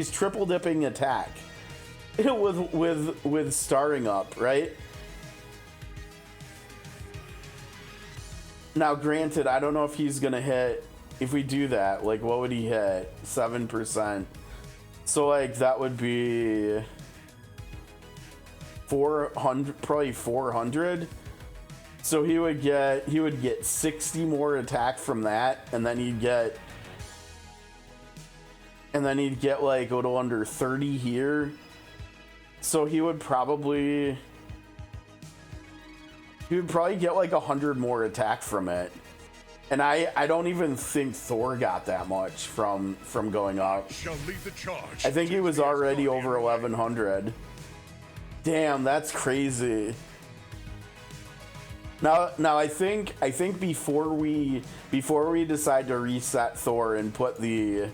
triple dipping attack with starring up, right? Now granted, I don't know if he's gonna hit, if we do that, like what would he hit? 7%. So like that would be 400, probably 400. So he would get 60 more attack from that, and then he'd get like a little under 30 here. So he would probably get like 100 more attack from it. And I don't even think Thor got that much from going up. Shall lead the charge. I think he was already over 1100. Damn, that's crazy. Now I think before we decide to reset Thor and put the,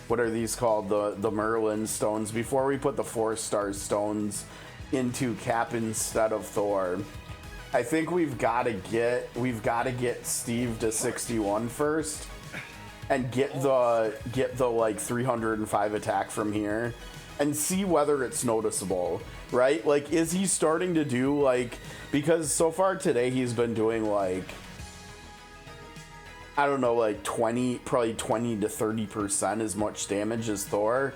what are these called, the Merlin stones, before we put the 4-star stones into Cap instead of Thor, I think we've got to get Steve to 61 first and get the like 305 attack from here and see whether it's noticeable, right? Like, is he starting to do like, because so far today he's been doing like, I don't know, like probably 20 to 30% as much damage as Thor.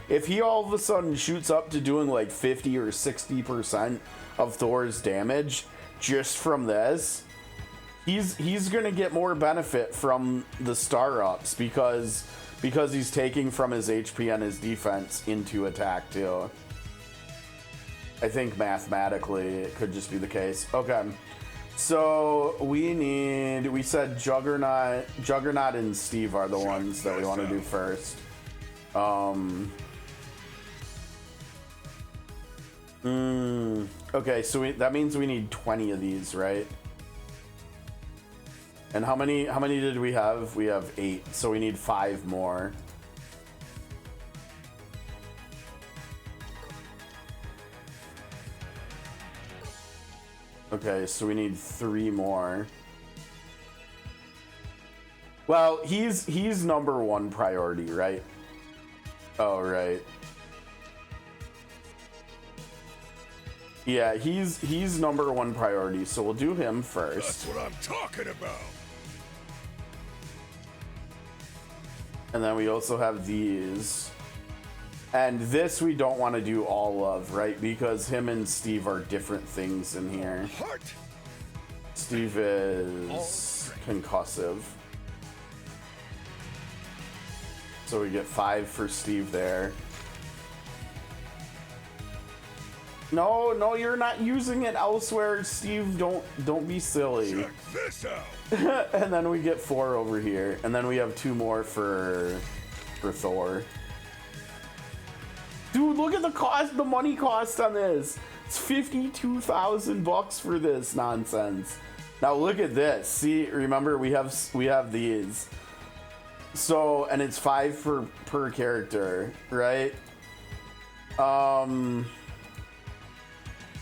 If he all of a sudden shoots up to doing like 50 or 60% of Thor's damage just from this, he's gonna get more benefit from the star ups because he's taking from his HP and his defense into attack too. I think mathematically it could just be the case. Okay, so we said Juggernaut and Steve are the ones that we want to do first. Okay, so that means we need 20 of these, right? And how many did we have? We have 8, so we need 5 more. Okay, so we need 3 more. Well, he's #1 priority, right? Oh, right. Yeah, he's #1 priority, so we'll do him first. That's what I'm talking about. And then we also have these. And this we don't want to do all of, right? Because him and Steve are different things in here. Steve is concussive. So we get 5 for Steve there. No, you're not using it elsewhere, Steve. Don't be silly. Check this out. And then we get 4 over here, and then we have 2 more for Thor. Dude, look at the money cost on this. It's $52,000 for this nonsense. Now look at this. See, remember we have these. So, and it's 5 per character, right?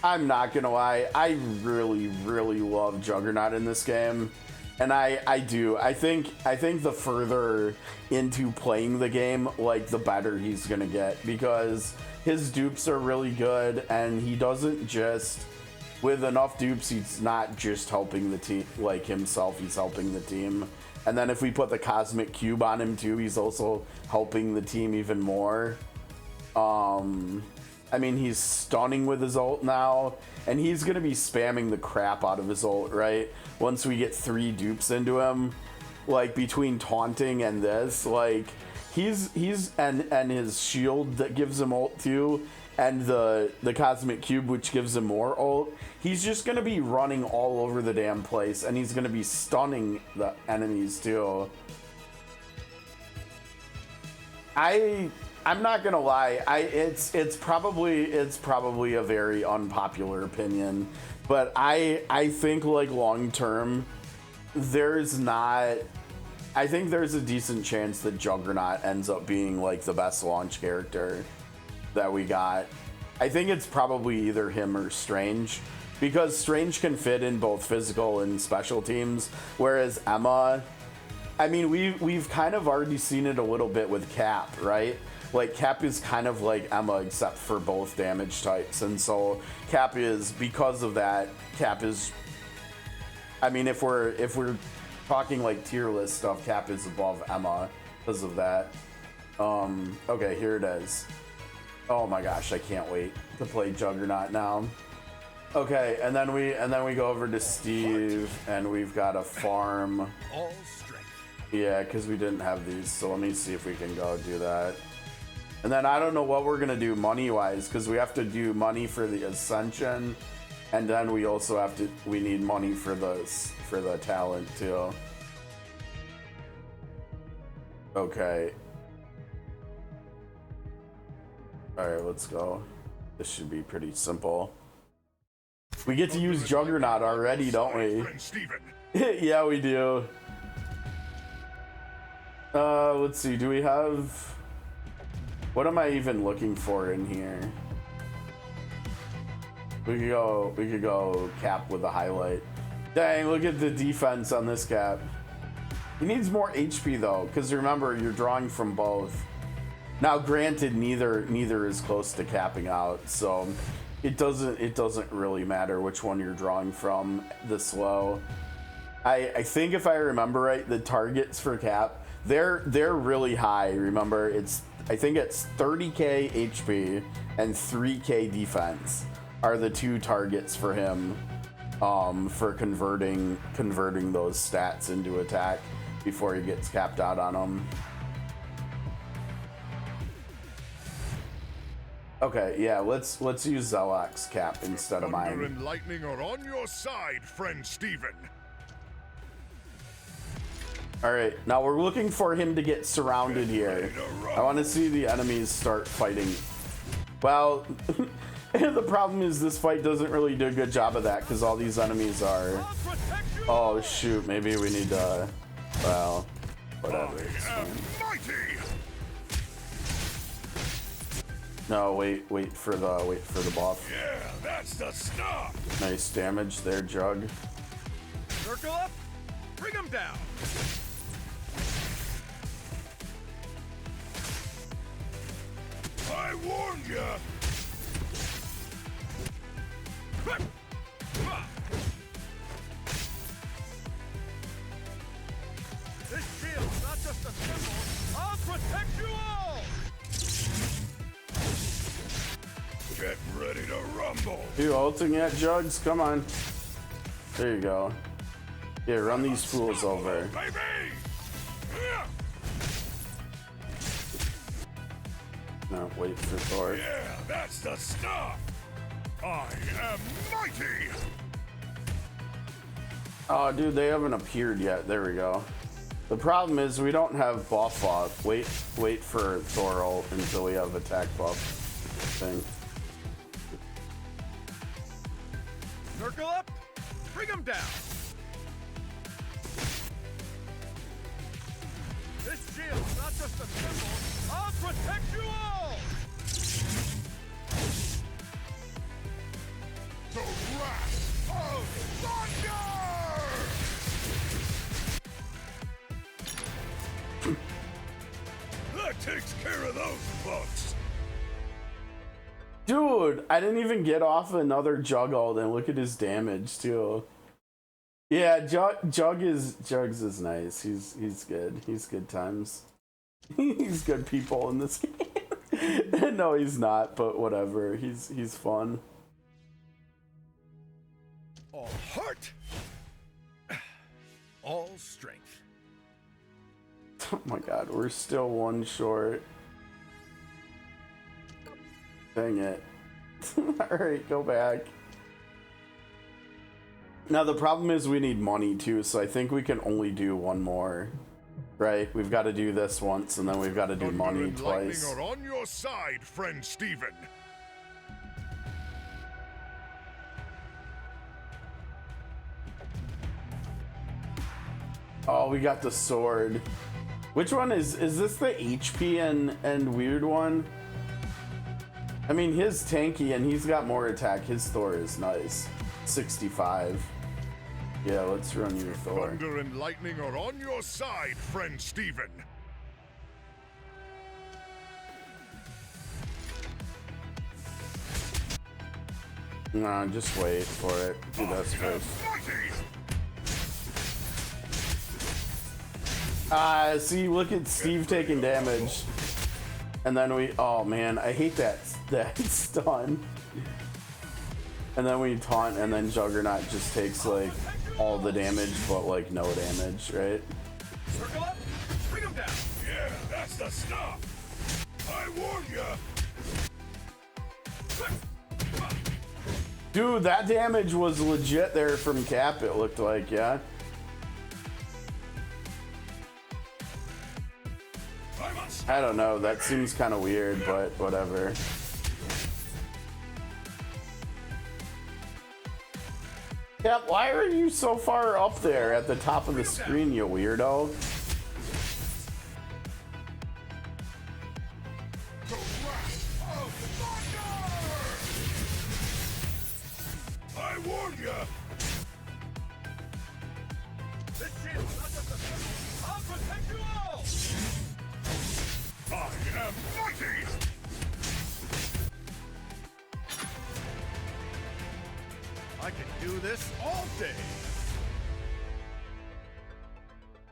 I'm not gonna lie, I really love Juggernaut in this game, and I do. I think the further into playing the game, like, the better he's gonna get, because his dupes are really good, and he doesn't just, with enough dupes, he's not just helping the team, like himself, he's helping the team. And then if we put the Cosmic Cube on him too, he's also helping the team even more. I mean, he's stunning with his ult now, and he's gonna be spamming the crap out of his ult, right? Once we get 3 dupes into him, like between taunting and this, like he's and his shield that gives him ult too, and the Cosmic Cube which gives him more ult. He's just gonna be running all over the damn place, and he's gonna be stunning the enemies too. I'm not gonna lie. It's probably a very unpopular opinion, but I think, like, long term, I think there's a decent chance that Juggernaut ends up being, like, the best launch character that we got. I think it's probably either him or Strange, because Strange can fit in both physical and special teams, whereas Emma, I mean, we've kind of already seen it a little bit with Cap, right? Like, Cap is kind of like Emma, except for both damage types. And so Cap is, because of that, Cap is, I mean, if we're talking like tier list stuff, Cap is above Emma because of that. Okay, here it is. Oh my gosh, I can't wait to play Juggernaut now. Okay, and then we go over to Steve, and we've got a farm. All strength. Yeah, because we didn't have these, so let me see if we can go do that. And then I don't know what we're gonna do money-wise, because we have to do money for the Ascension, and then we also we need money for the talent too. Okay. All right, let's go. This should be pretty simple. We get to use Juggernaut already, don't we? Yeah, we do. Let's see. Do we have? What am I even looking for in here? We could go Cap with a highlight. Dang, look at the defense on this Cap. He needs more HP though, because remember, you're drawing from both. Now, granted, neither is close to capping out, so it doesn't really matter which one you're drawing from this low. I think if I remember right, the targets for Cap, they're really high. Remember, I think it's 30k HP and 3k defense are the 2 targets for him, for converting those stats into attack before he gets capped out on them. Okay, yeah, let's use Zelak's Cap instead of mine. Thunder and lightning are on your side, friend Steven. All right, now we're looking for him to get surrounded here. I want to see the enemies start fighting. Well, the problem is this fight doesn't really do a good job of that because all these enemies are... Oh, shoot, maybe we need to... Well, whatever. No, wait for the buff. Yeah, that's the stuff. Nice damage there, Jug. Circle up, bring him down. I warned ya. This shield's not just a symbol. I'll protect you all! Get ready to rumble! You ulting at Jugs? Come on. There you go. Yeah, run these fools over. No, wait for Thor. Yeah, that's the stuff! I am mighty! Oh, dude, they haven't appeared yet. There we go. The problem is we don't have buff up. Wait for Thor ult until we have attack buff thing. Circle up, bring him down. This shield's not just a symbol. I'll protect you all! The wrath of thunder! That takes care of those bugs. Dude, I didn't even get off another Jug ult and look at his damage too. Yeah, Juggs is nice. He's good. He's good times. He's good people in this game. No, he's not, but whatever. He's fun. All heart, all strength. Oh my god, we're still one short. Dang it. Alright, go back. Now the problem is we need money too, so I think we can only do one more. Right? We've got to do this once, and then we've got to do money twice. Lightning are on your side, friend Steven. Oh, we got the sword. Which one is this the HP and weird one? I mean, his tanky and he's got more attack. His Thor is nice. 65. Yeah, let's run your Thor. Thunder and lightning are on your side, friend Steven. Nah, just wait for it. Do this first. See, look at Steve taking damage. And then oh man, I hate that stun. And then we taunt, and then Juggernaut just takes like all the damage, but like no damage, right? Circle up, bring him down. Yeah, that's the stuff. I warn ya. Dude, that damage was legit there from Cap, it looked like, yeah. I don't know, that seems kind of weird, but whatever. Cap, why are you so far up there at the top of the screen, you weirdo? I warn ya. This shield's not just a symbol. I'll protect you all! I am mighty. I can do this all day.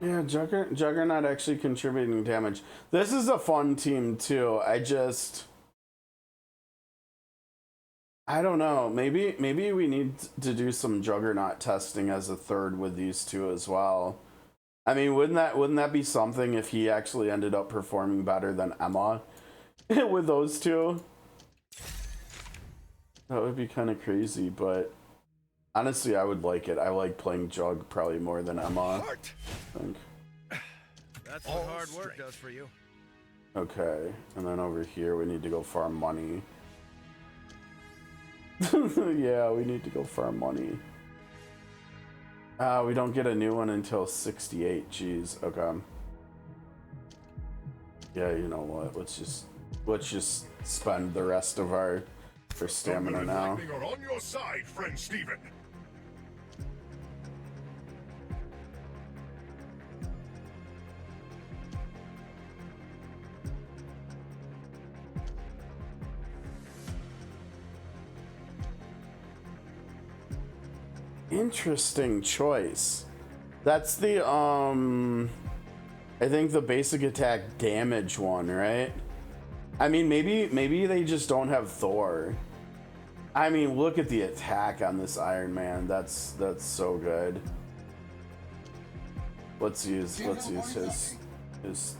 Yeah, Juggernaut actually contributing damage. This is a fun team too. I don't know. Maybe we need to do some Juggernaut testing as a third with these two as well. I mean, wouldn't that be something if he actually ended up performing better than Emma with those two? That would be kind of crazy, but honestly, I would like it. I like playing Jug probably more than Emma. I think. That's what hard work does for you. Okay, and then over here we need to go farm money. Yeah, we need to go farm money. We don't get a new one until 68. Jeez. Okay. Yeah, you know what? Let's just spend the rest of our stamina now. Lightning are on your side, friend Steven. Interesting choice. That's the I think the basic attack damage one, right? I mean, maybe they just don't have Thor. I mean, look at the attack on this Iron Man. That's so good. Let's use his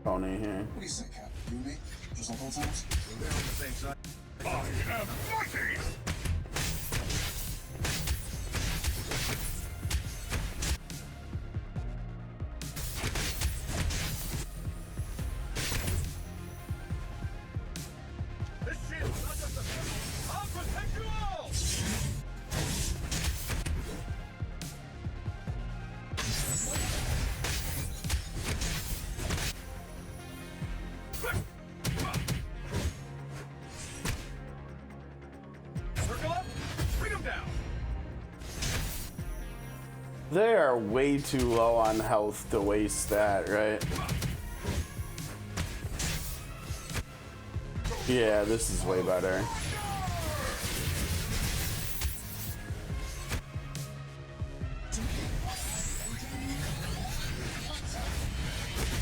Tony here. What do you say, Cap? You and me? Just like old times? We're on the same side. I am mighty! This shield's not just a symbol. I'll protect you all! Circle up, bring him down. They are way too low on health to waste that, right? Yeah, this is way better.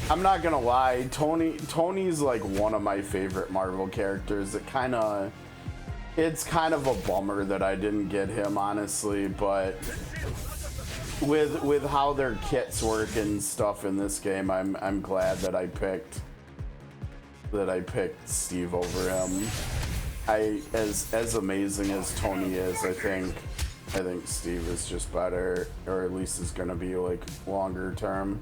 I'm not gonna lie, Tony's like one of my favorite Marvel characters. It's kind of a bummer that I didn't get him, honestly, but with how their kits work and stuff in this game, I'm glad that I picked Steve over him. As amazing as Tony is, I think Steve is just better, or at least is gonna be like longer term.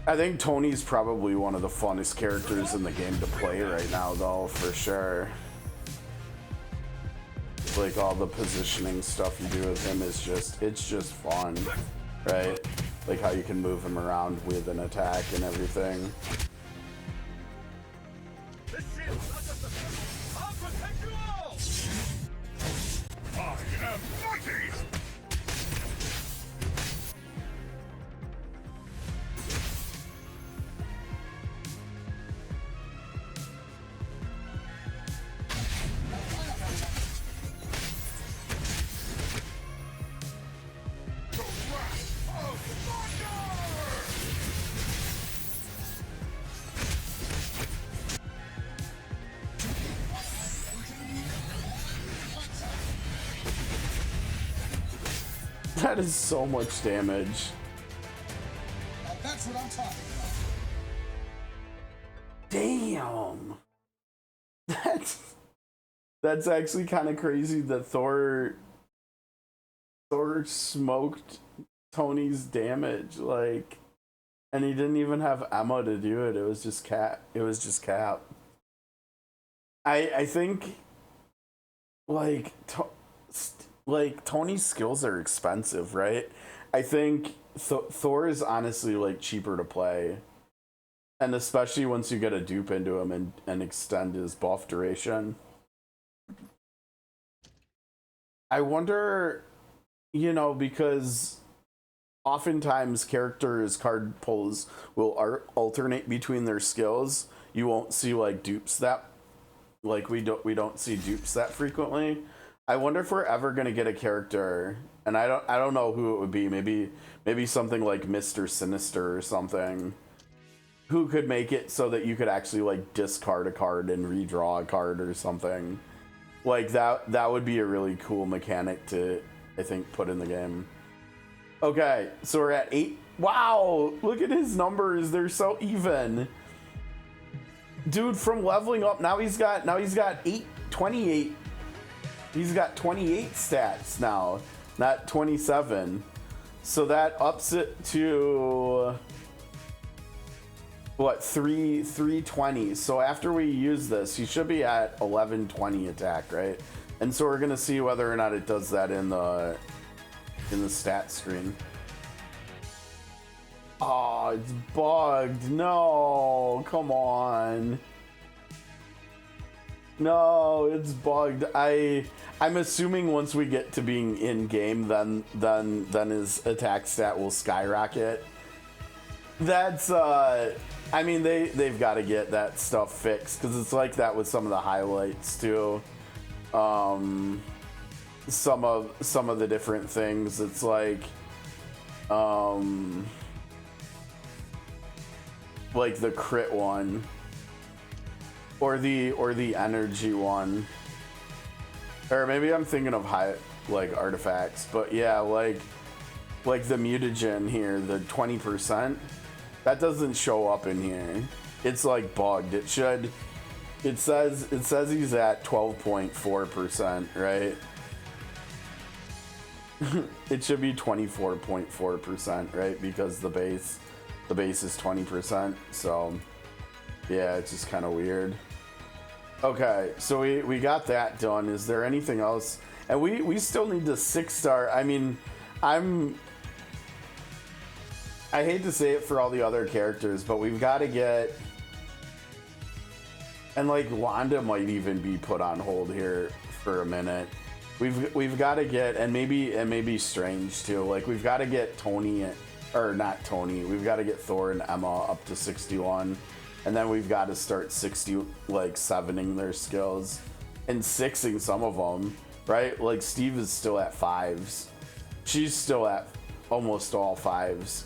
I think Tony's probably one of the funnest characters in the game to play right now, though, for sure. Like, all the positioning stuff you do with him is it's just fun, right? Like how you can move him around with an attack and everything. This shield's not just a symbol. I'll protect you all! I am mighty! That is so much damage. Now that's what I'm talking about. Damn. That's actually kind of crazy that Thor smoked Tony's damage, like, and he didn't even have Emma to do it. It was just Cap. I think like Tony's skills are expensive, right? I think Thor is honestly like cheaper to play, and especially once you get a dupe into him and extend his buff duration. I wonder, because oftentimes characters' card pulls will alternate between their skills. You won't see like dupes that, like we don't see dupes that frequently. I wonder if we're ever gonna get a character, and I don't know who it would be. Maybe something like Mr. Sinister or something, who could make it so that you could actually like discard a card and redraw a card or something. Like that would be a really cool mechanic to, I think, put in the game. Okay, so we're at 8. Wow, look at his numbers. They're so even. Dude, from leveling up, now he's got 28. He's got 28 stats now, not 27. So that ups it to what, 320. So after we use this, he should be at 1120 attack, right? And so we're gonna see whether or not it does that in the stat screen. Oh, it's bugged. No, come on. No, it's bugged. I'm assuming once we get to being in game, then his attack stat will skyrocket. That's I mean, they've got to get that stuff fixed, because it's like that with some of the highlights too. some of the different things. It's like the crit one or the energy one, or maybe I'm thinking of high like artifacts, but yeah, like the mutagen here, the 20%, that doesn't show up in here. It's like bugged. It says he's at 12.4%, right? It should be 24.4%, right? Because the base is 20%. So yeah, it's just kind of weird. Okay, so we got that done. Is there anything else? And we still need the 6-star. I mean, I hate to say it for all the other characters, but we've got to get, and like Wanda might even be put on hold here for a minute. We've got to get, and maybe Strange too. Like we've got to get Tony, or not Tony. We've got to get Thor and Emma up to 61, and then we've got to start 7ing their skills and 6ing some of them. Right? Like Steve is still at 5s. She's still at almost all 5s.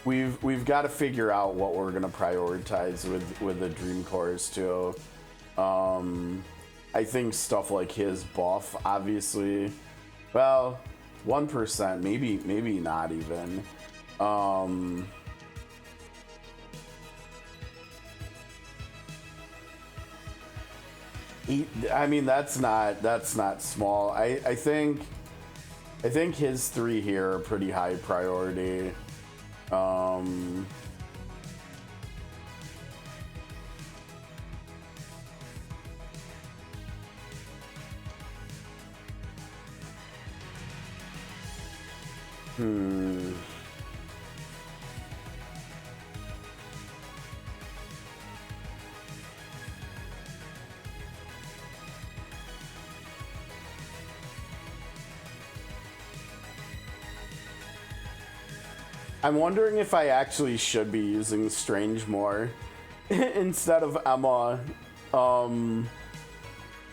We've got to figure out what we're gonna prioritize with the Dream Cores too. I think stuff like his buff, obviously. Well, 1%, maybe not even. I mean, that's not small. I think his 3 here are pretty high priority. I'm wondering if I actually should be using Strange more instead of Emma,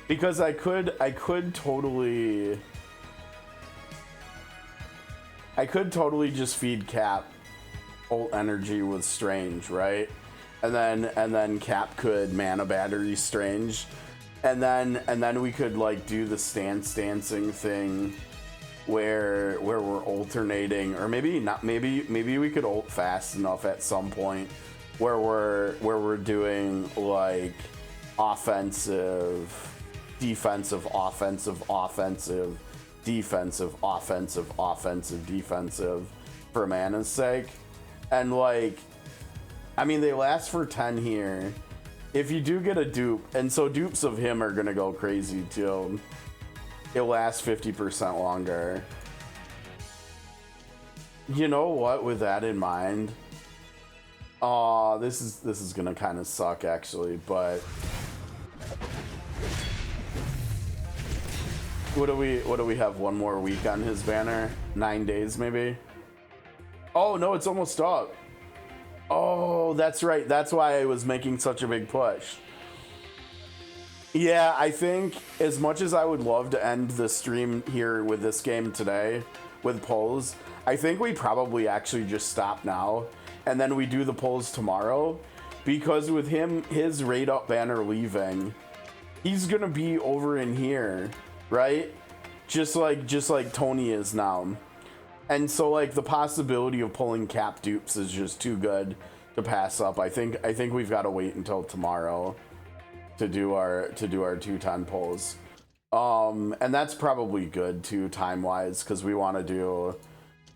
because I could totally just feed Cap ult energy with Strange, right? And then Cap could mana battery Strange, and then we could like do the dancing thing where we're alternating, or maybe not. Maybe we could ult fast enough at some point where we're doing like offensive, defensive, offensive, offensive, defensive, offensive, offensive, defensive for mana's sake. And like, I mean, they last for 10 here. If you do get a dupe, and so dupes of him are gonna go crazy too. It lasts 50% longer. You know what? With that in mind, this is gonna kind of suck actually. But what do we have? One more week on his banner? 9 days maybe? Oh no, it's almost up. Oh, that's right. That's why I was making such a big push. Yeah, I think as much as I would love to end the stream here with this game today with polls, I think we probably actually just stop now and then we do the polls tomorrow, because with him, his raid up banner leaving, he's gonna be over in here, right? Just like Tony is now. And so like the possibility of pulling Cap dupes is just too good to pass up. I think we've got to wait until tomorrow to do our 210 polls, and that's probably good too, time wise, because we want to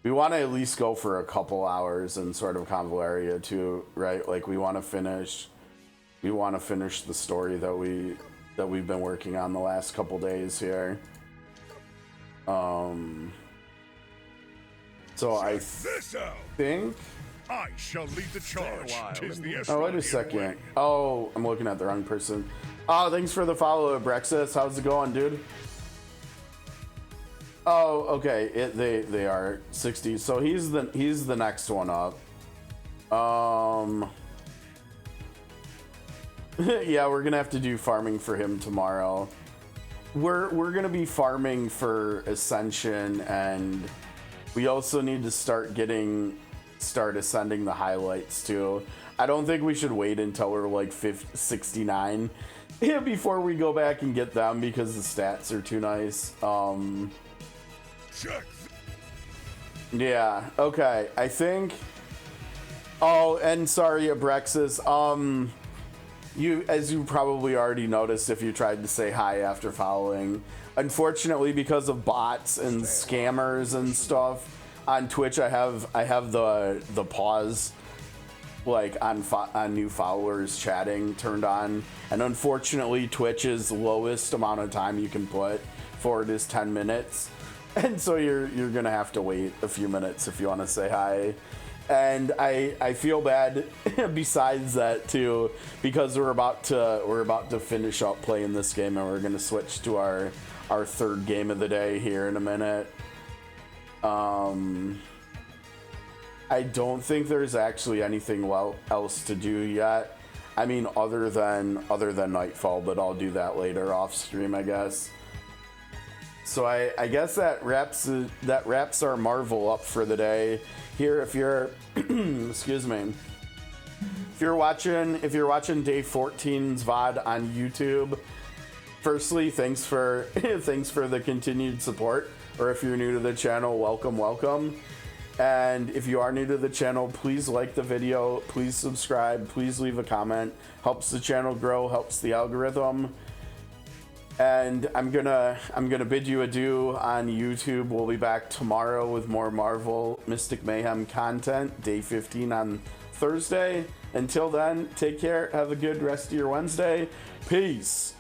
at least go for a couple hours in sort of Convaleria too, right? Like we want to finish the story that we've been working on the last couple days here. So I think I shall lead the charge. Tis the oh, wait a second. Oh, I'm looking at the wrong person. Oh, thanks for the follow, Brexis. How's it going, dude? Oh, okay. They are 60. So he's the next one up. Yeah, we're gonna have to do farming for him tomorrow. We're gonna be farming for Ascension, and we also need to start ascending the highlights too. I don't think we should wait until we're like 69 before we go back and get them, because the stats are too nice. Check. Yeah, okay, I think... Oh, and sorry, Abrexis, as you probably already noticed if you tried to say hi after following, unfortunately, because of bots and scammers and stuff on Twitch, I have the pause like on new followers chatting turned on, and unfortunately Twitch's lowest amount of time you can put for it is 10 minutes, and so you're gonna have to wait a few minutes if you want to say hi. And I feel bad besides that too, because we're about to finish up playing this game, and we're gonna switch to our third game of the day here in a minute. I don't think there's actually anything else to do yet. I mean, other than Nightfall, but I'll do that later off stream, I guess. So I guess that wraps our Marvel up for the day. Here, if you're excuse me, if you're watching day 14's VOD on YouTube, firstly, thanks for the continued support. Or if you're new to the channel, welcome. And if you are new to the channel, please like the video, please subscribe, please leave a comment. Helps the channel grow, helps the algorithm. And I'm gonna bid you adieu on YouTube. We'll be back tomorrow with more Marvel Mystic Mayhem content, day 15 on Thursday. Until then, take care, have a good rest of your Wednesday. Peace.